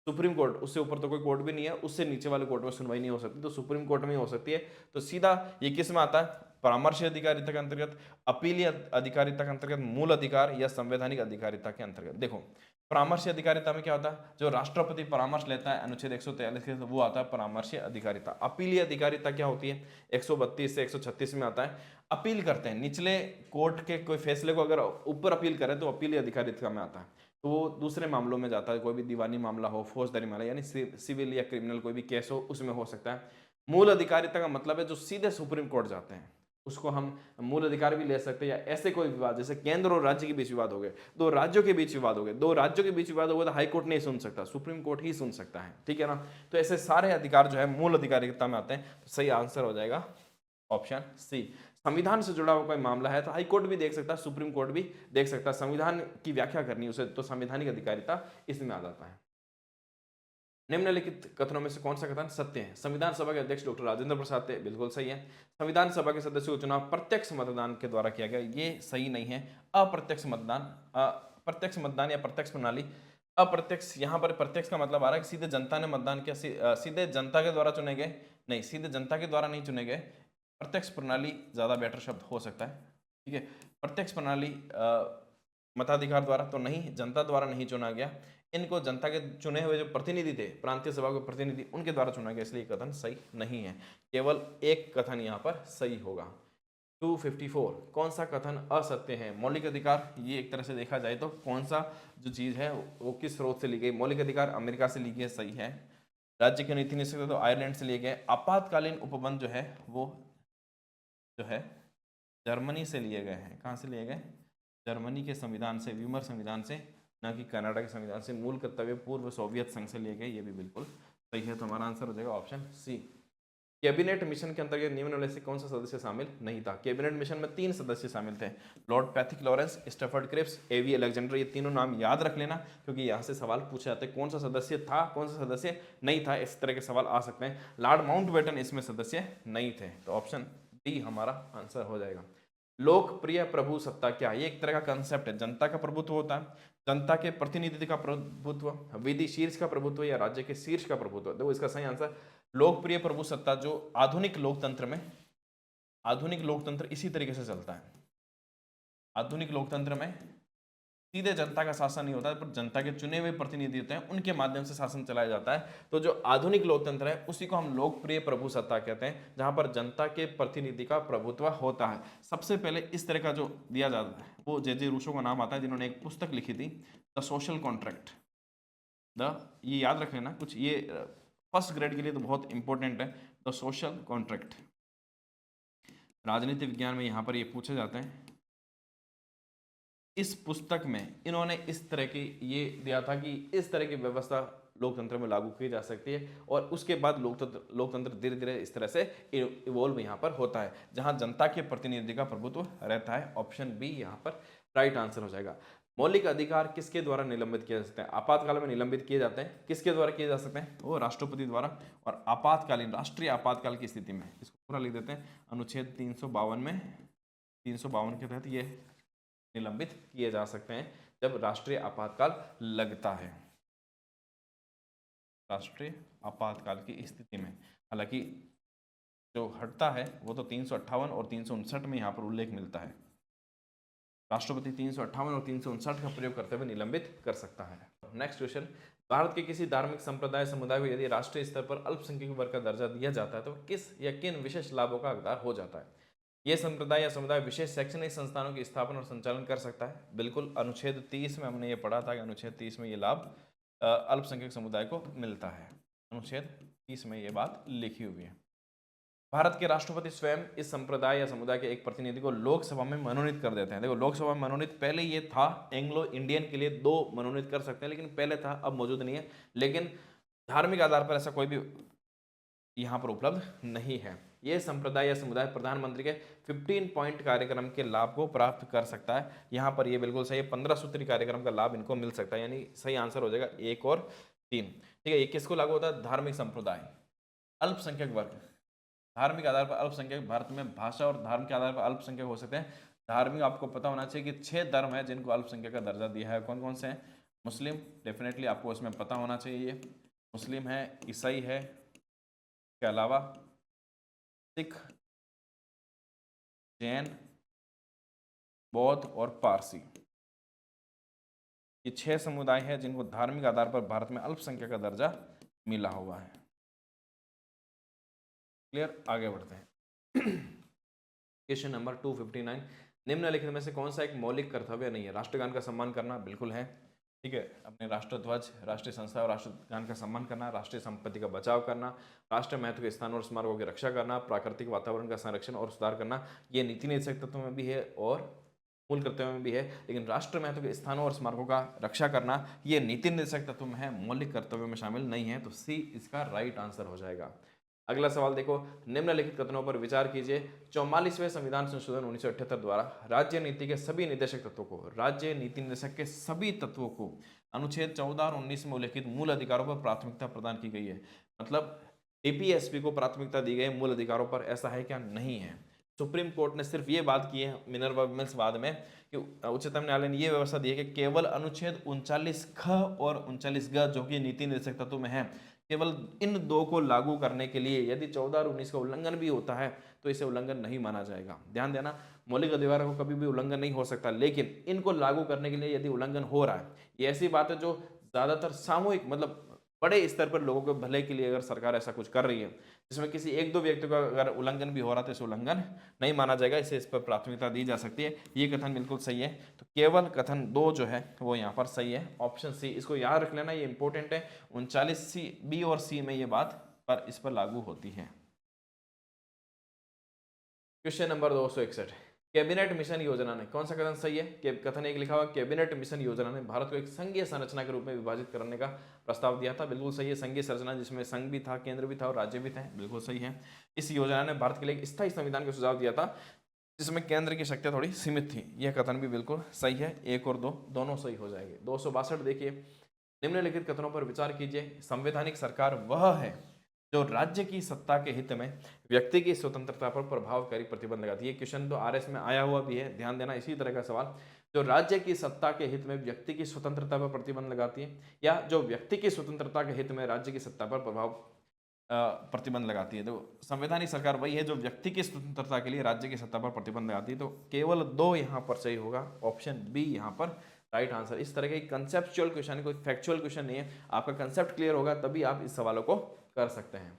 सुप्रीम कोर्ट, उससे ऊपर तो कोई कोर्ट भी नहीं है, उससे नीचे वाले कोर्ट में सुनवाई नहीं हो सकती, तो सुप्रीम कोर्ट में ही हो सकती है। तो सीधा ये किस में आता है, परामर्शी अधिकारिता के अंतर्गत, अपीलीय अधिकारिता के अंतर्गत, मूल अधिकार या संवैधानिक अधिकारिता के अंतर्गत। देखो परामर्शी अधिकारिता में क्या होता है, जो राष्ट्रपति परामर्श लेता है अनुच्छेद 143 के, वो आता है परामर्शी अधिकारिता। अपीलीय अधिकारिता क्या होती है, 132 से 136 में आता है। अपील करते हैं निचले कोर्ट के कोई फैसले को, अगर ऊपर अपील करें तो अपीलीय अधिकारिता में आता है, तो वो दूसरे मामलों में जाता है। कोई भी दीवानी मामला हो, फौजदारी मामला, यानी सिविल या क्रिमिनल कोई भी केस हो, उसमें हो सकता है। मूल अधिकारिता का मतलब है जो सीधे सुप्रीम कोर्ट जाते हैं, उसको हम मूल अधिकार भी ले सकते हैं। या ऐसे कोई विवाद, जैसे केंद्र और राज्य के बीच विवाद हो गए, दो राज्यों के बीच विवाद हो गए, दो राज्यों के बीच विवाद हो गए, तो हाई कोर्ट नहीं सुन सकता, सुप्रीम कोर्ट ही सुन सकता है, ठीक है ना। तो ऐसे सारे अधिकार जो है मूल अधिकारिता में आते हैं। तो सही आंसर हो जाएगा ऑप्शन सी। संविधान से जुड़ा हुआ कोई मामला है तो हाई कोर्ट भी देख सकता है, सुप्रीम कोर्ट भी देख सकता है। संविधान की व्याख्या करनी उसे, तो संवैधानिक अधिकारिता इसमें आ जाता है। निम्नलिखित कथनों में से कौन सा कथन सत्य है। संविधान सभा के अध्यक्ष डॉक्टर राजेंद्र प्रसाद थे, बिल्कुल सही है। संविधान सभा के सदस्यों का चुनाव प्रत्यक्ष मतदान के द्वारा किया गया, ये सही नहीं है। अप्रत्यक्ष मतदान, प्रत्यक्ष मतदान या प्रत्यक्ष प्रणाली, अप्रत्यक्ष, यहाँ पर प्रत्यक्ष का मतलब आ रहा है कि सीधे जनता ने मतदान किया, सीधे जनता के द्वारा चुने गए, नहीं, सीधे जनता के द्वारा नहीं चुने गए। प्रत्यक्ष प्रणाली ज्यादा बेटर शब्द हो सकता है, ठीक है। प्रत्यक्ष प्रणाली मताधिकार द्वारा तो नहीं, जनता द्वारा नहीं चुना गया, इनको जनता के चुने हुए जो प्रतिनिधि थे, प्रांतीय सभा के प्रतिनिधि, उनके द्वारा चुना गया, इसलिए कथन सही नहीं है। केवल एक कथन यहाँ पर सही होगा। 254, कौन सा कथन असत्य है। मौलिक अधिकार, ये एक तरह से देखा जाए तो कौन सा जो चीज है वो किस स्रोत से ली गई। मौलिक अधिकार अमेरिका से ली गई, सही है। राज्य के नीति निषेध तो आयरलैंड से लिए गए। आपातकालीन उपबंध जो है वो जो है जर्मनी से लिए गए हैं। कहाँ से लिए गए, जर्मनी के संविधान से, वीमर संविधान से, न कि कनाडा के संविधान से। मूल कर्तव्य पूर्व सोवियत संघ से लिए गए, ये भी बिल्कुल सही है। तो हमारा आंसर हो जाएगा ऑप्शन सी। कैबिनेट मिशन के अंतर्गत निम्न में से कौन सा सदस्य शामिल नहीं था। कैबिनेट मिशन में 3 सदस्य शामिल थे, Lord Pethick Lawrence, Stafford Cripps, A V Alexander. ये तीनों नाम याद रख लेना क्योंकि यहाँ से सवाल पूछे जाते हैं, कौन सा सदस्य था, कौन सा सदस्य नहीं था, इस तरह के सवाल आ सकते हैं। लॉर्ड माउंटबेटन इसमें सदस्य नहीं थे, तो ऑप्शन डी हमारा आंसर हो जाएगा। लोकप्रिय प्रभु सत्ता क्या, ये एक तरह का कंसेप्ट है। जनता का प्रभुत्व होता है, जनता के प्रतिनिधि का प्रभुत्व, विधि शीर्ष का प्रभुत्व या राज्य के शीर्ष का प्रभुत्व। देखो इसका सही आंसर लोकप्रिय प्रभु सत्ता। जो आधुनिक लोकतंत्र में, आधुनिक लोकतंत्र इसी तरीके से चलता है। आधुनिक लोकतंत्र में सीधे जनता का शासन नहीं होता है, पर जनता के चुने हुए प्रतिनिधि होते हैं, उनके माध्यम से शासन चलाया जाता है। तो जो आधुनिक लोकतंत्र है उसी को हम लोकप्रिय प्रभु सत्ता कहते हैं, जहां पर जनता के प्रतिनिधि का प्रभुत्व होता है। सबसे पहले इस तरह का जो दिया जाता है वो जे रूसो का नाम आता है, जिन्होंने एक पुस्तक लिखी थी, द सोशल कॉन्ट्रैक्ट। ये याद रख लेना, कुछ ये फर्स्ट ग्रेड के लिए तो बहुत इंपॉर्टेंट है, द सोशल कॉन्ट्रैक्ट। राजनीति विज्ञान में यहाँ पर ये पूछे जाते हैं। इस पुस्तक में इन्होंने इस तरह की ये दिया था कि इस तरह की व्यवस्था लोकतंत्र में लागू की जा सकती है, और उसके बाद लोकतंत्र धीरे धीरे इस तरह से इवॉल्व यहाँ पर होता है, जहाँ जनता के प्रतिनिधि का प्रभुत्व रहता है। ऑप्शन बी यहाँ पर राइट आंसर हो जाएगा। मौलिक अधिकार किसके द्वारा निलंबित किए जा सकते हैं। आपातकाल में निलंबित किए जाते हैं, किसके द्वारा किए जा सकते हैं, वो राष्ट्रपति द्वारा। और आपातकालीन, राष्ट्रीय आपातकाल की स्थिति में, इसको पूरा लिख देते हैं, अनुच्छेद 352 में, 352 के तहत ये निलंबित किए जा सकते हैं जब राष्ट्रीय आपातकाल लगता है, राष्ट्रीय आपातकाल की स्थिति में। हालांकि जो हटता है वो तो 358 और 359 में यहाँ पर उल्लेख मिलता है। राष्ट्रपति 358 और 359 का प्रयोग करते हुए निलंबित कर सकता है। नेक्स्ट क्वेश्चन, भारत के किसी धार्मिक संप्रदाय समुदाय को यदि राष्ट्रीय स्तर पर अल्पसंख्यक वर्ग का दर्जा दिया जाता है तो किस या किन विशेष लाभों का हकदार हो जाता है। ये संप्रदाय या समुदाय विशेष शैक्षणिक संस्थानों की स्थापना और संचालन कर सकता है। बिल्कुल, अनुच्छेद 30 में हमने ये पढ़ा था कि अनुच्छेद 30 में ये लाभ अल्पसंख्यक समुदाय को मिलता है। अनुच्छेद 30 में ये बात लिखी हुई है। भारत के राष्ट्रपति स्वयं इस संप्रदाय या समुदाय के एक प्रतिनिधि को लोकसभा में मनोनीत कर देते हैं। देखो, लोकसभा में मनोनीत पहले ये था, एंग्लो इंडियन के लिए 2 मनोनीत कर सकते हैं, लेकिन पहले था, अब मौजूद नहीं है। लेकिन धार्मिक आधार पर ऐसा कोई भी यहाँ पर उपलब्ध नहीं है। ये संप्रदाय या समुदाय प्रधानमंत्री के 15 पॉइंट कार्यक्रम के लाभ को प्राप्त कर सकता है। यहाँ पर ये बिल्कुल सही है, 15 सूत्री कार्यक्रम का लाभ इनको मिल सकता है, यानी सही आंसर हो जाएगा 1 और 3। ठीक है, ये किसको लागू होता है? धार्मिक संप्रदाय, अल्पसंख्यक वर्ग। धार्मिक आधार पर अल्पसंख्यक, भारत में भाषा और धर्म के आधार पर अल्पसंख्यक हो सकते हैं। धार्मिक आपको पता होना चाहिए कि 6 धर्म है जिनको अल्पसंख्यक का दर्जा दिया है। कौन कौन से हैं? मुस्लिम, डेफिनेटली आपको इसमें पता होना चाहिए। ये मुस्लिम है, ईसाई है, के अलावा सिख, जैन, बौद्ध और पारसी। ये 6 समुदाय हैं जिनको धार्मिक आधार पर भारत में अल्पसंख्यक का दर्जा मिला हुआ है। क्लियर? आगे बढ़ते हैं। क्वेश्चन नंबर 259, निम्नलिखित में से कौन सा एक मौलिक कर्तव्य नहीं है? राष्ट्रगान का सम्मान करना बिल्कुल है। ठीक है, अपने राष्ट्रध्वज, राष्ट्रीय संस्था और राष्ट्रगान का सम्मान करना, राष्ट्रीय संपत्ति का बचाव करना, राष्ट्रीय महत्व के स्थानों और स्मारकों की रक्षा करना, प्राकृतिक वातावरण का संरक्षण और सुधार करना, ये नीति निर्देशक तत्वों में भी है और मूल कर्तव्यों में भी है। लेकिन राष्ट्र महत्व के स्थानों और स्मारकों का रक्षा करना ये नीति निर्देशक तत्व में है, मौलिक कर्तव्यों में शामिल नहीं है। तो सी इसका राइट आंसर हो जाएगा। अगला सवाल देखो, निम्नलिखित कथनों पर विचार कीजिए। 44वें संविधान संशोधन 1978 द्वारा राज्य नीति के सभी निर्देशक तत्वों को, राज्य नीति निर्देशक के सभी तत्वों को अनुच्छेद 14 और 19 में उल्लिखित मूल अधिकारों पर प्राथमिकता प्रदान की गई है। मतलब डीपीएसपी को प्राथमिकता दी गई मूल अधिकारों पर, ऐसा है क्या? नहीं है। सुप्रीम कोर्ट ने सिर्फ ये बात की है मिनर्वा विमेंस वाद में कि उच्चतम न्यायालय ने यह व्यवस्था दी है कि केवल अनुच्छेद 39 ख और 39 ग जो कि नीति निर्देशक तत्व में है, केवल इन 2 को लागू करने के लिए यदि 14 और 19 का उल्लंघन भी होता है तो इसे उल्लंघन नहीं माना जाएगा। ध्यान देना, मौलिक अधिकारों को कभी भी उल्लंघन नहीं हो सकता, लेकिन इनको लागू करने के लिए यदि उल्लंघन हो रहा है, ये ऐसी बात है जो ज्यादातर सामूहिक, मतलब बड़े स्तर पर लोगों के भले के लिए अगर सरकार ऐसा कुछ कर रही है जिसमें किसी 1-2 व्यक्ति का अगर उल्लंघन भी हो रहा है तो इसे उल्लंघन नहीं माना जाएगा, इसे इस पर प्राथमिकता दी जा सकती है। ये कथन बिल्कुल सही है। तो केवल कथन 2 जो है वो यहाँ पर सही है, ऑप्शन सी। इसको याद रख लेना, ये इंपॉर्टेंट है। 39 बी और सी में ये बात पर इस पर लागू होती है। क्वेश्चन नंबर 261, कैबिनेट मिशन योजना ने, कौन सा कथन सही है? कथन 1 लिखा हुआ, कैबिनेट मिशन योजना ने भारत को एक संघीय संरचना के रूप में विभाजित करने का प्रस्ताव दिया था। बिल्कुल सही है, संघीय संरचना जिसमें संघ भी था, केंद्र भी था और राज्य भी थे। बिल्कुल सही है। इस योजना ने भारत के लिए एक स्थायी संविधान का सुझाव दिया था जिसमें केंद्र की शक्तियां थोड़ी सीमित थी। यह कथन भी बिल्कुल सही है। 1 और 2 दोनों सही हो जाएंगे। 262 देखिए, निम्नलिखित कथनों पर विचार कीजिए। संवैधानिक सरकार वह है जो राज्य की सत्ता के हित में व्यक्ति की स्वतंत्रता पर प्रभावकारी प्रतिबंध लगाती है। क्वेश्चन तो आरएस में आया हुआ भी है, ध्यान देना। इसी तरह का सवाल, जो राज्य की सत्ता के हित में व्यक्ति की स्वतंत्रता पर प्रतिबंध लगाती है, या जो व्यक्ति की स्वतंत्रता के हित में राज्य की सत्ता पर प्रतिबंध लगाती है। तो संवैधानिक सरकार वही है जो व्यक्ति की स्वतंत्रता के लिए राज्य की सत्ता पर प्रतिबंध लगाती है। तो केवल 2 यहाँ पर सही होगा, ऑप्शन बी यहाँ पर राइट आंसर। इस तरह के कंसेप्चुअल क्वेश्चन, कोई फैक्चुअल क्वेश्चन नहीं है, आपका कंसेप्ट क्लियर होगा तभी आप इस सवालों को कर सकते हैं।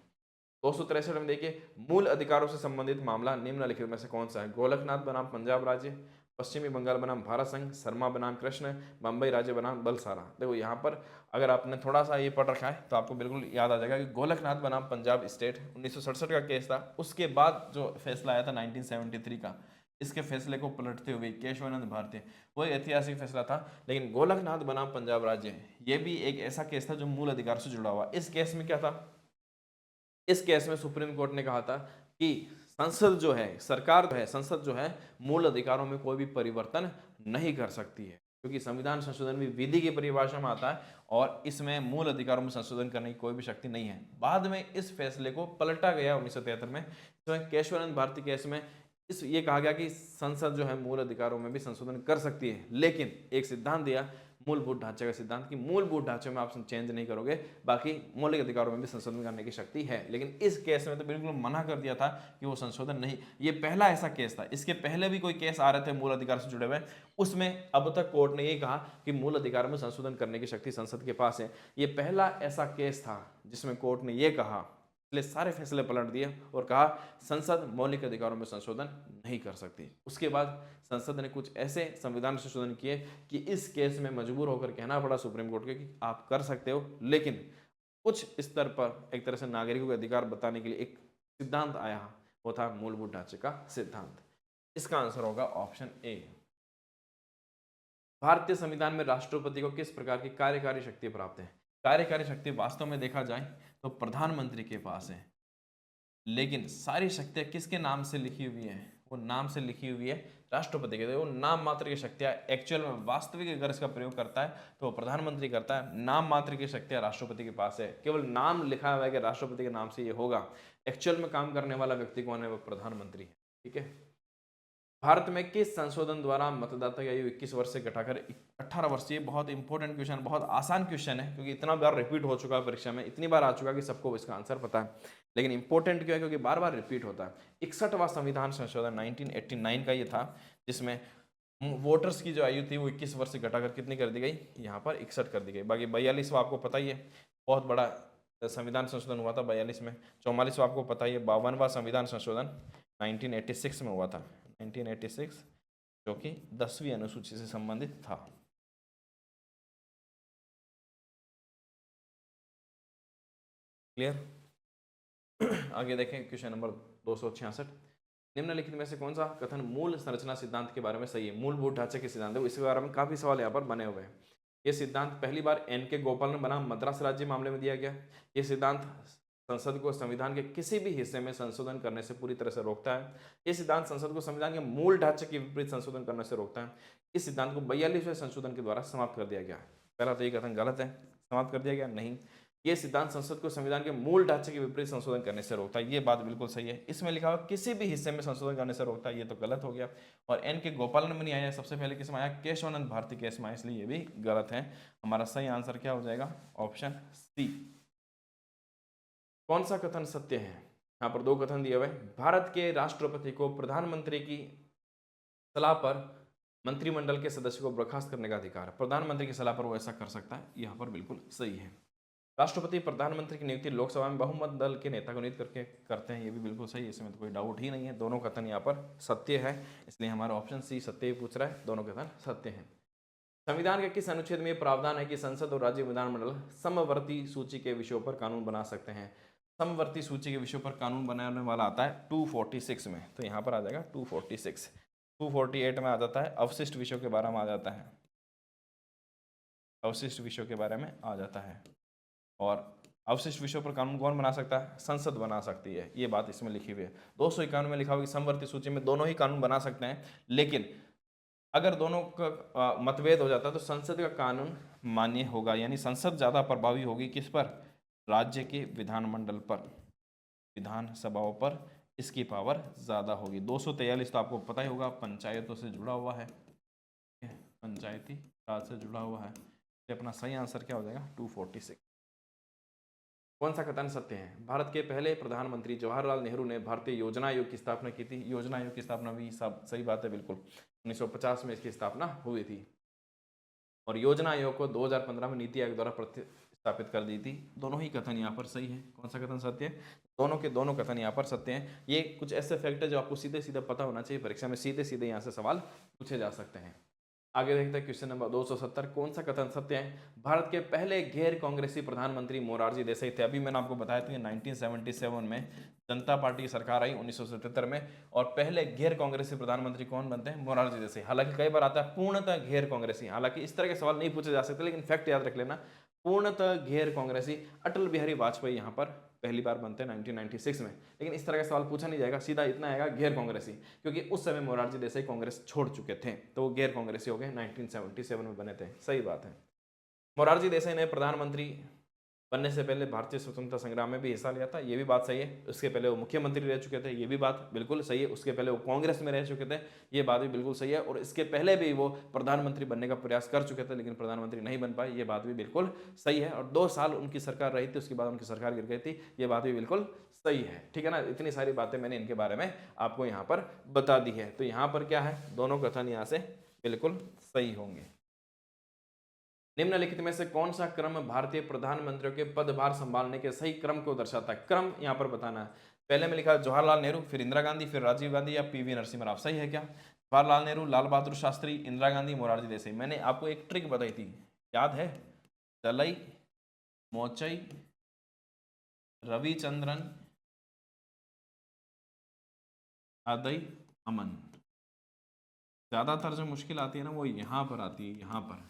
263 में देखिए, मूल अधिकारों से संबंधित मामला निम्नलिखित में से कौन सा है? गोलकनाथ बनाम पंजाब राज्य, पश्चिमी बंगाल बनाम भारत संघ, शर्मा बनाम कृष्ण, बम्बई राज्य बनाम बलसारा। देखो यहाँ पर अगर आपने थोड़ा सा ये पढ़ रखा है तो आपको बिल्कुल याद आ जाएगा कि गोलकनाथ बनाम पंजाब स्टेट 1967 का केस था। उसके बाद जो फैसला आया था 1973 का, इसके फैसले को पलटते हुए केशवानंद भारती, वो ऐतिहासिक फैसला था। लेकिन गोलकनाथ बनाम पंजाब राज्य ये भी एक ऐसा केस था जो मूल अधिकार से जुड़ा हुआ। इस केस में क्या था? इस केस में सुप्रीम कोर्ट ने कहा था कि संसद जो है, सरकार जो है, संसद जो है, मूल अधिकारों में कोई भी परिवर्तन नहीं कर सकती है, क्योंकि संविधान संशोधन भी विधि की परिभाषा में आता है और इसमें मूल अधिकारों में संशोधन करने की कोई भी शक्ति नहीं है। बाद में इस फैसले को पलटा गया 1973 में, इसमें केशवानंद भारती केस में ये कहा गया कि संसद जो है मूल अधिकारों में भी संशोधन कर सकती है, लेकिन एक सिद्धांत दिया, मूलभूत ढांचे का सिद्धांत, कि मूलभूत ढांचे में आप चेंज नहीं करोगे, बाकी मौलिक अधिकारों में भी संशोधन करने की शक्ति है। लेकिन इस केस में तो बिल्कुल मना कर दिया था कि वो संशोधन नहीं। ये पहला ऐसा केस था। इसके पहले भी कोई केस आ रहे थे मूल अधिकार से जुड़े हुए, उसमें अब तक कोर्ट ने ये कहा कि मूल अधिकार में संशोधन करने की शक्ति संसद के पास है। ये पहला ऐसा केस था जिसमें कोर्ट ने ये कहा। इसलिए सारे फैसले पलट दिए और कहा संसद मौलिक अधिकारों में संशोधन नहीं कर सकती। उसके बाद संसद ने कुछ ऐसे संविधान संशोधन किए कि इस केस में मजबूर होकर कहना पड़ा सुप्रीम कोर्ट के कि आप कर सकते हो, लेकिन कुछ स्तर पर एक तरह से नागरिकों के अधिकार बताने के लिए एक सिद्धांत आया, वो था मूलभूत ढांचे का सिद्धांत। इसका आंसर होगा ऑप्शन ए। भारतीय संविधान में राष्ट्रपति को किस प्रकार की कार्यकारी शक्ति प्राप्त है? कार्यकारी शक्ति वास्तव में देखा जाए तो प्रधानमंत्री के पास है, लेकिन सारी शक्तियां किसके नाम से लिखी हुई है? वो नाम से लिखी हुई है राष्ट्रपति के। वो नाम मात्र की शक्तियां, एक्चुअल में वास्तविक अगर इसका प्रयोग करता है तो वो प्रधानमंत्री करता है, नाम मात्र की शक्तियां राष्ट्रपति के पास है। केवल नाम लिखा हुआ है कि राष्ट्रपति के नाम से ये होगा, एक्चुअल में काम करने वाला व्यक्ति कौन है? वो प्रधानमंत्री है। ठीक है। भारत में किस संशोधन द्वारा मतदाता की आयु 21 वर्ष से घटाकर 18 वर्ष? ये बहुत इंपॉर्टेंट क्वेश्चन, बहुत आसान क्वेश्चन है, क्योंकि इतना बार रिपीट हो चुका है परीक्षा में, इतनी बार आ चुका कि सबको इसका आंसर पता है। लेकिन इंपॉर्टेंट क्यों है? क्योंकि बार बार रिपीट होता है। 61वां संविधान संशोधन 1989 का ये था, जिसमें वोटर्स की जो आयु थी वो 21 वर्ष से घटाकर कितनी कर दी गई? यहाँ पर 61 कर दी गई। बाकी 42वां आपको पता ही है, बहुत बड़ा संविधान संशोधन हुआ था 42 में। 44वां आपको पता ही है, 52वां संविधान संशोधन 1986 में हुआ था, 1986, जो कि 10वीं अनुसूची से संबंधित था। क्लियर? आगे देखें क्वेश्चन नंबर 266। निम्नलिखित में से कौन सा कथन मूल संरचना सिद्धांत के बारे में सही है? मूलभूत ढांचे के सिद्धांत है, इसके बारे में काफी सवाल यहाँ पर बने हुए हैं। ये सिद्धांत पहली बार एन.के. गोपालन बनाम मद्रास राज्य मामले में दिया गया। ये सिद्धांत संसद को संविधान के किसी भी हिस्से में संशोधन करने से पूरी तरह से रोकता है। ये सिद्धांत संसद को संविधान के मूल ढांचे के विपरीत संशोधन करने से रोकता है। इस सिद्धांत को 42वें संशोधन के द्वारा समाप्त कर दिया गया। पहला तो ये कथन गलत है, समाप्त कर दिया गया नहीं। ये सिद्धांत संसद को संविधान के मूल ढांचे के विपरीत संशोधन करने से रोकता है, ये बात बिल्कुल सही है। इसमें लिखा हुआ किसी भी हिस्से में संशोधन करने से रोकता है, ये तो गलत हो गया। और एन.के. गोपालन में नहीं आया, सबसे पहले किसमें आया? केशवानंद भारती केस में आया, इसलिए ये भी गलत है। हमारा सही आंसर क्या हो जाएगा? Option C. कौन सा कथन सत्य है? यहाँ पर 2 कथन दिए हुए। भारत के राष्ट्रपति को प्रधानमंत्री की सलाह पर मंत्रिमंडल के सदस्य को बर्खास्त करने का अधिकार है। प्रधानमंत्री की सलाह पर वो ऐसा कर सकता है, यहाँ पर बिल्कुल सही है। राष्ट्रपति प्रधानमंत्री की नियुक्ति लोकसभा में बहुमत दल के नेता को नियुक्त करके करते हैं, ये भी बिल्कुल सही है, इसमें तो कोई डाउट ही नहीं है। दोनों कथन यहाँ पर सत्य है, इसलिए हमारा ऑप्शन सी सत्य पूछ रहा है, दोनों कथन सत्य हैं। संविधान के किस अनुच्छेद में प्रावधान है कि संसद और राज्य विधानमंडल समवर्ती सूची के विषयों पर कानून बना सकते हैं? समवर्ती सूची के विषयों पर कानून बनाने वाला आता है 246 में, तो यहाँ पर आ जाएगा 246। 248 में आ जाता है अवशिष्ट विषयों के बारे में आ जाता है, अवशिष्ट विषयों के बारे में आ जाता है। और अवशिष्ट विषयों पर कानून कौन बना सकता है? संसद बना सकती है, ये बात इसमें लिखी हुई है। 251 में लिखा हुआ कि समवर्ती सूची में दोनों ही कानून बना सकते हैं, लेकिन अगर दोनों का मतभेद हो जाता है तो संसद का कानून मान्य होगा, यानी संसद ज्यादा प्रभावी होगी किस पर? राज्य के विधानमंडल पर, विधानसभाओं पर इसकी पावर ज्यादा होगी। 243 तो आपको पता ही होगा, पंचायतों से जुड़ा हुआ है, पंचायती राज से जुड़ा हुआ है, तो अपना सही आंसर क्या हो जाएगा? 246। कौन सा कथन सत्य है? भारत के पहले प्रधानमंत्री जवाहरलाल नेहरू ने भारतीय योजना आयोग की स्थापना की थी। योजना आयोग की स्थापना भी सब सही बात है, बिल्कुल 1950 में इसकी स्थापना हुई थी। और योजना आयोग को 2015 में नीति आयोग द्वारा प्रतिस्थापित कर दी थी। दोनों ही कथन यहाँ पर सही है। कौन सा कथन सत्य है? दोनों के दोनों कथन यहाँ पर सत्य हैं। ये कुछ ऐसे फैक्ट है जो आपको सीधे सीधे पता होना चाहिए, परीक्षा में सीधे सीधे यहाँ से सवाल पूछे जा सकते हैं। आगे देखते हैं क्वेश्चन नंबर 270। कौन सा कथन सत्य है? भारत के पहले गैर कांग्रेसी प्रधानमंत्री मोरारजी देसाई थे। अभी मैंने आपको बताया था कि 1977 में जनता पार्टी की सरकार आई 1977 में, और पहले गैर कांग्रेसी प्रधानमंत्री कौन बनते हैं? मोरारजी देसाई। हालांकि कई बार आता है पूर्णतः गैर कांग्रेसी, हालांकि इस तरह के सवाल नहीं पूछे जा सकते, लेकिन फैक्ट याद रख लेना, पूर्णतः गैर कांग्रेसी अटल बिहारी वाजपेयी यहाँ पर पहली बार बनते हैं 1996 में। लेकिन इस तरह का सवाल पूछा नहीं जाएगा, सीधा इतना आएगा गैर कांग्रेसी, क्योंकि उस समय मोरारजी देसाई कांग्रेस छोड़ चुके थे, तो वो गैर कांग्रेसी हो गए, 1977 में बने थे। सही बात है। मोरारजी देसाई ने प्रधानमंत्री बनने से पहले भारतीय स्वतंत्रता संग्राम में भी हिस्सा लिया था, ये भी बात सही है। उसके पहले वो मुख्यमंत्री रह चुके थे, ये भी बात बिल्कुल सही है। उसके पहले वो कांग्रेस में रह चुके थे, ये बात भी बिल्कुल सही है। और इसके पहले भी वो प्रधानमंत्री बनने का प्रयास कर चुके थे, लेकिन प्रधानमंत्री नहीं बन पाए, ये बात भी बिल्कुल सही है। और 2 साल उनकी सरकार रही थी, उसके बाद उनकी सरकार गिर गई थी, ये बात भी बिल्कुल सही है। ठीक है ना, इतनी सारी बातें मैंने इनके बारे में आपको यहाँ पर बता दी है। तो यहाँ पर क्या है, दोनों कथन यहाँ से बिल्कुल सही होंगे। निम्नलिखित में से कौन सा क्रम भारतीय प्रधानमंत्रियों के पदभार संभालने के सही क्रम को दर्शाता है? क्रम यहाँ पर बताना है। पहले में लिखा जवाहरलाल नेहरू, फिर इंदिरा गांधी, फिर राजीव गांधी या पीवी नरसिम्हा राव। सही है क्या? जवाहरलाल नेहरू, लाल बहादुर शास्त्री, इंदिरा गांधी, मोरारजी देसाई। मैंने आपको एक ट्रिक बताई थी, याद है? दलई, मोचई, रविचंद्रन, अदई, अमन। ज्यादातर जो मुश्किल आती है ना वो यहाँ पर आती है, यहाँ पर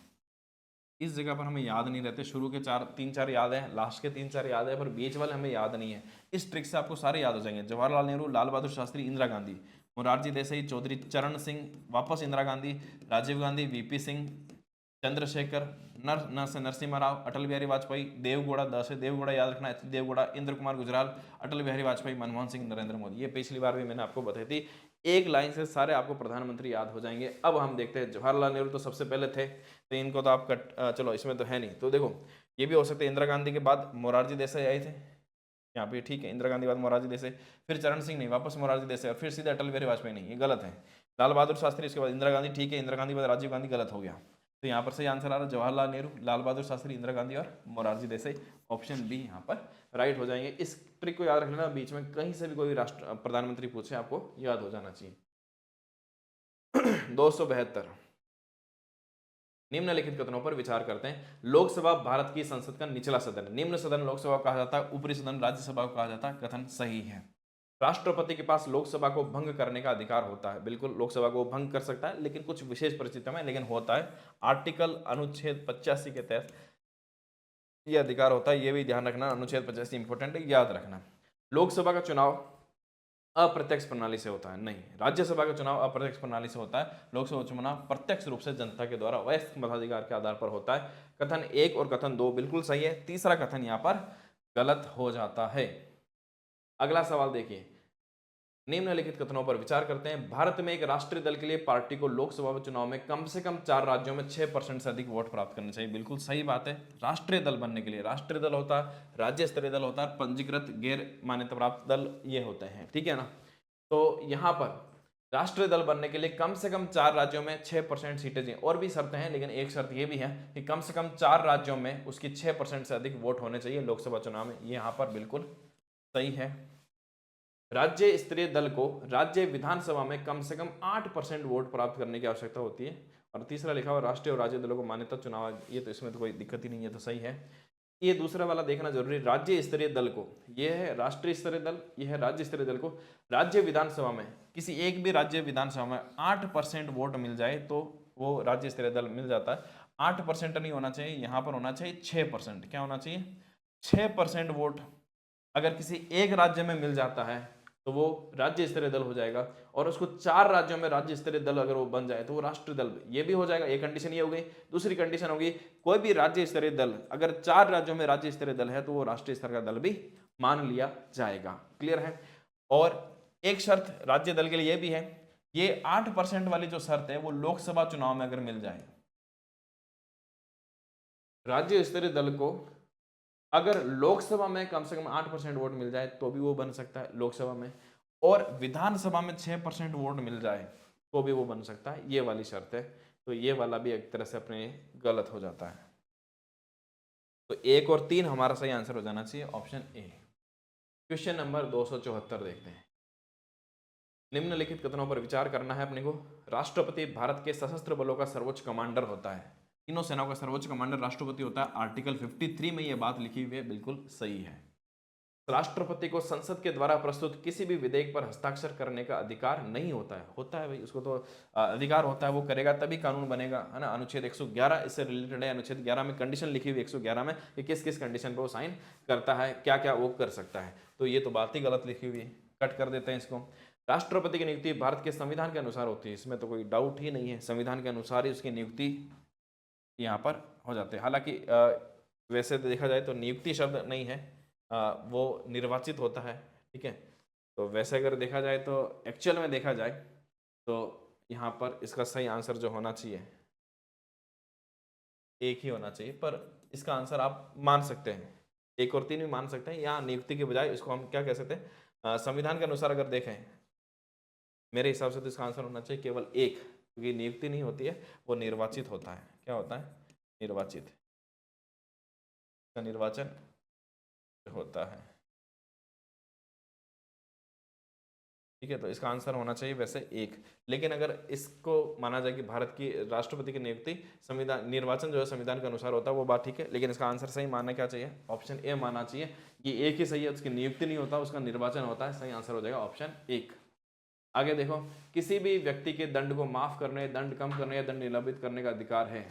इस जगह पर हमें याद नहीं रहते। शुरू के तीन चार याद है, लास्ट के तीन चार याद है, पर बीच वाले हमें याद नहीं है। इस ट्रिक से आपको सारे याद हो जाएंगे। जवाहरलाल नेहरू, लाल बहादुर शास्त्री, इंदिरा गांधी, मोरारजी देसाई, चौधरी चरण सिंह, वापस इंदिरा गांधी, राजीव गांधी, वीपी सिंह, चंद्रशेखर, नरसिम्हा राव, अटल बिहारी वाजपेयी, देवगौड़ा। 10 है, देवगौड़ा याद रखना है, देवगौड़ा, इंद्र कुमार गुजराल, अटल बिहारी वाजपेयी, मनमोहन सिंह, नरेंद्र मोदी। ये पिछली बार भी मैंने आपको बताई थी। एक लाइन से सारे आपको प्रधानमंत्री याद हो जाएंगे। अब हम देखते हैं, जवाहरलाल नेहरू तो सबसे पहले थे, तो इनको तो आप चलो इसमें तो है नहीं, तो देखो ये भी हो सकता है। इंदिरा गांधी के बाद मोरारजी देसाई आए थे यहाँ पे, ठीक है, इंदिरा गांधी बाद मोरारजी देसाई, फिर चरण सिंह नहीं, वापस मोरारजी देसाई, और फिर सीधे अटल बिहारी वाजपेयी नहीं, ये गलत है। लाल बहादुर शास्त्री, इसके बाद इंदिरा गांधी, ठीक है, इंदिरा गांधी बाद राजीव गांधी, गलत हो गया। तो यहाँ पर सही आंसर आ रहा है जवाहरलाल नेहरू, लाल बहादुर शास्त्री, इंदिरा गांधी और मोरारजी देसाई। ऑप्शन बी यहाँ पर राइट हो जाएंगे। इस ट्रिक को याद रख लेना, बीच में कहीं से भी कोई राष्ट्र प्रधानमंत्री पूछे आपको याद हो जाना चाहिए। 272, निम्नलिखित कथनों पर विचार करते हैं। लोकसभा भारत की संसद का निचला सदन है। निम्न सदन लोकसभा को कहा जाता है, ऊपरी सदन राज्यसभा को कहा जाता है। कथन सही है। राष्ट्रपति के पास लोकसभा को भंग करने का अधिकार होता है। बिल्कुल, लोकसभा को भंग कर सकता है, लेकिन कुछ विशेष परिस्थितियों में, लेकिन होता है। आर्टिकल अनुच्छेद 85 के तहत यह अधिकार होता है। यह भी ध्यान रखना, अनुच्छेद 85 इंपॉर्टेंट है, याद रखना। लोकसभा का चुनाव अप्रत्यक्ष प्रणाली से होता है, नहीं। राज्यसभा का चुनाव अप्रत्यक्ष प्रणाली से होता है। लोकसभा चुनाव प्रत्यक्ष रूप से जनता के द्वारा वयस्क मताधिकार के आधार पर होता है। कथन 1 और कथन 2 बिल्कुल सही है। तीसरा कथन यहाँ पर गलत हो जाता है। अगला सवाल देखिए, निम्नलिखित कथनों पर विचार करते हैं। भारत में एक राष्ट्रीय दल के लिए पार्टी को लोकसभा चुनाव में कम से कम 4 राज्यों में 6% से अधिक वोट प्राप्त करने चाहिए। बिल्कुल सही बात है। राष्ट्रीय दल बनने के लिए, राष्ट्रीय दल होता है, राज्य स्तरीय दल होता है, पंजीकृत गैर मान्यता प्राप्त दल ये होते हैं, ठीक है ना। तो यहाँ पर राष्ट्रीय दल बनने के लिए कम से कम 4 राज्यों में 6% सीटें चाहिए। और भी शर्तें हैं, लेकिन एक शर्त ये भी है कि कम से कम 4 राज्यों में उसकी 6% से अधिक वोट होने चाहिए लोकसभा चुनाव में। ये यहाँ पर बिल्कुल सही है। राज्य स्तरीय दल को राज्य विधानसभा में कम से कम 8% वोट प्राप्त करने की आवश्यकता होती है। और तीसरा लिखा हुआ राष्ट्रीय और राज्य दलों को मान्यता चुनाव, ये तो इसमें तो कोई दिक्कत ही नहीं है, तो सही है। ये दूसरा वाला देखना जरूरी। राज्य स्तरीय दल को, ये है राष्ट्रीय स्तरीय दल, ये है राज्य स्तरीय दल को राज्य विधानसभा में, किसी एक भी राज्य विधानसभा में 8% वोट मिल जाए तो वो राज्य स्तरीय दल मिल जाता है। 8% नहीं होना चाहिए, यहाँ पर होना चाहिए 6%। क्या होना चाहिए? 6% वोट अगर किसी एक राज्य में मिल जाता है तो वो राज्य स्तरीय दल हो जाएगा। और उसको 4 राज्यों में राज्य स्तरीय दल अगर वो बन जाए तो वो राष्ट्रीय दल ये भी हो जाएगा। एक कंडीशन ये हो गई। दूसरी कंडीशन होगी, कोई भी राज्य स्तरीय दल अगर 4 राज्यों में राज्य स्तरीय दल है तो वो राष्ट्रीय स्तर का दल भी मान लिया जाएगा। क्लियर है? और एक शर्त राज्य दल के लिए ये भी है, ये 8% वाली जो शर्त है वो लोकसभा चुनाव में अगर मिल जाए, राज्य स्तरीय दल को अगर लोकसभा में कम से कम 8% वोट मिल जाए तो भी वो बन सकता है लोकसभा में, और विधानसभा में 6% वोट मिल जाए तो भी वो बन सकता है। ये वाली शर्त है। तो ये वाला भी एक तरह से अपने गलत हो जाता है। तो 1 और 3 हमारा सही आंसर हो जाना चाहिए, ऑप्शन ए। क्वेश्चन नंबर 274 देखते हैं। निम्नलिखित कथनों पर विचार करना है अपने को। राष्ट्रपति भारत के सशस्त्र बलों का सर्वोच्च कमांडर होता है। तीनों सेनाओं का सर्वोच्च कमांडर राष्ट्रपति होता है। आर्टिकल 53 में यह बात लिखी हुई है, बिल्कुल सही है। राष्ट्रपति को संसद के द्वारा प्रस्तुत किसी भी विधेयक पर हस्ताक्षर करने का अधिकार नहीं होता है। होता है भाई, उसको तो अधिकार होता है, वो करेगा तभी कानून बनेगा, है ना। अनुच्छेद 111 इससे रिलेटेड है। अनुच्छेद 11 में कंडीशन लिखी हुई 111 में कि किस किस कंडीशन पर वो साइन करता है, क्या क्या वो कर सकता है। तो ये तो बात ही गलत लिखी हुई है, कट कर देते हैं इसको। राष्ट्रपति की नियुक्ति भारत के संविधान के अनुसार होती है, इसमें तो कोई डाउट ही नहीं है। संविधान के अनुसार ही उसकी नियुक्ति यहाँ पर हो जाते हैं। हालांकि वैसे तो देखा जाए तो नियुक्ति शब्द नहीं है, वो निर्वाचित होता है, ठीक है। तो वैसे अगर देखा जाए तो एक्चुअल में देखा जाए तो यहाँ पर इसका सही आंसर जो होना चाहिए एक ही होना चाहिए, पर इसका आंसर आप मान सकते हैं 1 और 3 भी मान सकते हैं। यहाँ नियुक्ति के बजाय इसको हम क्या कह सकते हैं, संविधान के अनुसार अगर देखें मेरे हिसाब से तो इसका आंसर होना चाहिए केवल 1, क्योंकि नियुक्ति नहीं होती है, वो निर्वाचित होता है। क्या होता है? निर्वाचित, निर्वाचन होता है। ठीक है, तो इसका आंसर होना चाहिए वैसे एक। लेकिन अगर इसको माना जाए कि भारत की राष्ट्रपति की नियुक्ति संविधान, निर्वाचन जो है संविधान के अनुसार होता है, वो बात ठीक है, लेकिन इसका आंसर सही मानना क्या चाहिए, ऑप्शन ए मानना चाहिए। ये एक ही सही है, उसकी नियुक्ति नहीं होता, उसका निर्वाचन होता है। सही आंसर हो जाएगा ऑप्शन एक। आगे देखो, किसी भी व्यक्ति के दंड को माफ करने, दंड कम करने या दंड निलंबित करने का अधिकार है।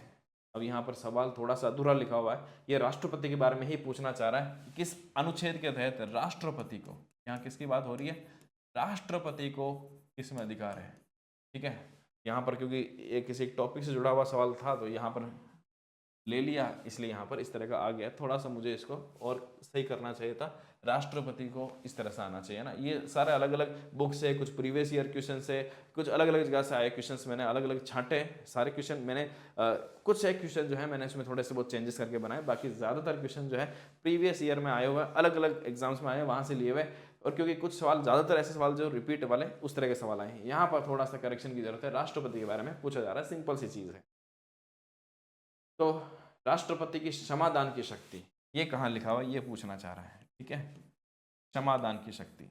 अब यहाँ पर सवाल थोड़ा सा अधूरा लिखा हुआ है, ये राष्ट्रपति के बारे में ही पूछना चाह रहा है। किस अनुच्छेद के तहत राष्ट्रपति को, यहाँ किसकी बात हो रही है, राष्ट्रपति को किसमें अधिकार है। ठीक है, यहाँ पर क्योंकि ये किसी टॉपिक से जुड़ा हुआ सवाल था तो यहाँ पर ले लिया, इसलिए यहाँ पर इस तरह का आ गया। थोड़ा सा मुझे इसको और सही करना चाहिए था, राष्ट्रपति को इस तरह से आना चाहिए ना। ये सारे अलग अलग बुक से, कुछ प्रीवियस ईयर क्वेश्चन से, कुछ अलग अलग जगह से आए क्वेश्चंस मैंने अलग अलग छांटे। सारे क्वेश्चन मैंने कुछ एक क्वेश्चन जो है मैंने इसमें थोड़े से बहुत चेंजेस करके बनाए, बाकी ज़्यादातर क्वेश्चन जो है प्रीवियस ईयर में आए हुए, अलग अलग एग्जाम्स में आए, वहाँ से लिए हुए। और क्योंकि कुछ सवाल ज़्यादातर ऐसे सवाल जो रिपीट वाले उस तरह के सवाल आए हैं, यहाँ पर थोड़ा सा करेक्शन की जरूरत है। राष्ट्रपति के बारे में पूछा जा रहा है, सिंपल सी चीज़ है। तो राष्ट्रपति की क्षमादान की शक्ति, ये कहाँ लिखा हुआ है, ये पूछना चाह रहा है। ठीक है, क्षमादान की शक्ति,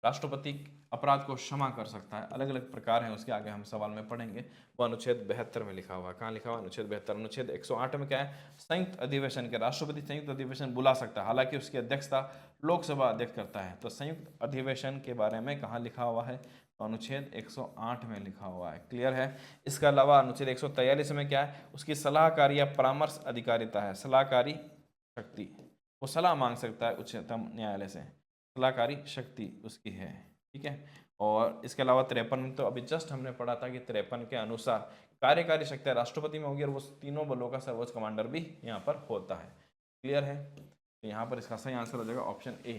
राष्ट्रपति अपराध को क्षमा कर सकता है, अलग अलग प्रकार हैं उसके, आगे हम सवाल में पढ़ेंगे। वो अनुच्छेद 72 में लिखा हुआ है। कहाँ लिखा हुआ, अनुच्छेद 72। अनुच्छेद 108 में क्या है, संयुक्त अधिवेशन के, राष्ट्रपति संयुक्त अधिवेशन बुला सकता है, हालांकि उसकी अध्यक्षता लोकसभा अध्यक्ष करता है। तो संयुक्त अधिवेशन के बारे में कहाँ लिखा हुआ है, तो अनुच्छेद 108 में लिखा हुआ है। क्लियर है। इसके अलावा अनुच्छेद 143 में क्या है, उसकी सलाहकारी या परामर्श अधिकारिता है, सलाहकारी शक्ति, वो सलाह मांग सकता है उच्चतम न्यायालय से, सलाहकारी शक्ति उसकी है। ठीक है, और इसके अलावा 53 में तो अभी जस्ट हमने पढ़ा था कि 53 के अनुसार कार्यकारी शक्ति राष्ट्रपति में होगी और वो तीनों बलों का सर्वोच्च कमांडर भी यहाँ पर होता है। क्लियर है, तो यहाँ पर इसका सही आंसर हो जाएगा ऑप्शन ए।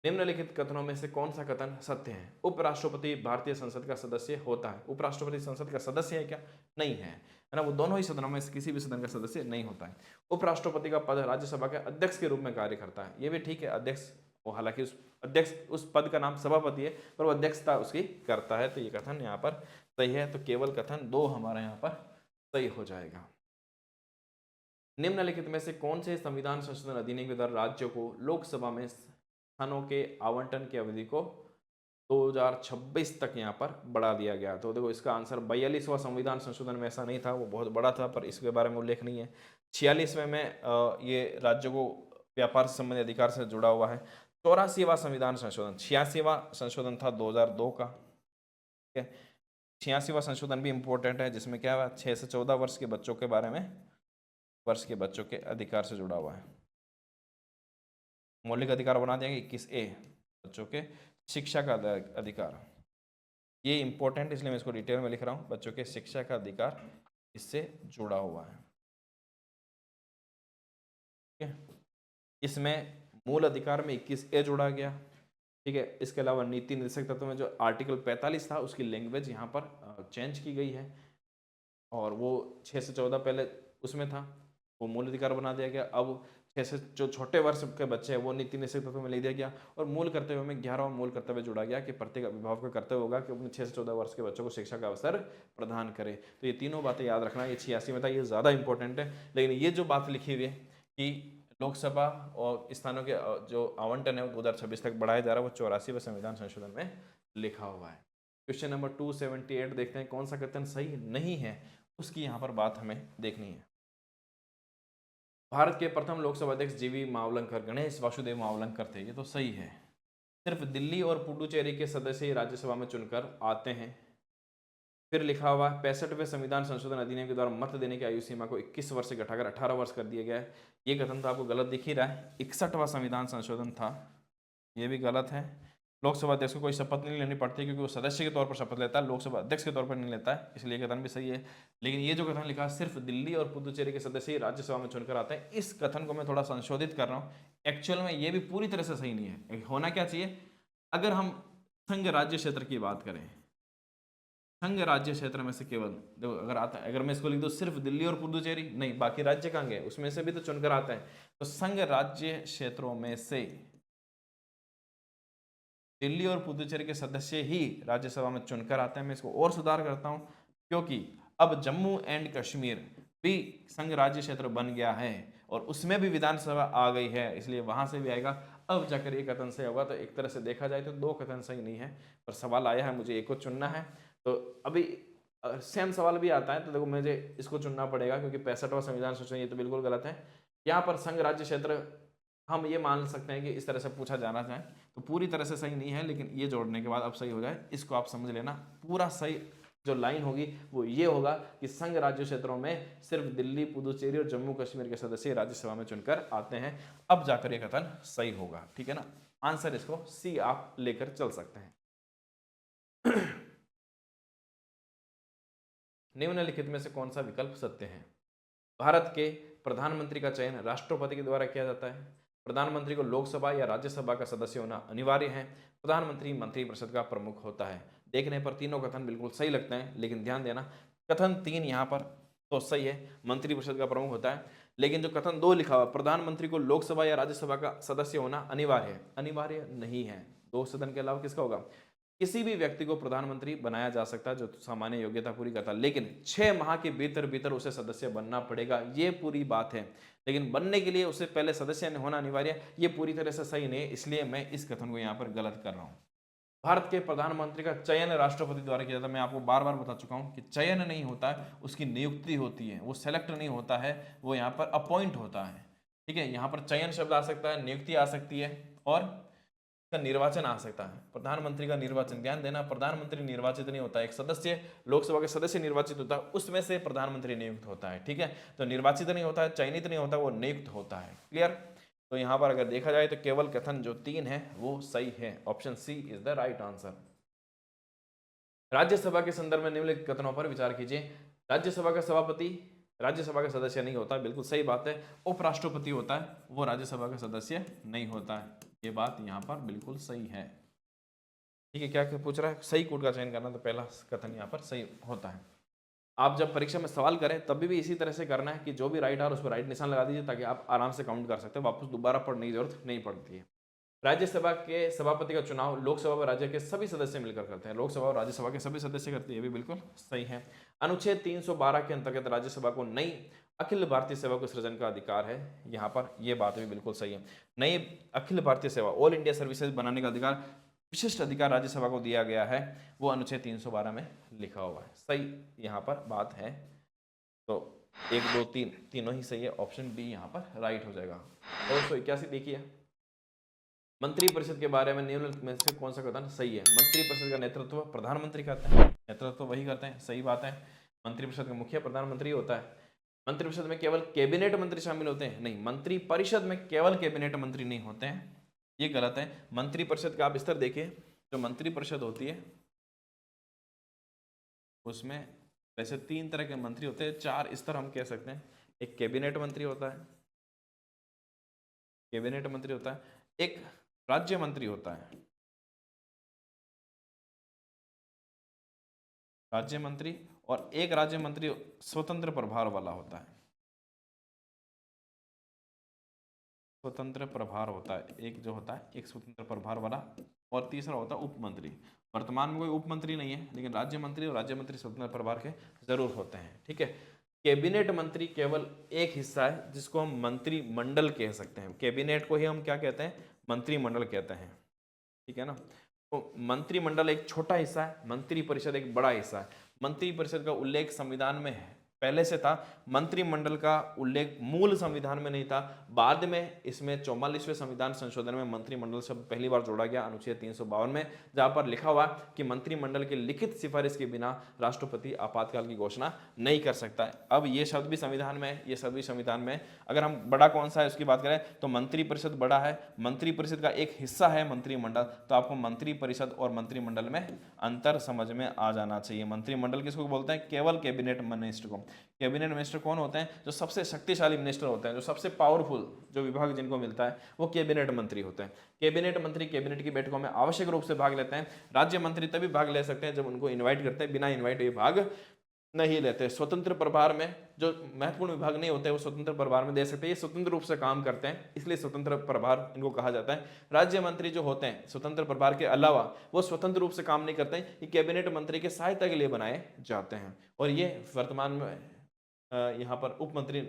निम्नलिखित कथनों में से कौन सा कथन सत्य है, उपराष्ट्रपति भारतीय संसद का सदस्य होता है। उपराष्ट्रपति संसद का सदस्य है क्या, नहीं है ना, वो दोनों ही सदनों में से किसी भी सदन का सदस्य नहीं होता है। उपराष्ट्रपति का पद राज्यसभा के अध्यक्ष के रूप में कार्य करता है, ये भी ठीक है, अध्यक्ष, वो हालांकि उस अध्यक्ष, उस पद का नाम सभापति है, पर वो अध्यक्षता उसकी करता है। तो ये कथन यहाँ पर सही है, तो केवल कथन 2 हमारा यहाँ पर सही हो जाएगा। निम्नलिखित में से कौन से संविधान संशोधन अधिनियम के द्वारा राज्यों को लोकसभा में स्थानों के आवंटन की अवधि को 2026 तक यहाँ पर बढ़ा दिया गया। तो देखो इसका आंसर 42वां संविधान संशोधन में ऐसा नहीं था, वो बहुत बड़ा था, पर इसके बारे में उल्लेख नहीं है। 46वें में ये राज्यों को व्यापार से संबंधित अधिकार से जुड़ा हुआ है। 84वां संविधान संशोधन, 86वां संशोधन था 2002 का। ठीक है, 86वां संशोधन भी इम्पोर्टेंट है, जिसमें क्या हुआ, 6 से 14 वर्ष के बच्चों के बारे में, वर्ष के बच्चों के अधिकार से जुड़ा हुआ है। मौलिक अधिकार बना देंगे 21A, बच्चों के शिक्षा का अधिकार, ये इंपॉर्टेंट इसलिए मैं इसको डिटेल में लिख रहा हूँ। बच्चों के शिक्षा का अधिकार इससे जुड़ा हुआ है। ठीक है, इसमें मूल अधिकार में 21A जोड़ा गया। ठीक है, इसके अलावा नीति निर्देशक तत्व में जो आर्टिकल 45 था उसकी लैंग्वेज यहाँ पर चेंज की गई है, और वो 6 से 14 पहले उसमें था, वो मूल अधिकार बना दिया गया। अब 6 से जो छोटे वर्ष के बच्चे हैं वो नीति निषेध तत्व में ले दिया गया, और मूल कर्तव्य में 11वां मूल कर्तव्य जोड़ा गया कि प्रत्येक अभिभावक का कर्तव्य होगा कि अपने 6 से 14 वर्ष के बच्चों को शिक्षा का अवसर प्रदान करे। तो ये तीनों बातें याद रखना, ये 86 में था, ये ज़्यादा इंपॉर्टेंट है। लेकिन ये जो बात लिखी हुई है कि लोकसभा और स्थानों के जो आवंटन है वो 2026 तक बढ़ाया जा रहा है, वो 84वें संविधान संशोधन में लिखा हुआ है। क्वेश्चन नंबर 278 देखते हैं, कौन सा कथन सही नहीं है, उसकी यहाँ पर बात हमें देखनी है। भारत के प्रथम लोकसभा अध्यक्ष जीवी मावलंकर गणेश वासुदेव मावलंकर थे, ये तो सही है। सिर्फ दिल्ली और पुडुचेरी के सदस्य ही राज्यसभा में चुनकर आते हैं। फिर लिखा हुआ 65वें संविधान संशोधन अधिनियम के द्वारा मत देने की आयु सीमा को 21 वर्ष से घटाकर 18 वर्ष कर दिया गया है। ये कथन तो आपको गलत दिख ही रहा है। 61वां संविधान संशोधन था, ये भी गलत है। लोकसभा अध्यक्ष को कोई शपथ नहीं लेनी पड़ती क्योंकि वो सदस्य के तौर पर शपथ लेता है, लोकसभा अध्यक्ष के तौर पर नहीं लेता है, इसलिए कथन भी सही है। लेकिन ये जो कथन लिखा है सिर्फ दिल्ली और पुदुचेरी के सदस्य ही राज्यसभा में चुनकर आते हैं, इस कथन को मैं थोड़ा संशोधित कर रहा हूँ। एक्चुअल में ये भी पूरी तरह से सही नहीं है। होना क्या चाहिए, अगर हम संघ राज्य क्षेत्र की बात करें, संघ राज्य क्षेत्र में से केवल देखो अगर आता है, अगर मैं इसको लिख दूं सिर्फ दिल्ली और पुदुचेरी, नहीं बाकी राज्य कहाँ गए, उसमें से भी तो चुनकर आता है। तो संघ राज्य क्षेत्रों में से दिल्ली और पुदुचेरी के सदस्य ही राज्यसभा में चुनकर आते हैं। मैं इसको और सुधार करता हूं, क्योंकि अब जम्मू एंड कश्मीर भी संघ राज्य क्षेत्र बन गया है और उसमें भी विधानसभा आ गई है, इसलिए वहां से भी आएगा। अब जाकर ये कथन सही होगा। तो एक तरह से देखा जाए तो दो कथन सही नहीं है, पर सवाल आया है, मुझे एक को चुनना है। तो अभी सेम सवाल भी आता है, तो देखो मुझे इसको चुनना पड़ेगा, क्योंकि 65वां संविधान संशोधन ये तो बिल्कुल गलत है। यहाँ पर संघ राज्य क्षेत्र हम ये मान सकते हैं कि इस तरह से पूछा जाना चाहे तो पूरी तरह से सही नहीं है, लेकिन ये जोड़ने के बाद अब सही हो जाए, इसको आप समझ लेना। पूरा सही जो लाइन होगी वो ये होगा कि संघ राज्य क्षेत्रों में सिर्फ दिल्ली, पुदुचेरी और जम्मू कश्मीर के सदस्य राज्यसभा में चुनकर आते हैं। अब जाकर ये कथन सही होगा, ठीक है ना। आंसर इसको सी आप लेकर चल सकते हैं। निम्नलिखित में से कौन सा विकल्प सत्य है? भारत के प्रधानमंत्री का चयन राष्ट्रपति के द्वारा किया जाता है। प्रधानमंत्री को लोकसभा या राज्यसभा का सदस्य होना अनिवार्य है। प्रधानमंत्री मंत्रिपरिषद का प्रमुख होता है। देखने पर तीनों कथन बिल्कुल सही लगते हैं, लेकिन ध्यान देना कथन 3 यहाँ पर तो सही है, मंत्रिपरिषद का प्रमुख होता है। लेकिन जो कथन 2 लिखा हुआ, प्रधानमंत्री को लोकसभा या राज्यसभा का सदस्य होना अनिवार्य है, अनिवार्य नहीं है। 2 सदन के अलावा किसका होगा? किसी भी व्यक्ति को प्रधानमंत्री बनाया जा सकता है जो सामान्य योग्यता पूरी करता है, लेकिन 6 माह के भीतर भीतर उसे सदस्य बनना पड़ेगा, ये पूरी बात है। लेकिन बनने के लिए उसे पहले सदस्य होना अनिवार्य, ये पूरी तरह से सही नहीं है, इसलिए मैं इस कथन को यहाँ पर गलत कर रहा हूँ। भारत के प्रधानमंत्री का चयन राष्ट्रपति द्वारा किया जाता है। मैं आपको बार बार बता चुका हूँ कि चयन नहीं होता है, उसकी नियुक्ति होती है। वो सेलेक्ट नहीं होता है, वो यहाँ पर अपॉइंट होता है, ठीक है। यहाँ पर चयन शब्द आ सकता है, नियुक्ति आ सकती है और निर्वाचन आ सकता है। प्रधानमंत्री का निर्वाचन, ध्यान देना, प्रधानमंत्री निर्वाचित नहीं होता है। एक सदस्य लोकसभा के सदस्य निर्वाचित होता है, उसमें से प्रधानमंत्री नियुक्त होता है, ठीक है। तो निर्वाचित नहीं होता है, चयनित नहीं होता, वो नियुक्त होता है। क्लियर? तो यहां पर अगर देखा जाए तो केवल कथन जो 3 है वो सही है। Option C is the right answer. Rajya Sabha के संदर्भ में निम्नलिखित कथनों पर विचार कीजिए। राज्यसभा का सभापति राज्यसभा का सदस्य नहीं होता, बिल्कुल सही बात है। उपराष्ट्रपति होता है, वो राज्यसभा का सदस्य नहीं होता है, ये बात यहाँ पर बिल्कुल सही है, ठीक है। क्या पूछ रहा है? सही कोड का चयन करना, तो पहला कथन यहाँ पर सही होता है। आप जब परीक्षा में सवाल करें तब भी इसी तरह से करना है कि जो भी राइट आ रहा है उस पर राइट निशान लगा दीजिए, ताकि आप आराम से काउंट कर सकते हो, वापस दोबारा पढ़ने की जरूरत नहीं पड़ती है। राज्यसभा के सभापति का चुनाव लोकसभा व राज्य के सभी सदस्य मिलकर करते हैं। लोकसभा और राज्यसभा के सभी सदस्य करते हैं, ये भी बिल्कुल सही है। अनुच्छेद 312 के अंतर्गत राज्यसभा को नई अखिल भारतीय सेवा के सृजन का अधिकार है। यहाँ पर यह बात भी बिल्कुल सही है। नई अखिल भारतीय सेवा, ऑल इंडिया सर्विसेज बनाने का अधिकार, विशिष्ट अधिकार राज्यसभा को दिया गया है, वो अनुच्छेद 312 में लिखा हुआ है। सही यहाँ पर बात है। तो 1, 2, 3 तीनों ही सही है। ऑप्शन बी यहाँ पर राइट हो जाएगा। 281 देखिए, मंत्रिपरिषद के बारे में निम्नलिखित में से कौन सा कथन सही है? मंत्रिपरिषद का नेतृत्व प्रधानमंत्री करते हैं, नेतृत्व वही करते हैं, सही बात है। मंत्रिपरिषद का मुखिया प्रधानमंत्री होता है। मंत्रिपरिषद में केवल कैबिनेट मंत्री शामिल होते हैं, नहीं, मंत्रिपरिषद में केवल कैबिनेट मंत्री नहीं होते हैं, ये गलत है। मंत्रिपरिषद का आप स्तर देखिए, जो मंत्रिपरिषद होती है उसमें वैसे 3 तरह के मंत्री होते हैं, 4 स्तर हम कह सकते हैं। एक कैबिनेट मंत्री होता है, कैबिनेट मंत्री होता है, एक राज्य मंत्री होता है, राज्य मंत्री, और एक राज्य मंत्री स्वतंत्र प्रभार वाला होता है, स्वतंत्र प्रभार होता है। एक जो होता है एक स्वतंत्र प्रभार वाला, और तीसरा होता है उप मंत्री। वर्तमान में कोई उप मंत्री नहीं है, लेकिन राज्य मंत्री और राज्य मंत्री स्वतंत्र प्रभार के जरूर होते हैं, ठीक है। कैबिनेट मंत्री केवल एक हिस्सा है जिसको हम मंत्रिमंडल कह सकते हैं। कैबिनेट को ही हम क्या कहते हैं? मंत्रिमंडल कहते हैं, ठीक है ना। तो मंत्रिमंडल एक छोटा हिस्सा है, मंत्रिपरिषद एक बड़ा हिस्सा है। मंत्रिपरिषद का उल्लेख संविधान में पहले से था, मंत्रिमंडल का उल्लेख मूल संविधान में नहीं था। बाद में इसमें 44वें संविधान संशोधन में मंत्रिमंडल शब्द पहली बार जोड़ा गया, अनुच्छेद 352 में, जहां पर लिखा हुआ कि मंत्रिमंडल की लिखित सिफारिश के बिना राष्ट्रपति आपातकाल की घोषणा नहीं कर सकता है। अब ये शब्द भी संविधान में है, ये शब्द भी संविधान में है। अगर हम बड़ा कौन सा है उसकी बात करें तो मंत्रिपरिषद बड़ा है, मंत्रिपरिषद का एक हिस्सा है मंत्रिमंडल। तो आपको मंत्रिपरिषद और मंत्रिमंडल में अंतर समझ में आ जाना चाहिए। मंत्रिमंडल किसको बोलते हैं? केवल कैबिनेट मिनिस्टर को। कैबिनेट मिनिस्टर कौन होते हैं? जो सबसे शक्तिशाली मिनिस्टर होते हैं, जो सबसे पावरफुल जो विभाग जिनको मिलता है वो कैबिनेट मंत्री होते हैं। कैबिनेट मंत्री कैबिनेट की बैठकों में आवश्यक रूप से भाग लेते हैं। राज्य मंत्री तभी भाग ले सकते हैं जब उनको इनवाइट करते हैं, बिना इनवाइट ये भाग नहीं लेते। स्वतंत्र प्रभार में जो महत्वपूर्ण विभाग नहीं होते वो स्वतंत्र प्रभार में दे सकते हैं, ये स्वतंत्र रूप से काम करते हैं इसलिए स्वतंत्र प्रभार इनको कहा जाता है। राज्य मंत्री जो होते हैं स्वतंत्र प्रभार के अलावा वो स्वतंत्र रूप से काम नहीं करते हैं, ये कैबिनेट मंत्री के सहायता के लिए बनाए जाते हैं। और ये वर्तमान में यहाँ पर उप मंत्री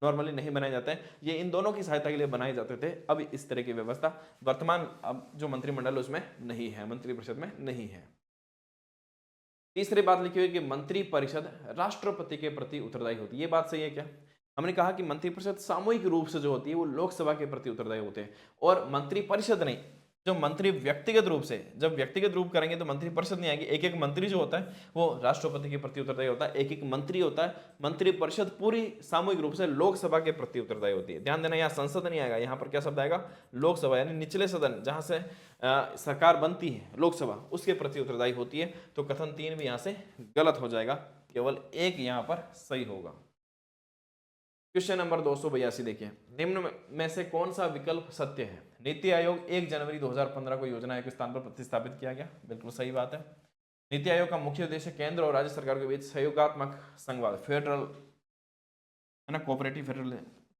नॉर्मली नहीं बनाए जाते हैं, ये इन दोनों की सहायता के लिए बनाए जाते थे। अब इस तरह की व्यवस्था वर्तमान अब जो मंत्रिमंडल उसमें नहीं है, मंत्रिपरिषद में नहीं है। तीसरी बात लिखी हुई कि मंत्री परिषद राष्ट्रपति के प्रति उत्तरदायी होती है। ये बात सही है क्या? हमने कहा कि मंत्रिपरिषद सामूहिक रूप से जो होती है वो लोकसभा के प्रति उत्तरदायी होते हैं, और मंत्री परिषद नहीं। जो मंत्री व्यक्तिगत रूप से, जब व्यक्तिगत रूप करेंगे तो मंत्री परिषद नहीं आएगी। एक एक मंत्री जो होता है वो राष्ट्रपति के प्रति उत्तरदायी होता है, एक एक मंत्री होता है। मंत्री परिषद पूरी सामूहिक रूप से लोकसभा के प्रति उत्तरदायी होती है। ध्यान देना, यहाँ संसद नहीं आएगा, यहाँ पर क्या शब्द आएगा? लोकसभा, यानी निचले सदन जहां से सरकार बनती है, लोकसभा, उसके प्रति उत्तरदायी होती है। तो कथन 3 भी यहां से गलत हो जाएगा, केवल एक यहां पर सही होगा। क्वेश्चन नंबर 282 देखिए, निम्न में से कौन सा विकल्प सत्य है? नीति आयोग 1 जनवरी 2015 को योजना के स्थान पर प्रतिस्थापित किया गया, बिल्कुल सही बात है। नीति आयोग का मुख्य उद्देश्य केंद्र और राज्य सरकार के बीच सहयोगात्मक संवाद, फेडरल है ना, कोऑपरेटिव फेडरल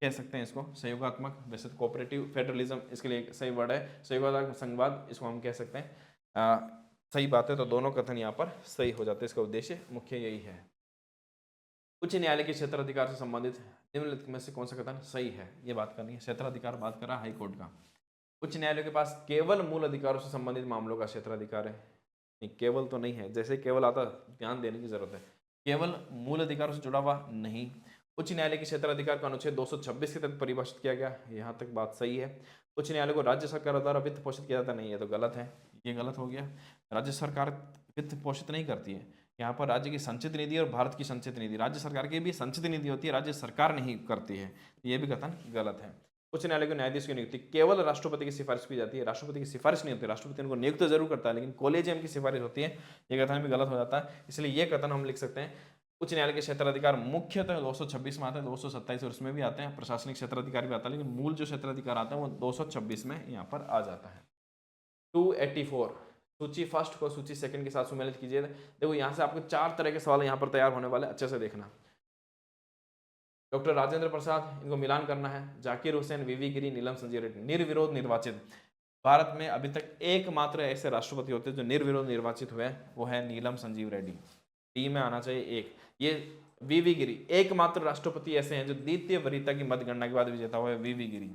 कह सकते हैं इसको, सहयोगात्मक, वैसे तो कोऑपरेटिव फेडरलिज्म इसके लिए सही वर्ड है, सहयोगात्मक संवाद इसको हम कह सकते हैं। सही बात है, तो दोनों कथन यहाँ पर सही हो जाते हैं। इसका उद्देश्य मुख्य यही है। उच्च न्यायालय के क्षेत्राधिकार से संबंधित निम्नलिखित में से कौन सा कथन सही है? ये बात करनी है, क्षेत्राधिकार बात कर रहा है हाई कोर्ट का। उच्च न्यायालय के पास केवल मूल अधिकारों से संबंधित मामलों का क्षेत्राधिकार है। नहीं, केवल तो नहीं है, जैसे केवल आता ध्यान देने की जरूरत है, केवल मूल अधिकारों से जुड़ा हुआ नहीं। उच्च न्यायालय के क्षेत्राधिकार का अनुच्छेद 226 के तहत परिभाषित किया गया, यहाँ तक बात सही है। उच्च न्यायालय को राज्य सरकार द्वारा वित्त पोषित किया जाता नहीं है, तो गलत है, ये गलत हो गया। राज्य सरकार वित्त पोषित नहीं करती है, यहाँ पर राज्य की संचित निधि और भारत की संचित निधि, राज्य सरकार की भी संचित निधि होती है, राज्य सरकार नहीं करती है, ये भी कथन गलत है। उच्च न्यायालय के न्यायाधीश की नियुक्ति केवल राष्ट्रपति की सिफारिश की जाती है, राष्ट्रपति की सिफारिश नहीं होती, राष्ट्रपति उनको नियुक्त जरूर करता है लेकिन कॉलेजियम की सिफारिश होती है, ये कथन भी गलत हो जाता है। इसलिए ये कथन हम लिख सकते हैं, उच्च न्यायालय के क्षेत्राधिकार मुख्यतः 226 में आता है, 227 और उसमें भी आते हैं, प्रशासनिक क्षेत्राधिकार भी आता है, लेकिन मूल जो क्षेत्राधिकार आता है वो 226 में यहाँ पर आ जाता है। 284 सूची फर्स्ट को सूची सेकंड के साथ सुमेलित कीजिए। देखो यहाँ से आपको 4 तरह के सवाल यहाँ पर तैयार होने वाले, अच्छे से देखना। डॉक्टर राजेंद्र प्रसाद, इनको मिलान करना है। जाकिर हुसैन, वीवी गिरी, नीलम संजीव रेड्डी, निर्विरोध निर्वाचित। भारत में अभी तक एकमात्र ऐसे राष्ट्रपति होते हैं जो निर्विरोध निर्वाचित हुए, वो है नीलम संजीव रेड्डी। टी में आना चाहिए एक। ये वीवी गिरी, एकमात्र राष्ट्रपति ऐसे हैं जो द्वितीय वरीयता की मतगणना के बाद विजेता हुए, वीवी गिरी।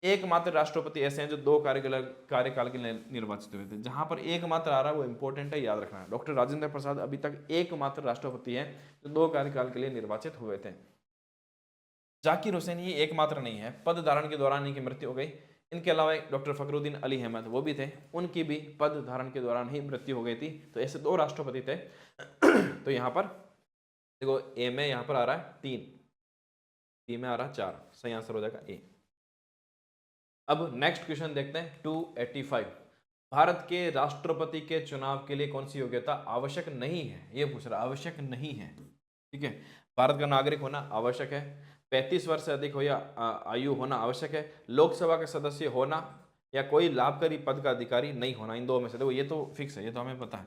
एकमात्र राष्ट्रपति ऐसे हैं जो 2 कार्यकाल के लिए निर्वाचित हुए थे। जहां पर एकमात्र आ रहा है वो इंपॉर्टेंट है, याद रखना है। डॉक्टर राजेंद्र प्रसाद अभी तक एकमात्र राष्ट्रपति हैं जो 2 कार्यकाल के लिए निर्वाचित हुए थे। जाकिर हुसैन ये एकमात्र नहीं है, पद धारण के दौरान इनकी मृत्यु हो गई। इनके अलावा डॉक्टर फखरुद्दीन अली अहमद वो भी थे, उनकी भी पद धारण के दौरान ही मृत्यु हो गई थी। तो ऐसे 2 राष्ट्रपति थे। तो यहाँ पर देखो ए में यहाँ पर आ रहा है 3, बी में आ रहा है 4, सही आंसर हो जाएगा ए। अब नेक्स्ट क्वेश्चन देखते हैं 285। भारत के राष्ट्रपति के चुनाव के लिए कौन सी योग्यता आवश्यक नहीं है? ये पूछ रहा, आवश्यक नहीं है, ठीक है। भारत का नागरिक होना आवश्यक है, 35 वर्ष से अधिक हो या आयु होना आवश्यक है, लोकसभा के सदस्य होना या कोई लाभकारी पद का अधिकारी नहीं होना, इन 2 में से। देखो ये तो फिक्स है, ये तो हमें पता है,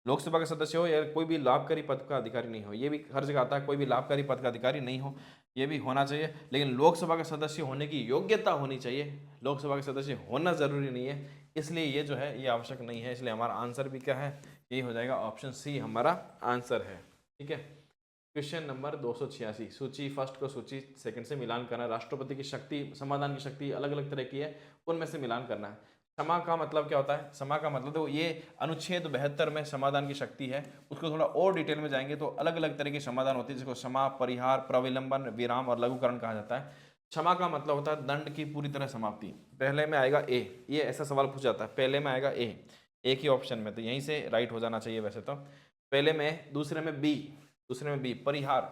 लोकसभा के सदस्य हो या कोई भी लाभकारी पद का अधिकारी नहीं हो, ये भी हर जगह आता है, कोई भी लाभकारी पद का अधिकारी नहीं हो, ये भी होना चाहिए। लेकिन लोकसभा के सदस्य होने की योग्यता होनी चाहिए, लोकसभा के सदस्य होना जरूरी नहीं है, इसलिए ये जो है ये आवश्यक नहीं है। इसलिए हमारा आंसर भी क्या है? यही हो जाएगा, ऑप्शन सी हमारा आंसर है, ठीक है। क्वेश्चन नंबर 286, सूची फर्स्ट को सूची सेकंड से मिलान करना है। राष्ट्रपति की शक्ति, समाधान की शक्ति अलग अलग तरह की है, उनमें से मिलान करना है। क्षमा का मतलब क्या होता है? क्षमा का मतलब तो ये अनुच्छेद 72 में समाधान की शक्ति है, उसको थोड़ा और डिटेल में जाएंगे तो अलग अलग तरह के समाधान होते हैं, जिसको क्षमा, परिहार, प्रविलंबन, विराम और लघुकरण कहा जाता है। क्षमा का मतलब होता है दंड की पूरी तरह समाप्ति। पहले में आएगा ए, ये ऐसा सवाल पूछ जाता है, पहले में आएगा ए, एक ही ऑप्शन में, तो यहीं से राइट हो जाना चाहिए वैसे तो। पहले में, दूसरे में बी, परिहार,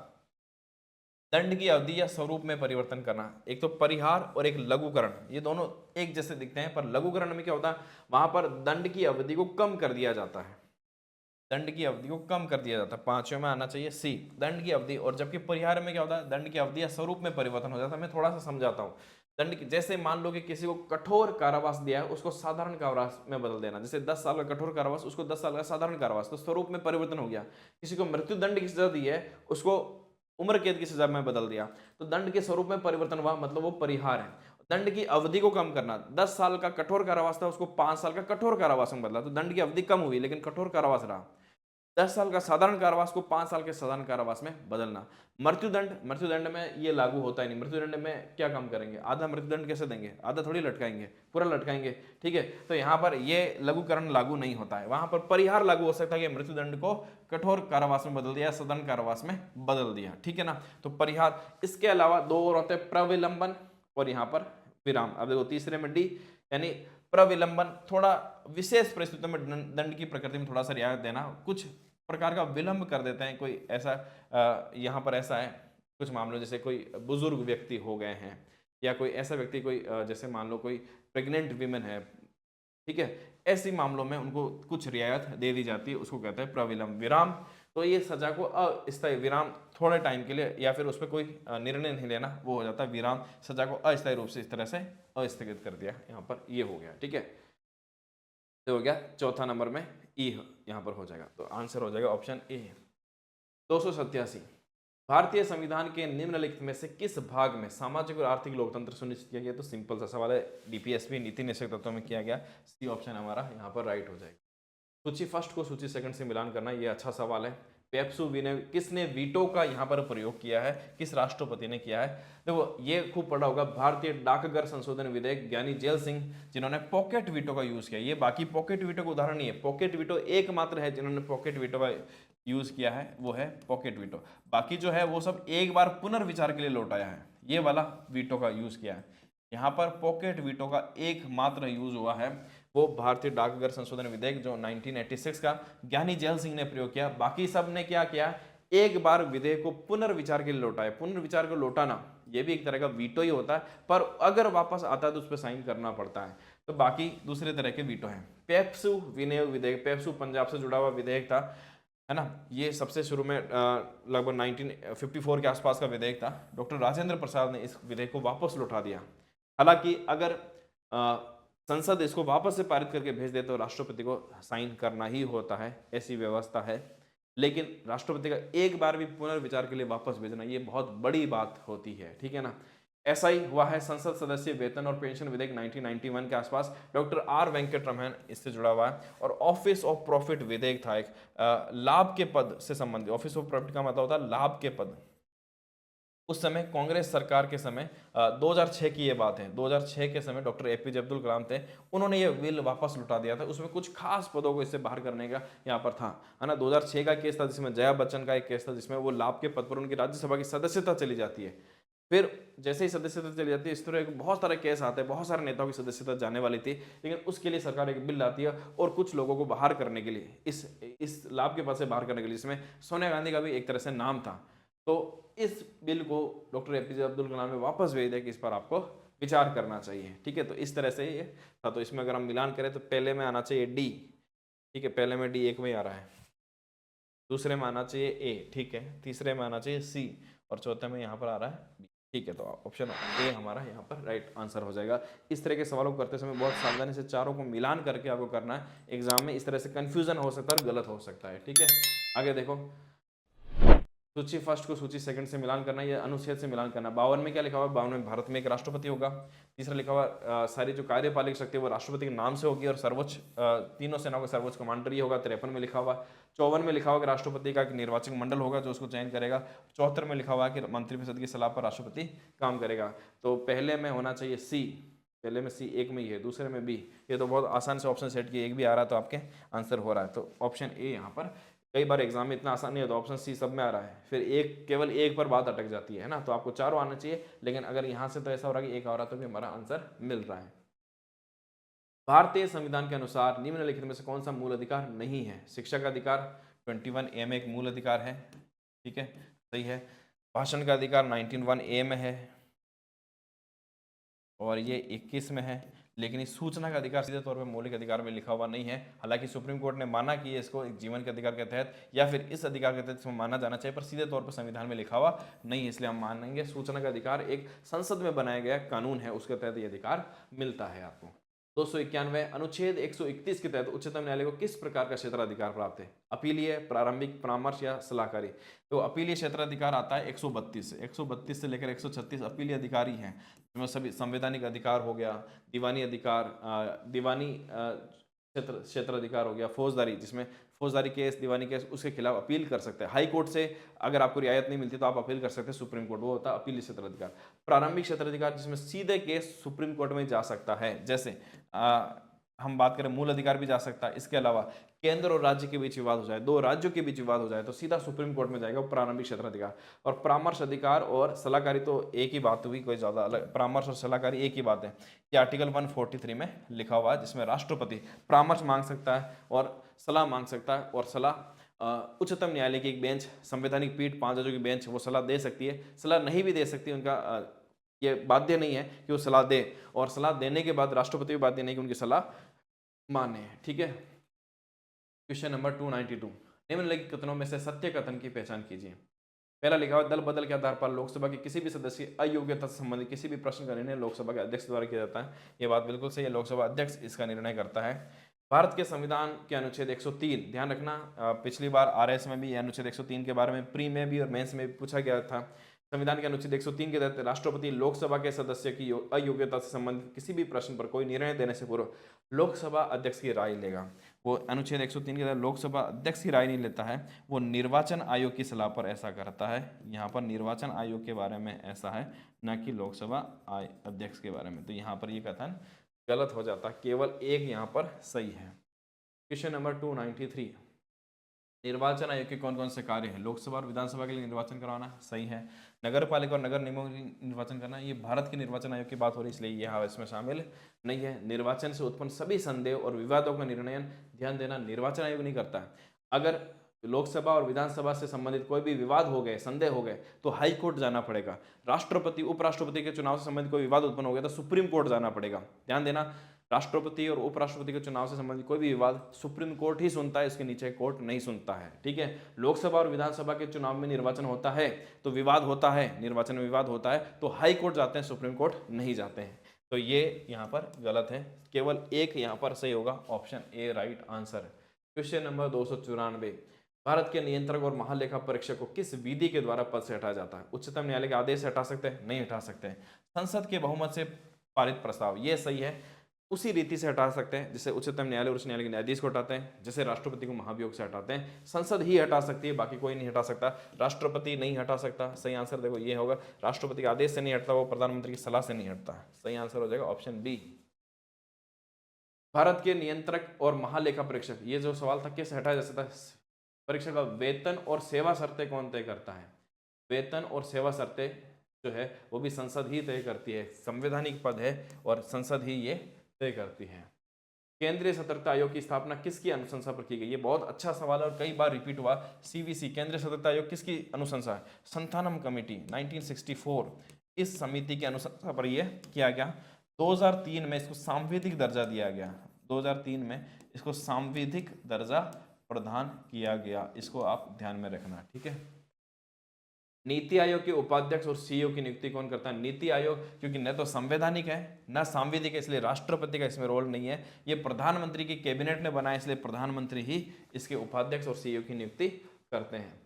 दंड की अवधि या स्वरूप में परिवर्तन करना। एक तो परिहार और एक लघुकरण, ये दोनों एक जैसे दिखते हैं, पर लघुकरण में क्या होता है? वहां पर दंड की अवधि को कम कर दिया जाता है, दंड की अवधि को कम कर दिया जाता है। 5वें में आना चाहिए सी, दंड की अवधि। और जबकि परिहार में क्या होता है? दंड की अवधि या स्वरूप में परिवर्तन हो जाता है। मैं थोड़ा सा समझाता हूँ। दंड की, जैसे मान लो कि किसी को कठोर कारावास दिया है उसको साधारण कारावास में बदल देना, जैसे 10 साल का कठोर कारावास उसको 10 साल का साधारण कारावास, तो स्वरूप में परिवर्तन हो गया। किसी को मृत्यु दंड की सजा दी है उसको उम्र कैद की सजा में बदल दिया, तो दंड के स्वरूप में परिवर्तन हुआ, मतलब वो परिहार है। दंड की अवधि को कम करना, 10 साल का कठोर कारावास था उसको 5 साल का कठोर कारावास में बदला, तो दंड की अवधि कम हुई लेकिन कठोर कारावास रहा। 10 साल का साधारण कारावास को 5 साल के साधारण कारावास में बदलना। मृत्युदंड में ये लागू होता ही नहीं। मृत्युदंड में क्या काम करेंगे, आधा मृत्युदंड कैसे देंगे, आधा थोड़ी लटकाएंगे, पूरा लटकाएंगे, ठीक है। तो यहाँ पर ये लघुकरण लागू नहीं होता है, वहां पर परिहार लागू हो सकता है कि मृत्युदंड को कठोर कारावास में बदल दिया, साधारण कारावास में बदल दिया, ठीक है ना। तो परिहार, इसके अलावा दो और होते हैं, प्रविलंबन और यहाँ पर विराम। अब देखो तीसरे में डी, यानी प्रविलंबन, थोड़ा विशेष परिस्थितियों में दंड की प्रकृति में थोड़ा सा रियायत देना, कुछ प्रकार का विलंब कर देते हैं। कोई ऐसा यहाँ पर ऐसा है कुछ मामलों, जैसे कोई बुजुर्ग व्यक्ति हो गए हैं या कोई ऐसा व्यक्ति, कोई जैसे मान लो कोई प्रेग्नेंट वीमेन है, ठीक है, ऐसे मामलों में उनको कुछ रियायत दे दी जाती है, उसको कहते हैं प्रविलंब। विराम, तो ये सजा को अस्थायी, विराम थोड़े टाइम के लिए या फिर उस पर कोई निर्णय नहीं लेना, वो हो जाता है विराम। सजा को अस्थायी रूप से इस तरह से अस्थगित कर दिया, यहाँ पर ये हो गया, ठीक है। तो हो गया चौथा नंबर में ई यहाँ पर हो जाएगा, तो आंसर हो जाएगा ऑप्शन ए। 287, भारतीय संविधान के निम्नलिखित में से किस भाग में सामाजिक और आर्थिक लोकतंत्र सुनिश्चित किया गया। तो सिंपल सा सवाल है, डीपीएसपी नीति निषेध तत्वों में किया गया, सी ऑप्शन हमारा यहाँ पर राइट हो जाएगा। सूची फर्स्ट को सूची सेकंड से मिलान करना, ये अच्छा सवाल है। पेप्सू विनय, किसने वीटो का यहाँ पर प्रयोग किया है, किस राष्ट्रपति ने किया है। देखो ये खूब पढ़ा होगा, भारतीय डाकघर संशोधन विधेयक, ज्ञानी जेल सिंह, जिन्होंने पॉकेट वीटो का यूज किया। ये बाकी पॉकेट वीटो का उदाहरण नहीं है, पॉकेट वीटो एकमात्र है जिन्होंने पॉकेट वीटो का यूज किया है, वो है पॉकेट वीटो। बाकी जो है वो सब एक बार पुनर्विचार के लिए लौटाया है, ये वाला वीटो का यूज किया है। यहाँ पर पॉकेट वीटो का एकमात्र यूज हुआ है, वो भारतीय डाकघर संशोधन विधेयक जो 1986 का ज्ञानी जेल सिंह ने प्रयोग किया। बाकी सब ने क्या किया, एक बार विधेयक को पुनर्विचार के लिए लौटाया। पुनर्विचार को लौटाना ये भी एक तरह का वीटो ही होता है, पर अगर वापस आता है तो उस पर साइन करना पड़ता है। तो बाकी दूसरे तरह के वीटो हैं। पेप्सू विनियोग विधेयक, पेप्सू पंजाब से जुड़ा हुआ विधेयक था, है ना। ये सबसे शुरू में लगभग 1954 के आसपास का विधेयक था। डॉक्टर राजेंद्र प्रसाद ने इस विधेयक को वापस लौटा दिया। हालांकि अगर संसद इसको वापस से पारित करके भेज दे तो राष्ट्रपति को साइन करना ही होता है, ऐसी व्यवस्था है। लेकिन राष्ट्रपति का एक बार भी पुनर्विचार के लिए वापस भेजना ये बहुत बड़ी बात होती है, ठीक है ना। ऐसा ही हुआ है संसद सदस्य वेतन और पेंशन विधेयक 1991 के आसपास, डॉक्टर आर वेंकटरमन इससे जुड़ा हुआ है। और ऑफिस ऑफ प्रॉफिट विधेयक था एक, लाभ के पद से संबंधित। ऑफिस ऑफ प्रॉफिट का मतलब होता है लाभ के पद। उस समय कांग्रेस सरकार के समय 2006 की ये बात है, 2006 के समय डॉक्टर एपीजे अब्दुल कलाम थे, उन्होंने ये बिल वापस लौटा दिया था। उसमें कुछ खास पदों को इससे बाहर करने का यहाँ पर था, है ना। 2006 का केस था जिसमें जया बच्चन का एक केस था, जिसमें वो लाभ के पद पर उनकी राज्यसभा की सदस्यता चली जाती है। फिर जैसे ही सदस्यता चली जाती है, इस तरह के बहुत सारे केस आते हैं, बहुत सारे नेताओं की सदस्यता जाने वाली थी, लेकिन उसके लिए सरकार एक बिल लाती है और कुछ लोगों को बाहर करने के लिए, इस लाभ के पद से बाहर करने के लिए, जिसमें सोनिया गांधी का भी एक तरह से नाम था। तो इस बिल को डॉक्टर एपीजे अब्दुल कलाम ने वापस भेज दिया कि इस पर आपको विचार करना चाहिए, ठीक है। तो इस तरह से ये था। तो इसमें अगर हम मिलान करें तो पहले में आना चाहिए डी, ठीक है, पहले में डी एक में आ रहा है, दूसरे में आना चाहिए ए, ठीक है, तीसरे में आना चाहिए सी, और चौथे में यहाँ पर आ रहा है बी, ठीक है। तो ऑप्शन ए हमारा यहाँ पर राइट आंसर हो जाएगा। इस तरह के सवालों को करते समय बहुत सावधानी से चारों को मिलान करके आपको करना है। एग्जाम में इस तरह से कंफ्यूजन हो सकता है और गलत हो सकता है, ठीक है। आगे देखो, सूची फर्स्ट को सूची सेकंड से मिलान करना, या अनुच्छेद से मिलान करना। 52 में क्या लिखा हुआ है, 52 में भारत में एक राष्ट्रपति होगा। तीसरा लिखा हुआ सारी जो कार्यपालिक शक्ति है वो राष्ट्रपति के नाम से होगी, और सर्वोच्च तीनों सेनाओं का सर्वोच्च कमांडर ये होगा। 53 में लिखा हुआ, 54 में लिखा हुआ कि राष्ट्रपति का एक निर्वाचक मंडल होगा जो उसको चयन करेगा। 74 में लिखा हुआ है कि मंत्रिपरिषद की सलाह पर राष्ट्रपति काम करेगा। तो पहले में होना चाहिए सी, पहले में सी, एक में ही है, दूसरे में बी। ये तो बहुत आसान से ऑप्शन सेट किया, एक भी आ रहा है तो आपके आंसर हो रहा है। तो ऑप्शन ए यहाँ पर, कई बार एग्जाम में इतना आसान नहीं होता, ऑप्शन सी सब में आ रहा है, फिर एक केवल एक पर बात अटक जाती है ना। तो आपको चारों आना चाहिए, लेकिन अगर यहाँ से तो ऐसा हो रहा है कि एक आ रहा तो भी हमारा आंसर मिल रहा है। भारतीय संविधान के अनुसार निम्नलिखित में से कौन सा मूल अधिकार नहीं है। शिक्षा का अधिकार 21A में एक मूल अधिकार है, ठीक है, सही है। भाषण का अधिकार 19(1)A में है, और ये 21 में है। लेकिन इस सूचना का अधिकार सीधे तौर पर मौलिक अधिकार में लिखा हुआ नहीं है। हालांकि सुप्रीम कोर्ट ने माना कि इसको एक जीवन के अधिकार के तहत या फिर इस अधिकार के तहत इसमें माना जाना चाहिए, पर सीधे तौर पर संविधान में लिखा हुआ नहीं है, इसलिए हम मानेंगे सूचना का अधिकार एक संसद में बनाया गया कानून है, उसके तहत ये अधिकार मिलता है आपको। 291 अनुच्छेद 131 के तहत उच्चतम न्यायालय को किस प्रकार का क्षेत्राधिकार प्राप्त है? अपीलीय, प्रारंभिक, परामर्श या सलाहकारी? तो अपीलीय क्षेत्राधिकार आता है 132 से 132 से लेकर 136 अपीलीय अधिकारी हैं, जिसमें सभी संवैधानिक अधिकार हो गया, दीवानी अधिकार, दीवानी क्षेत्राधिकार हो गया, फौजदारी, जिसमें फौजदारी केस, दीवानी केस, उसके खिलाफ अपील कर सकते हैं। हाई कोर्ट से अगर आपको रियायत नहीं मिलती तो आप अपील कर सकते हैं सुप्रीम कोर्ट, वो होता है अपील क्षेत्राधिकार। प्रारंभिक क्षेत्राधिकार जिसमें सीधे केस सुप्रीम कोर्ट में जा सकता है, जैसे हम बात करें मूल अधिकार भी जा सकता है। इसके अलावा केंद्र और राज्य के बीच विवाद हो जाए, दो राज्यों के बीच विवाद हो जाए तो सीधा सुप्रीम कोर्ट में जाएगा वो प्रारंभिक क्षेत्राधिकार। और परामर्श अधिकार और सलाहकारी तो एक ही बात हुई, कोई ज्यादा अलग, परामर्श और सलाहकारी एक ही बात है। ये आर्टिकल 143 में लिखा हुआ है, जिसमें राष्ट्रपति परामर्श मांग सकता है और सलाह मांग सकता है, और सलाह उच्चतम न्यायालय की एक बेंच, संवैधानिक पीठ, 5 जजों की बेंच वो सलाह दे सकती है, सलाह नहीं भी दे सकती, उनका ये बाध्य नहीं है कि वो सलाह दे, और सलाह देने के बाद राष्ट्रपति भी बाध्य नहीं कि उनकी सलाह माने। ठीक है, क्वेश्चन नंबर 292, निम्नलिखित कथनों में से सत्य कथन की पहचान कीजिए। पहला लिखा हुआ, दल बदल के आधार पर लोकसभा के किसी भी सदस्य की अयोग्यता से संबंधित किसी भी प्रश्न का निर्णय लोकसभा के अध्यक्ष द्वारा किया जाता है। यह बात बिल्कुल सही है, लोकसभा अध्यक्ष इसका निर्णय करता है। भारत के संविधान के अनुच्छेद 103, ध्यान रखना पिछली बार आरएस में भी अनुच्छेद 103 के बारे में प्री में भी और मेंस में भी पूछा गया था। संविधान के अनुच्छेद 103 के तहत राष्ट्रपति लोकसभा के सदस्य की अयोग्यता से संबंधित किसी भी प्रश्न पर कोई निर्णय देने से पूर्व लोकसभा अध्यक्ष की राय लेगा। वो अनुच्छेद 103 के तहत लोकसभा अध्यक्ष की राय नहीं लेता है, वो निर्वाचन आयोग की सलाह पर ऐसा करता है। यहाँ पर निर्वाचन आयोग के बारे में ऐसा है, न कि लोकसभा अध्यक्ष के बारे में। तो यहाँ पर ये कथन गलत हो जाता, केवल एक यहाँ पर सही है। क्वेश्चन नंबर 293, निर्वाचन आयोग के कौन कौन से कार्य हैं? लोकसभा और विधानसभा के लिए निर्वाचन करवाना, सही है। नगर पालिका और नगर निगमों के लिए निर्वाचन करना, ये भारत के निर्वाचन आयोग की बात हो रही है, इसलिए यह इसमें शामिल नहीं है। निर्वाचन से उत्पन्न सभी संदेह और विवादों का निर्णय, ध्यान देना, निर्वाचन आयोग नहीं करता है। अगर लोकसभा और विधानसभा से संबंधित कोई भी विवाद हो गए, संदेह हो गए, तो हाई कोर्ट जाना पड़ेगा। राष्ट्रपति उपराष्ट्रपति के चुनाव से संबंधित कोई विवाद उत्पन्न हो गया तो सुप्रीम कोर्ट जाना पड़ेगा। ध्यान देना, राष्ट्रपति और उपराष्ट्रपति के चुनाव से संबंधित कोई भी विवाद सुप्रीम कोर्ट ही सुनता है, इसके नीचे कोर्ट नहीं सुनता है। ठीक है, लोकसभा और विधानसभा के चुनाव में निर्वाचन होता है तो विवाद होता है, निर्वाचन में विवाद होता है तो हाई कोर्ट जाते हैं, सुप्रीम कोर्ट नहीं जाते हैं। तो ये यहाँ पर गलत है, केवल एक यहाँ पर सही होगा, option A right answer. Question number 294, Bharat के नियंत्रक और महालेखा परीक्षक को किस विधि के द्वारा पद से हटाया जाता है? उच्चतम न्यायालय के आदेश से हटा सकते हैं? नहीं हटा सकते हैं। संसद के बहुमत से पारित प्रस्ताव, ये सही है, उसी रीति से हटा सकते हैं जैसे उच्चतम न्यायालय और उच्च न्यायालय के न्यायाधीश को हटाते हैं, जैसे राष्ट्रपति को महाभियोग से हटाते हैं। संसद ही हटा सकती है, बाकी कोई नहीं हटा सकता, राष्ट्रपति नहीं हटा सकता। सही आंसर देखो ये होगा, राष्ट्रपति के आदेश से नहीं हटता, वो प्रधानमंत्री की सलाह से नहीं हटता। सही आंसर हो जाएगा ऑप्शन बी। भारत के नियंत्रक और महालेखा परीक्षक, ये जो सवाल था कैसे हटाया जा सकता है? परीक्षक का वेतन और सेवा शर्तें कौन तय करता है? वेतन और सेवा शर्तें जो है वो भी संसद ही तय करती है, संवैधानिक पद है और संसद ही ये तय करती है। केंद्रीय सतर्कता आयोग की स्थापना किसकी अनुशंसा पर की गई? ये बहुत अच्छा सवाल है और कई बार रिपीट हुआ। सीवीसी, केंद्रीय सतर्कता आयोग, किसकी अनुशंसा है? संथानम कमेटी 1964, इस समिति की अनुशंसा पर यह किया गया। 2003 में इसको सांविधिक दर्जा दिया गया, 2003 में इसको सांविधिक दर्जा प्रदान किया गया, इसको आप ध्यान में रखना। ठीक है, नीति आयोग के उपाध्यक्ष और सीईओ की नियुक्ति कौन करता है? नीति आयोग, क्योंकि न तो संवैधानिक है न सांविधिक है, इसलिए राष्ट्रपति का इसमें रोल नहीं है, ये प्रधानमंत्री की कैबिनेट ने बनाया, इसलिए प्रधानमंत्री ही इसके उपाध्यक्ष और सीईओ की नियुक्ति करते हैं।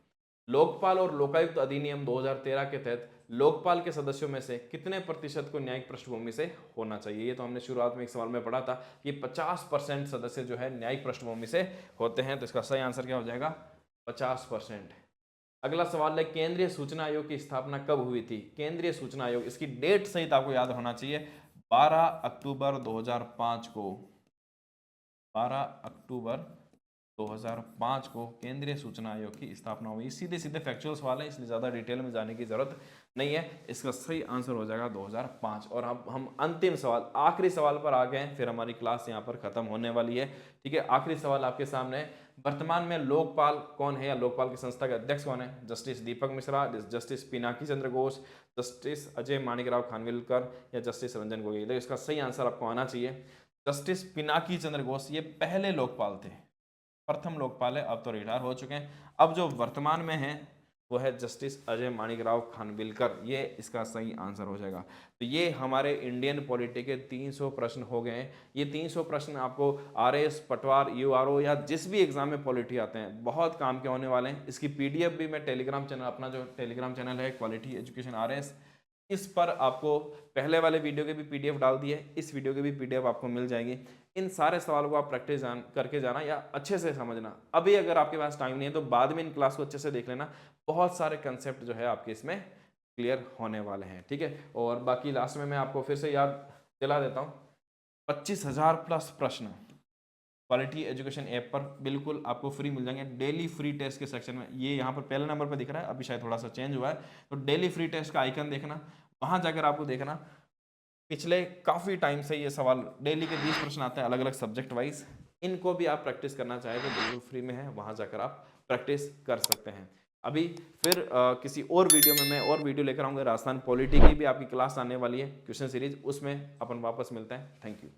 लोकपाल और लोकायुक्त अधिनियम 2013 के तहत लोकपाल के सदस्यों में से कितने प्रतिशत को न्यायिक पृष्ठभूमि से होना चाहिए? ये तो हमने शुरुआत में एक सवाल में पढ़ा था कि 50% सदस्य जो है न्यायिक पृष्ठभूमि से होते हैं, तो इसका सही आंसर क्या हो जाएगा? 50%। अगला सवाल है, केंद्रीय सूचना आयोग की स्थापना कब हुई थी? केंद्रीय सूचना आयोग, इसकी डेट सहित आपको याद होना चाहिए, 12 अक्टूबर 2005 को, 12 अक्टूबर 2005 को केंद्रीय सूचना आयोग की स्थापना हुई। सीधे सीधे फैक्चुअल सवाल है, इसलिए ज़्यादा डिटेल में जाने की जरूरत नहीं है। इसका सही आंसर हो जाएगा 2005। और अब हम अंतिम सवाल, आखिरी सवाल पर आ गए हैं, फिर हमारी क्लास यहाँ पर खत्म होने वाली है। ठीक है, आखिरी सवाल आपके सामने है, वर्तमान में लोकपाल कौन है या लोकपाल की संस्था के अध्यक्ष कौन है? जस्टिस दीपक मिश्रा, जस्टिस पिनाकी चंद्र घोष, जस्टिस अजय माणिकराव खानविलकर या जस्टिस रंजन गोगोई? देखिए इसका सही आंसर आपको आना चाहिए जस्टिस पिनाकी चंद्र घोष। ये पहले लोकपाल थे, प्रथम लोकपाल है, अब तो रिटायर हो चुके हैं। अब जो वर्तमान में है वो है जस्टिस अजय माणिकराव खानविलकर, ये इसका सही आंसर हो जाएगा। तो ये हमारे इंडियन पॉलिटी के 300 प्रश्न हो गए हैं। ये 300 प्रश्न आपको आरएस, पटवार, यूआरओ या जिस भी एग्जाम में पॉलिटी आते हैं बहुत काम के होने वाले हैं। इसकी पीडीएफ भी मैं टेलीग्राम चैनल, अपना जो टेलीग्राम चैनल है क्वालिटी एजुकेशन आरएस, इस पर आपको पहले वाले वीडियो के भी पीडीएफ डाल दी है, इस वीडियो के भी पीडीएफ आपको मिल जाएगी। इन सारे सवालों को आप प्रैक्टिस करके जाना या अच्छे से समझना। अभी अगर आपके पास टाइम नहीं है तो बाद में इन क्लास को अच्छे से देख लेना, बहुत सारे कंसेप्ट जो है आपके इसमें क्लियर होने वाले हैं। ठीक है, और बाकी लास्ट में मैं आपको फिर से याद दिला देता हूँ, 25,000 प्लस प्रश्न क्वालिटी एजुकेशन ऐप पर बिल्कुल आपको फ्री मिल जाएंगे। डेली फ्री टेस्ट के सेक्शन में, ये यहाँ पर पहले नंबर पर दिख रहा है, अभी शायद थोड़ा सा चेंज हुआ है, तो डेली फ्री टेस्ट का आइकन देखना, वहां जाकर आपको देखना पिछले काफ़ी टाइम से ये सवाल डेली के 20 प्रश्न आते हैं अलग अलग सब्जेक्ट वाइज। इनको भी आप प्रैक्टिस करना चाहें तो बिल्कुल फ्री में है, वहां जाकर आप प्रैक्टिस कर सकते हैं। अभी फिर किसी और वीडियो में मैं और वीडियो लेकर आऊँगा, राजस्थान पॉलिटी की भी आपकी क्लास आने वाली है, क्वेश्चन सीरीज, उसमें अपन वापस मिलते हैं। Thank you.